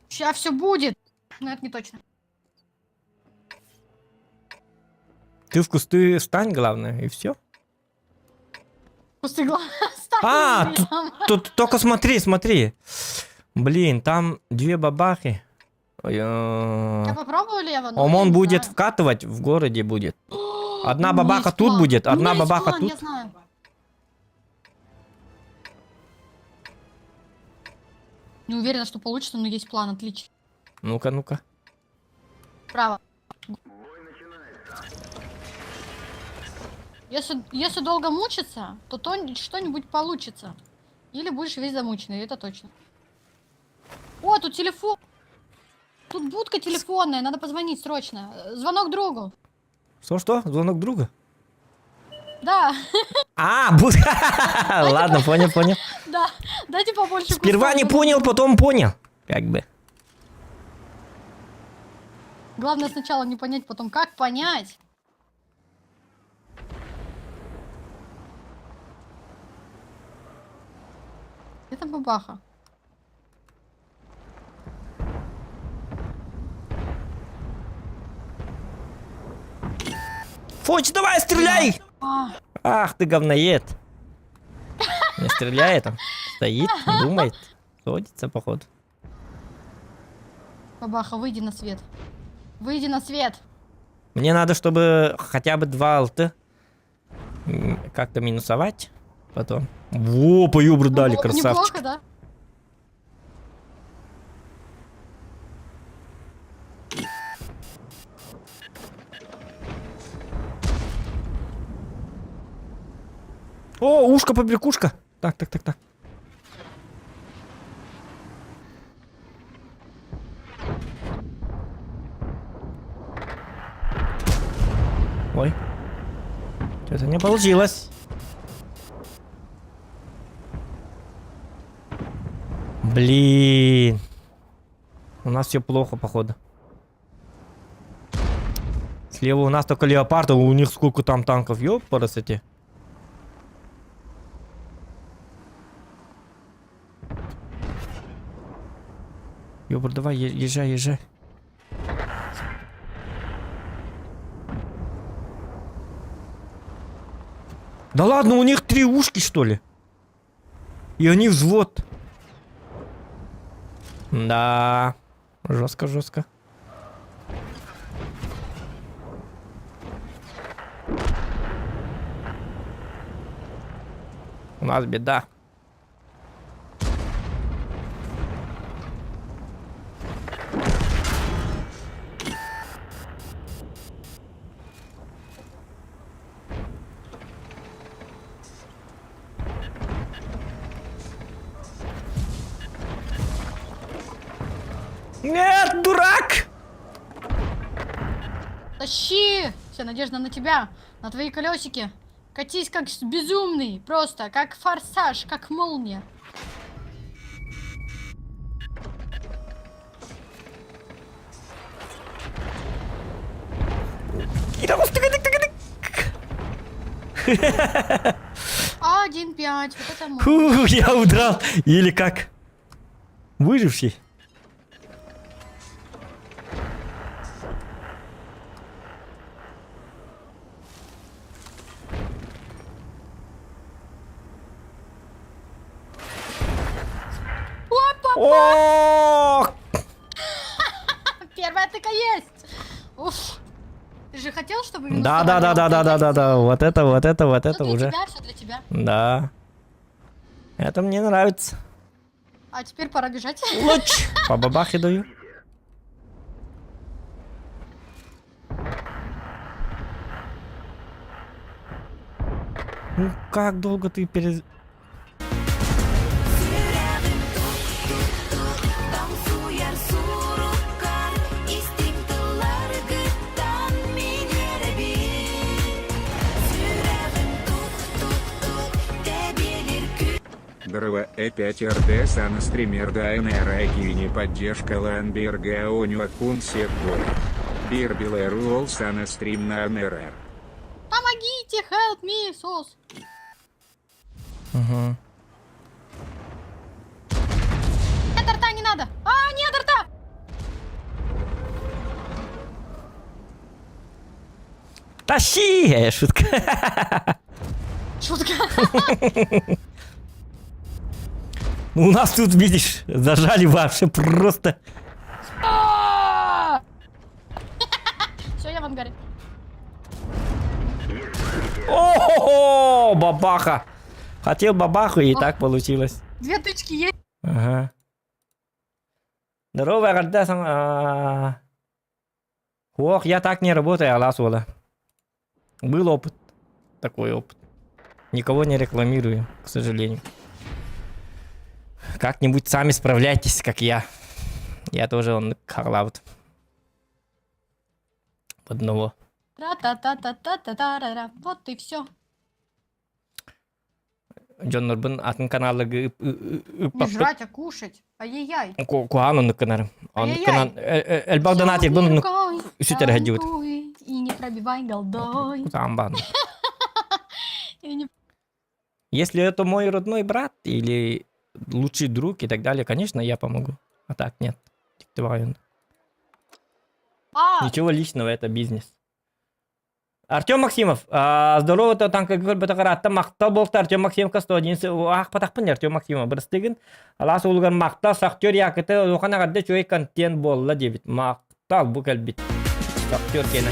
Сейчас все будет. Но это не точно. Ты в кусты встань, главное, и все. Пустый глаз. Тут только смотри. Блин, там две бабахи. Я попробую лево, но я Он не будет знаю. вкатывать, в городе будет. Одна У меня бабаха есть тут план. будет, У одна меня есть бабаха план, тут. Я знаю. Не уверена, что получится, но есть план, отлично. Ну-ка. Право. Бой начинается. Если долго мучиться, то что-нибудь получится. Или будешь весь замученный, это точно. О, тут телефон. Тут будка телефонная, надо позвонить срочно. Звонок другу. Что? Звонок друга? Да, Ладно, понял. да. Дайте побольше Сперва кусков. не понял, потом понял. Как бы. Главное сначала не понять, потом как понять. Это бабаха. Фоч, давай, стреляй! А, Ах ты говноед. Не стреляет он. Стоит, думает. Ходится, походу. бабаха, выйди на свет. Выйди на свет. Мне надо, чтобы хотя бы 2 алты как-то минусовать потом. Во, по ёбру дали, Ну, красавчик. неплохо, да? О, ушко, побрякушка. Так. Ой. Что-то не получилось. Блин. У нас все плохо, походу. Слева у нас только леопард, а у них сколько там танков, ёп, парасоте. Ёбр, давай, езжай, езжай. Да ладно, у них 3 ушки, что ли? И они взвод. Да, жестко, жестко. У нас беда. Нет, дурак! Тащи! Вся надежда на тебя, на твои колесики. Катись как безумный, просто как форсаж, как молния. А, 1-5, вот это мой. Фу, я удрал. Или как? Выживший. О! Первая тыка есть! Уф! Ты же хотел, чтобы минус Да. Вот это Всё для уже. тебя, все для тебя. Да. Это мне нравится. А теперь пора бежать. Луч. По бабахе даю. Ну как долго ты перез... Tamsuyer surukkan istiklallar gıttan minere bir Sürevin tuk debilir kü Дрова E5RD Санстример Дайнер Акини поддержка Ланберга Оню Акунсек Бой. Бирбилеру Ол Санастрим на НРР. Помогите, help me, сос. Угу. Нет, рта не надо. А, нет, рта. Тащи! Шутка. Шутка. Ну, у нас тут, видишь, зажали вообще просто. Все, я в ангаре. О, бабаха. Хотел бабаху, и так получилось. 2 тычки есть. Ага. Здорово, Гордасан. Ох, я так не работаю, Аласула. Был опыт. Такой опыт. Никого не рекламирую, к сожалению. Как-нибудь сами справляйтесь, как я. Я тоже он харлаут. Одного. Тра-та-та-та-та-та-та-ра-ра. Вот и все. Джон Норбен атын каналы Не жрать, а кушать. Ай-яй-яй. Куану на канал. Он канал. Эльбав донатив был на шутер гадют. И не пробивай голдой. Самбан. И не- Если это мой родной брат или лучший друг и так далее, конечно, я помогу. А так нет. Диктоваю. А, Ничего личного, это бизнес. Артем Максимов. Здорово, то танка Батакарата. Мақта болты Артем Максимовка 111. Ақ патақпын Артем Максимов. Бірістігін. Алас олғар мақта сақтер яқыты оған ағарды чөй контент болла дебіт. Мақта бұл кәлбіт. Сақтер кені.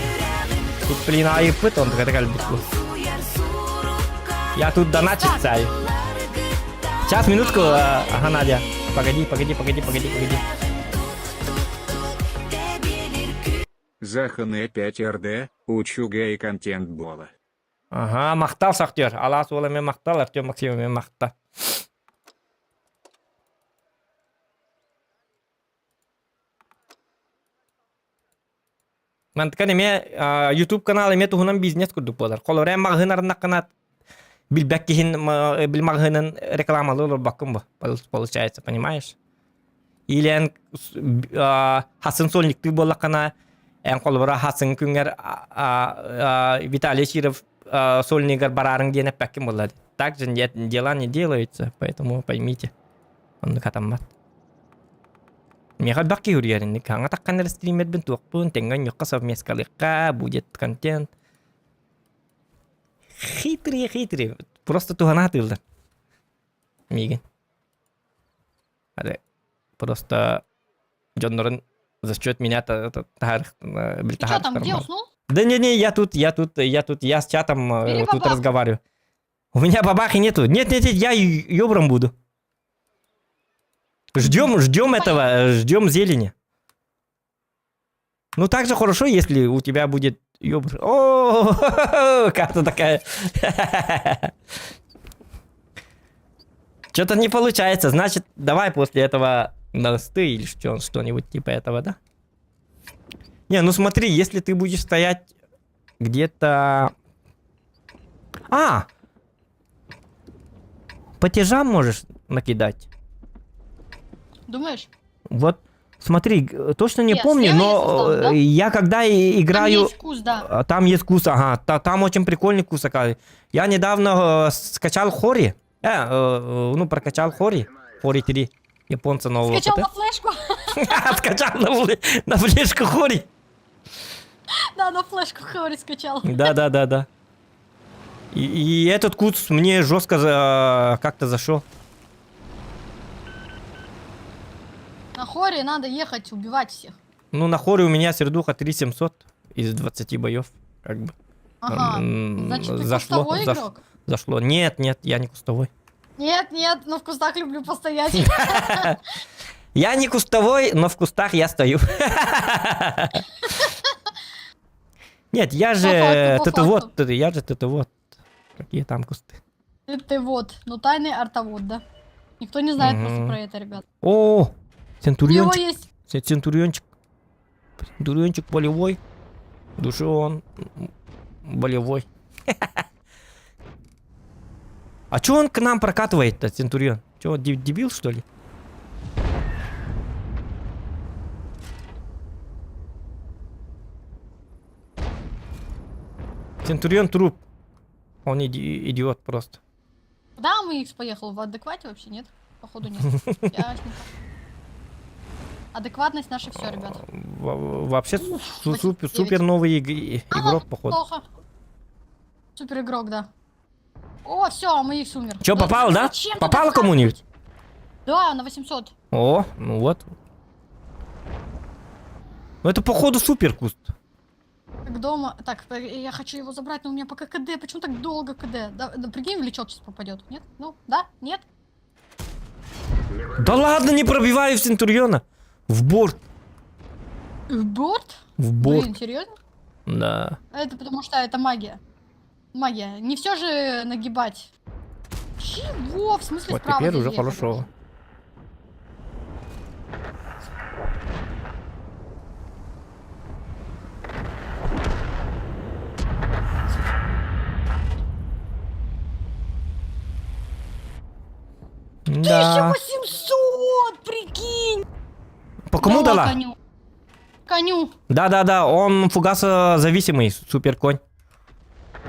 Тут блин айыппыт, он кәді кәлбіт бұл. Tamsuyer surukkan Я тут доначить цай. Сейчас, минутку. Ага, Надя. Погоди. debilir kü Захан E5RD, Учуга и контент Бола. Ага, мақтал сақтер. Алас олы мен мақтал, Артем Максимов мен мақта. Мантыкан эме YouTube канал эме туһунан бизнес курдук болар. Колорем магын арнак канат билбек кихин бил магынын рекламалы олор баккын бу. Получается, понимаешь? Или Хасын Сольник ты болла кана En kolbara hasın künger Виталий Чиров сольнигер барарың дене пәккім болады. Так же дела не делаются, поэтому поймите. Он катаммат. Мега баки үреринник. Хаңа такканер стример бен туақпын, тенган юққа совместкалыққа, будет контент. Хитрый. Просто туғана атылды. Миген. Просто Джоннорын за счет меня Ты что там, где уснул? Да не, я тут, я с чатом Бери тут бабаху. разговариваю. У меня бабахи нету. Нет, я ёбром буду. Ждем этого, ждем зелени. Ну так же хорошо, если у тебя будет ёбр. О, как-то такая. Что-то не получается. Значит, давай после этого насты или что-нибудь типа этого, да? Не, ну смотри, если ты будешь стоять где-то... По тяжам можешь накидать. Думаешь? Вот, смотри, точно не Нет, помню, слева но есть состав, да? я когда Там играю... есть вкус, да. Там есть кус, ага. Там очень прикольный кус, оказывается. Я недавно скачал Хори. Ну, прокачал Хори. Хори 3. Японца нового. Скачал ПТ. на флешку. Скачал на флешку Хори. Да, на флешку Хори скачал. Да. И этот кус мне жестко как-то зашел. На Хори надо ехать убивать всех. Ну, на Хоре у меня сердуха 3700 из 20 боев. Как бы. Ага. Значит, ты кустовой игрок? Зашло. Нет, я не кустовой. Нет, но в кустах люблю постоять. Я не кустовой, но в кустах я стою. Нет, я же По факту. тетовод. Какие там кусты? Ты вот, ну тайный артовод, да? Никто не знает просто про это, ребят. О, У него центуриончик. есть... Центуриончик болевой. В душе он болевой. А чё он к нам прокатывает-то, Центурион? Чё, дебил, что ли? Центурион труп. Он идиот просто. Да, МХ поехал в адеквате вообще, нет? Походу нет. Ясненько. Адекватность наша все, ребят. Вообще супер новый игрок, походу. Плохо. Супер игрок, да. О, все, МХ умер. Чё, попал, да? Зачем ты Попало так кому-нибудь? Да, на 800. О, ну вот. Ну это походу супер куст. Как дома. Так, я хочу его забрать, но у меня пока КД. Почему так долго КД? Да, прикинь, в лечок сейчас попадет. Нет? Ну, да? Нет? Да ладно, не пробиваю в Центуриона. В борт. В борт? В борт. Блин, серьезно? Да. Это потому что это магия. Магия. Не все же нагибать. Чего? В смысле Вот справа теперь здесь уже ехать? хорошо. Да. 1800, прикинь! По кому Дала дала? Коню. Коню. Да, он фугасозависимый, супер конь.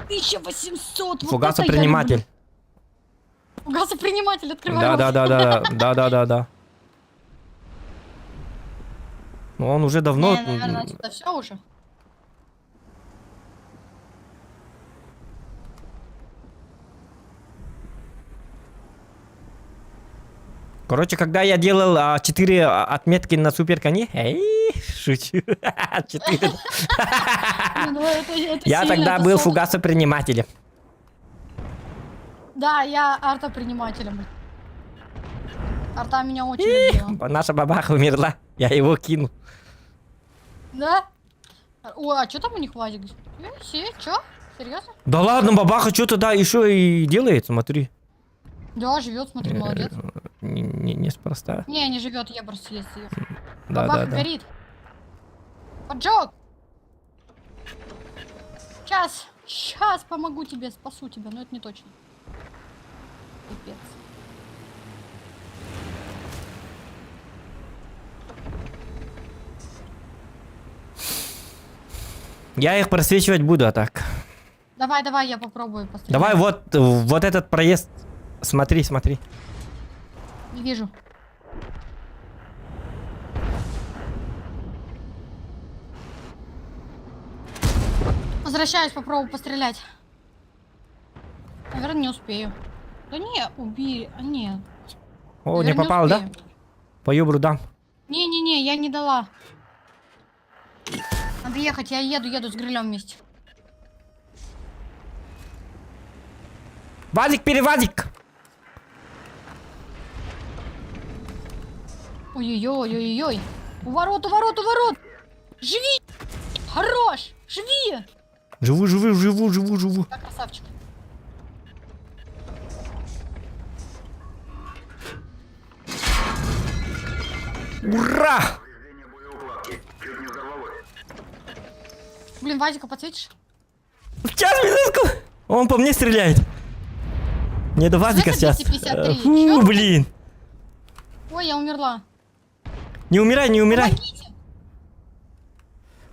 1800, вот Фугасоприниматель. это я люблю. Фугасоприниматель, открывай рот. Да. Ну он уже давно... Не, наверное, это все уже. Короче, когда я делал 4 отметки на супер коне... Шучу. 4. Ну, это Я сильно, тогда это был сложно. фугасопринимателем. Да, я артопринимателем. Арта меня очень любила. Наша бабаха умерла. Я его кинул. Да? О, а что там у них Вазик? Чё? Серьезно? Да ладно, бабаха что-то да еще и делает, смотри. Да, живет, смотри, молодец. Неспроста. Не живет, я просто съесть ее. Да. Бабаха горит. Поджог! Сейчас помогу тебе, спасу тебя, но это не точно. Пипец. Я их просвечивать буду, а так. Давай, давай, я попробую пострелять. Давай вот этот проезд. Смотри, смотри. Не вижу. Возвращаюсь, попробую пострелять. Наверное, не успею. Да не, убили. А, нет. О, не Наверное, попал, да? успею. По юбру дам. Не-не-не, я не дала. Надо ехать, я еду с грилем вместе. Вазик, перевазик! Ой-ой-ой, ой-ой-ой. У ворот, у ворот, у ворот! Живи! Хорош! Живи! Живу. Да, красавчик. Ура! Повреждение боеукладки. Чуть не взорвалось. Блин, Вазика подсветишь? Сейчас, минутку! Он по мне стреляет. Не до Вазика Это сейчас. 253. Фу, Чё? блин. Ой, я умерла. Не умирай, не умирай. Помогите.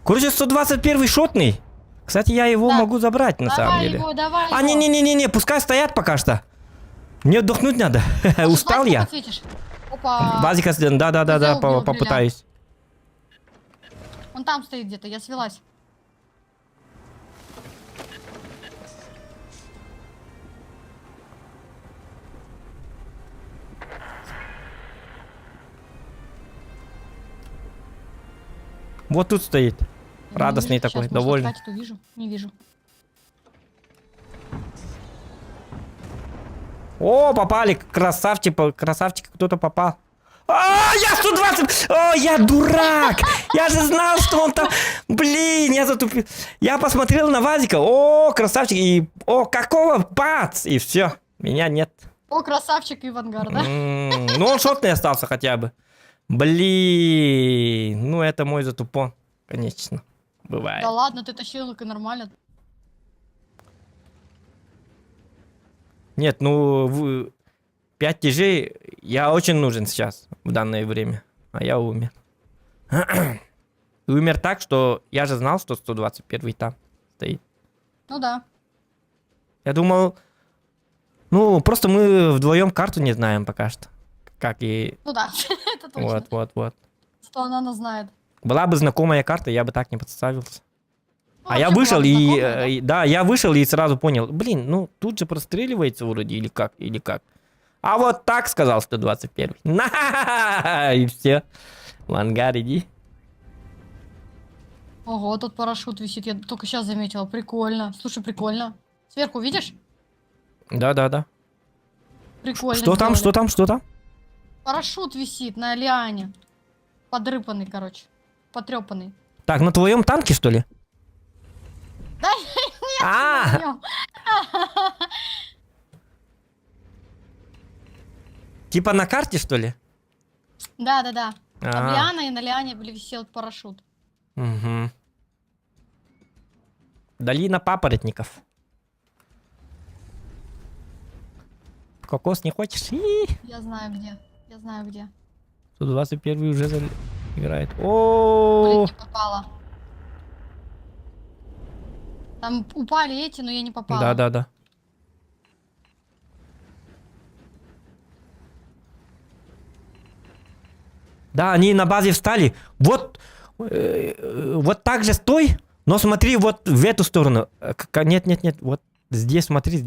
Короче, 121 шотный. Кстати, я его Да. могу забрать на самом Давай деле. его, давай А, его. не-не-не-не, пускай стоят пока что. Мне отдохнуть надо. Может, Устал Вазика я. подсветишь? Опа. Вазика, да-да-да, Взял, убил, попытаюсь. Он там стоит где-то, я свелась. Вот тут стоит. Я Радостный не вижу. такой, Щас, может, довольный. откатит, увижу. Не вижу. О, попали, красавчик, кто-то попал. А, я 120! О, я дурак! Я же знал, что он там... Блин, я затупил. Я посмотрел на Вазика. О, красавчик. И... О, какого? Бац! И все. Меня нет. О, красавчик Ивангар, да? Ну, он шотный остался хотя бы. Блин. Ну, это мой затупон. Конечно. Бывает. Да ладно, ты тащил их и нормально. Нет, ну... 5 тяжей я очень нужен сейчас, в данное время. А я умер. Умер так, что я же знал, что 121 там стоит. Ну да. Я думал, ну, просто мы вдвоем карту не знаем пока что. Как и... Ну да, это точно. Вот. Что она знает. Была бы знакомая карта, я бы так не подставился. Ну, А я вообще вышел была бы и... знакомая, Да, я вышел и сразу понял. Блин, ну, тут же простреливается вроде, или как. А вот так сказал 121. На! И все. В ангар иди. да? Ого, тут парашют висит, я только сейчас заметила. Прикольно. Слушай, прикольно. Сверху видишь? Да. Прикольно. Что там? Парашют висит на лиане. Подрыпанный, короче. Потрепанный. Так, на твоем танке, что ли? Да А, нет, типа на карте, что ли? да. Там А. лиана, и на лиане висел парашют. Угу. Долина папоротников. Кокос не хочешь? Я знаю где. 121 уже играет. Блин, О, не попала. Там упали эти, но я не попала. да. Да, они на базе встали. Вот так же стой, но смотри вот в эту сторону. Нет. Вот здесь смотри.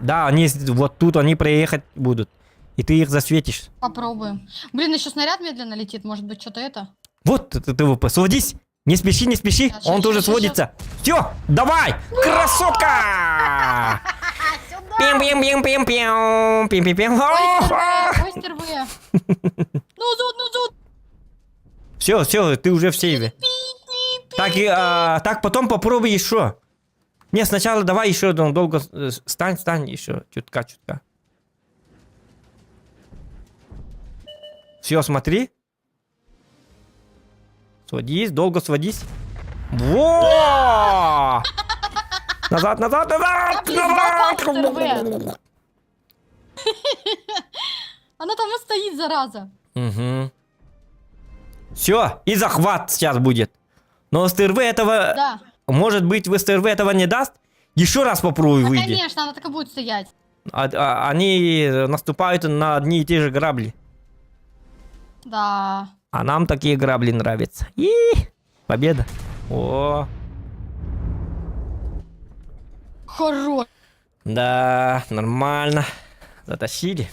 Да, они вот тут, они проехать будут. И ты их засветишь. Попробуем. Блин, еще снаряд медленно летит. Может быть, что-то это? Вот, ты сводись. Не спеши. Щас, Он щас, тоже щас, сводится. Все, давай! Красотка! Пим-пим-пим-пим-пим. Пим-пим-пим. Ой, впервые. Ну, зуд. Все, ты уже в сейве. Так, потом попробуй еще. Не, сначала давай еще долго стань еще чутка. Все, смотри. Долго сводись. Во! Назад! впервые. Она там и стоит, зараза. Угу. Все, и захват сейчас будет. Но с ТРВ этого... Да. может быть, в СТРВ этого не даст? Еще раз попробуй Да, выйди. конечно, она так и будет стоять. Они наступают на одни и те же грабли. Да. А нам такие грабли нравятся. Победа. О, Хорош. да, нормально. Затащили.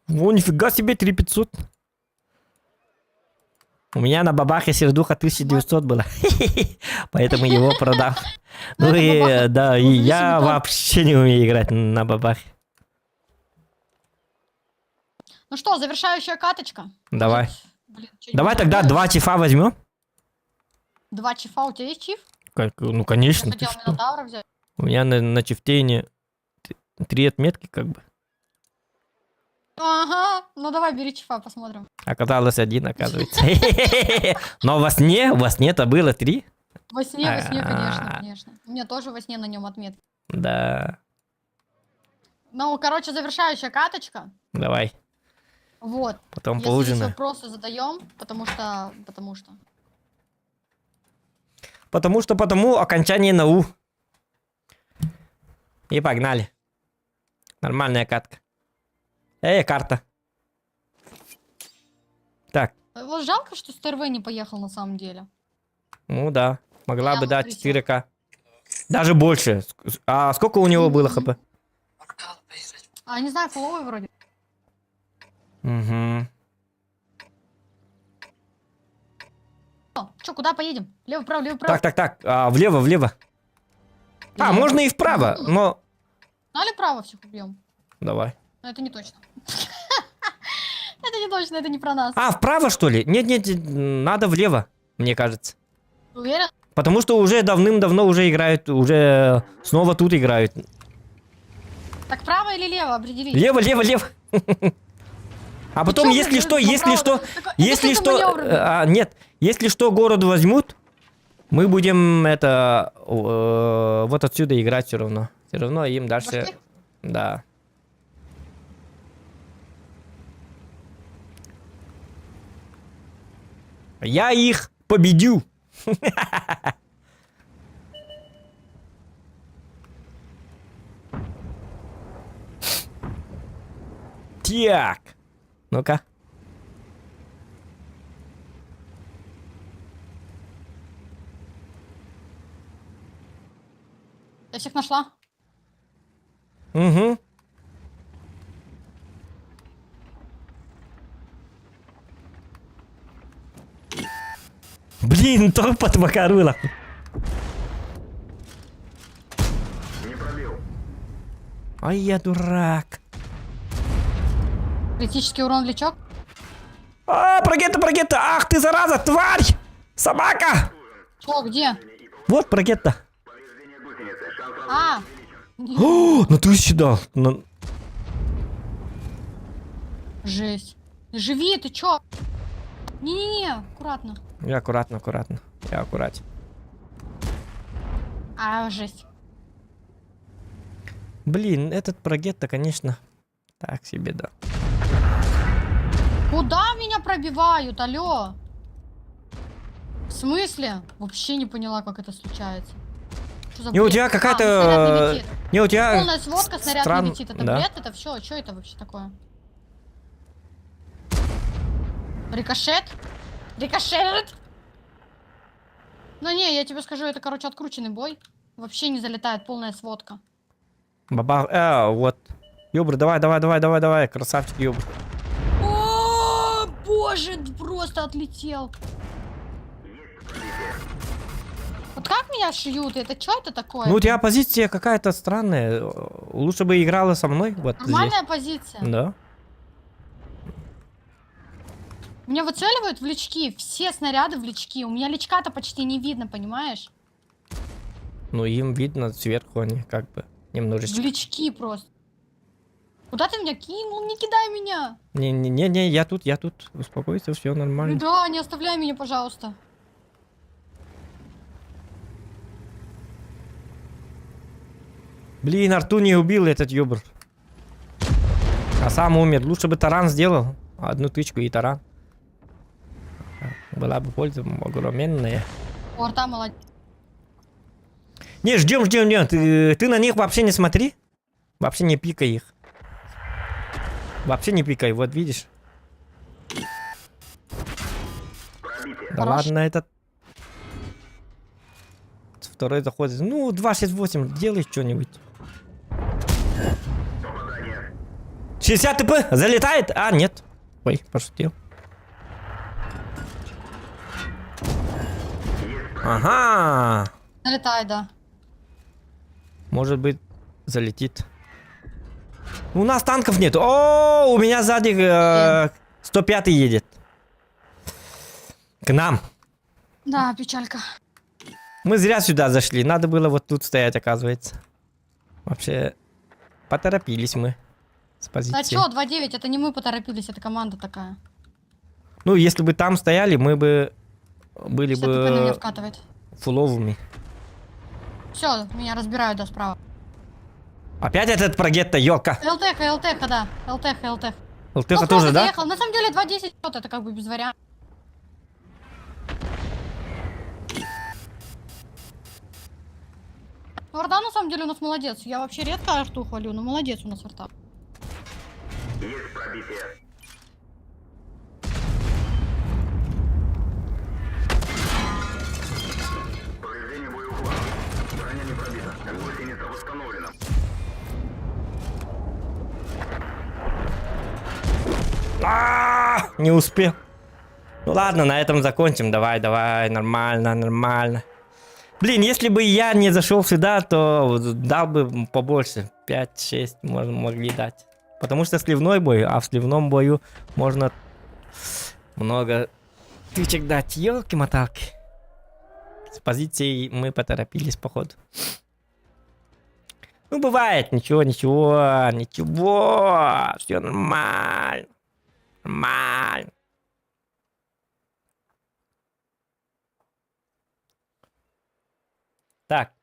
О, нифига себе, 3500. У меня на бабахе сердуха 1900 было. Поэтому его продал. Ну и да, и я вообще не умею играть на бабахе. Ну что, завершающая каточка? Давай. Может, блин, что-нибудь Давай тогда добавить? 2 чифа возьмем. 2 чифа, у тебя есть чиф? Ну Я конечно. ты хотела что? Минотавра взять. У меня на чифтейне 3 отметки как бы. Ага, ну давай, бери чифа, посмотрим. Оказалось 1, оказывается. Но во сне-то было 3. Во сне, конечно, А. конечно. У меня тоже во сне на нем отметки. Да, Ну, короче, завершающая каточка. давай. Вот. Потом Если есть поужинаем. вопросы задаем, потому что. Потому окончание на У. И погнали. Нормальная катка. Карта. Так, Вот жалко, что СТРВ не поехал на самом деле. ну да. Могла бы Прямо дать присел. 4К. Даже больше. А сколько у него было хп? А, не знаю, фуловый вроде. Угу. Че, куда поедем? Лево, право, лево, право. Так. Влево. Влево. Можно и вправо, но... Нали право всех убьем? Давай. Но это не точно. Это не точно, это не про нас. А, вправо что ли? Нет, надо влево, мне кажется. Уверен? Потому что уже давным-давно уже играют, уже снова тут играют. Так право или лево, определись. Лево. А потом, чё, если блин, что, вы если направо? что, Так, это если что за что, манёвры? нет, если что, город возьмут, мы будем это вот отсюда играть все равно. Все равно им дальше, Башки? да. Я их победю. Так. Ну-ка. Я всех нашла. Угу. Блин, топот макарула. Не пробил. Ай, я дурак. Критический урон влечок. А, прогетта. Ах ты, зараза, тварь. Собака. Что, где? Вот прогетта. Повреждение гусеницы. Шанс разрыва. А, О, ну ты сюда. жесть. Живи, ты чё? Не-не-не, аккуратно. Я аккуратно. Я аккуратен. А, жесть. Блин, этот прогетта, конечно, так себе, да. Куда меня пробивают, алё? В смысле? Вообще не поняла, как это случается. Что за Не, у бред? тебя А, какая-то... снаряд не летит. Не, у тебя... Полная сводка, снаряд стран- не летит. Это да. бред? Это все? Что это вообще такое? Рикошет? Рикошет! Ну не, я тебе скажу, это, короче, открученный бой. Вообще не залетает полная сводка. Баба... вот. Ёбр, давай, красавчик, ёбр. О, боже, просто отлетел. Вот как меня шьют? Это что это такое? Ну, у тебя позиция какая-то странная. Лучше бы играла со мной, вот Нормальная позиция. здесь. Да. Меня выцеливают в лючки. Все снаряды в лючки. У меня лючка-то почти не видно, понимаешь? Ну, им видно сверху они как бы В немножечко. лючки просто. Куда ты меня кинул? Не кидай меня. Не, я тут. Успокойся, все нормально. Да, не оставляй меня, пожалуйста. Блин, Арту не убил этот ёбр. А сам умер. Лучше бы таран сделал. Одну тычку и таран. Была бы польза огроменная. У Арта молодец. Не, ждем. Ты на них вообще не смотри. Вообще не пикай их. Вообще не пикай, вот видишь. Да Хорош. ладно, этот... Второй заходит. Ну, 268, делай что-нибудь. 60 ТП, залетает? А, нет. Ой, пошутил. Ага. Налетай, да. Может быть, залетит. У нас танков нет. О, у меня сзади 105 едет. К нам. Да, печалька. Мы зря сюда зашли. Надо было вот тут стоять, оказывается. Вообще, поторопились мы. С Да позиции. чё, 2-9, это не мы поторопились, это команда такая. Ну, если бы там стояли, мы бы были 60 ТП на меня бы вкатывает. фуловыми. Все, меня разбирают, да, справа. Опять этот прогетто, ёлка. ЛТХ, да. ЛТХ. ЛТХ Ну, тоже, да? заехал. На самом деле 2-10, вот это как бы без вариантов. Ну, Арта на самом деле у нас молодец. Я вообще редко Арту хвалю, но молодец у нас Арта. Есть пробитие. Повреждение боеуклада. Броня не пробита. Гусеница восстановлена. Не успел. Ну ладно, на этом закончим. Давай, нормально. Блин, если бы я не зашел сюда, то дал бы побольше. 5-6 могли дать. Потому что сливной бой, а в сливном бою можно много тычек дать. Ёлки-моталки. С позицией мы поторопились, походу. Ну, бывает, ничего. Все нормально. Нормально. Так.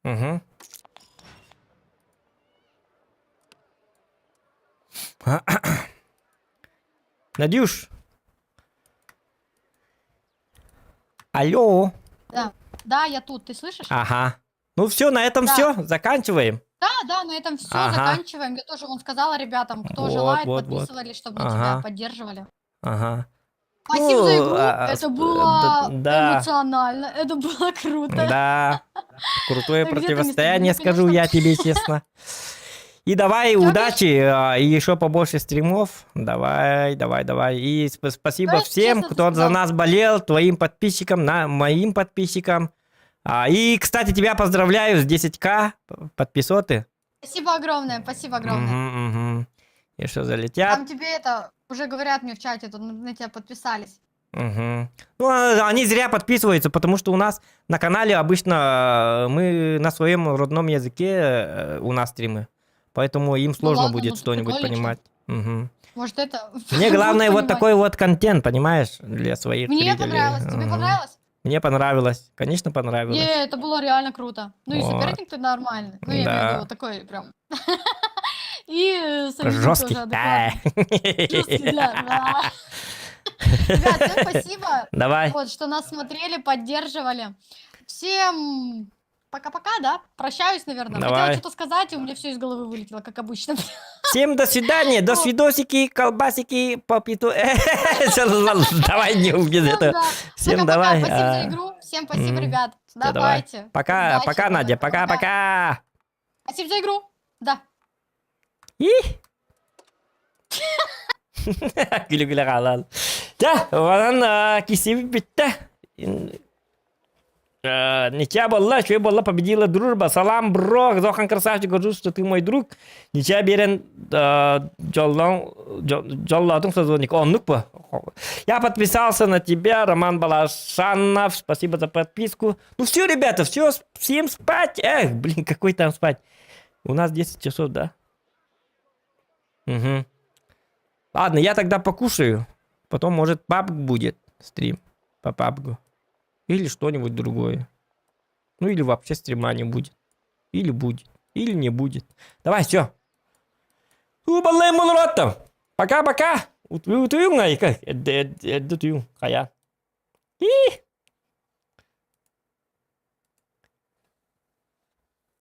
Угу. Надюш. Алло. Да, я тут, ты слышишь? Ага. Ну все, на этом Да. все. Заканчиваем. Да, на этом все, Ага. заканчиваем. Я тоже сказала ребятам, кто Вот, желает, вот. подписывались, чтобы Ага. тебя поддерживали. Ага. Спасибо за игру, это сп- было да. эмоционально, это было круто. Да. Крутое Где-то противостояние, не скажу конечно. я тебе честно. И давай, Всё, удачи, и еще побольше стримов. Давай. И спасибо Знаешь, всем, честно кто ты за сказал. нас болел, твоим подписчикам, моим подписчикам. И, кстати, тебя поздравляю с 10к подписоты. Спасибо огромное. Мгм. И что, залетят? Там тебе это, уже говорят мне в чате, тут на тебя подписались. Мгм. Ну, они зря подписываются, потому что у нас на канале обычно мы на своем родном языке у нас стримы. Поэтому им сложно ладно, будет ну, что-нибудь прикольно, понимать. Мгм. Может это... Мне главное вот понимать. такой вот контент, понимаешь, для своих Мне зрителей. понравилось, тебе Ага. понравилось? Мне понравилось, конечно, понравилось. Это было реально круто. Ну и Вот. соперник-то нормальный. Ну, я Да. имею в виду, такой прям. И союзник Жесткий. тоже адекватный. Жесткий, да. Ребят, всем спасибо, Давай. вот, что нас смотрели, поддерживали. Всем пока-пока, да? Прощаюсь, наверное. Давай. Хотела что-то сказать, и у меня все из головы вылетело, как обычно. Всем до свидания, до свидосики, колбасики, попиту. Давай не без этого. Да. Всем Пока-пока, давай. спасибо за игру. Всем спасибо, ребят. Давай. Давайте. Пока, Удачи, пока, Надя, пока. Спасибо за игру. Да. Güle halal. Ya, o zaman kisi bitti. Ничья была, что была, победила дружба. Салам, бро, Зохан красавчик, горжусь, что ты мой друг. Ничья берен Джоллатун созвонник. Он, ну-ка. Я подписался на тебя, Роман Балашанов. Спасибо за подписку. Ну все, ребята, все, всем спать. Эх, блин, какой там спать. У нас 10 часов, да? Угу. Ладно, я тогда покушаю. Потом, может, PUBG будет стрим по PUBG. Или что-нибудь другое. Ну, или вообще стрима не будет. Или будет. Или не будет. Давай, все. Пока-пока. Утуюң, Айка. Эдді туюң. Қая.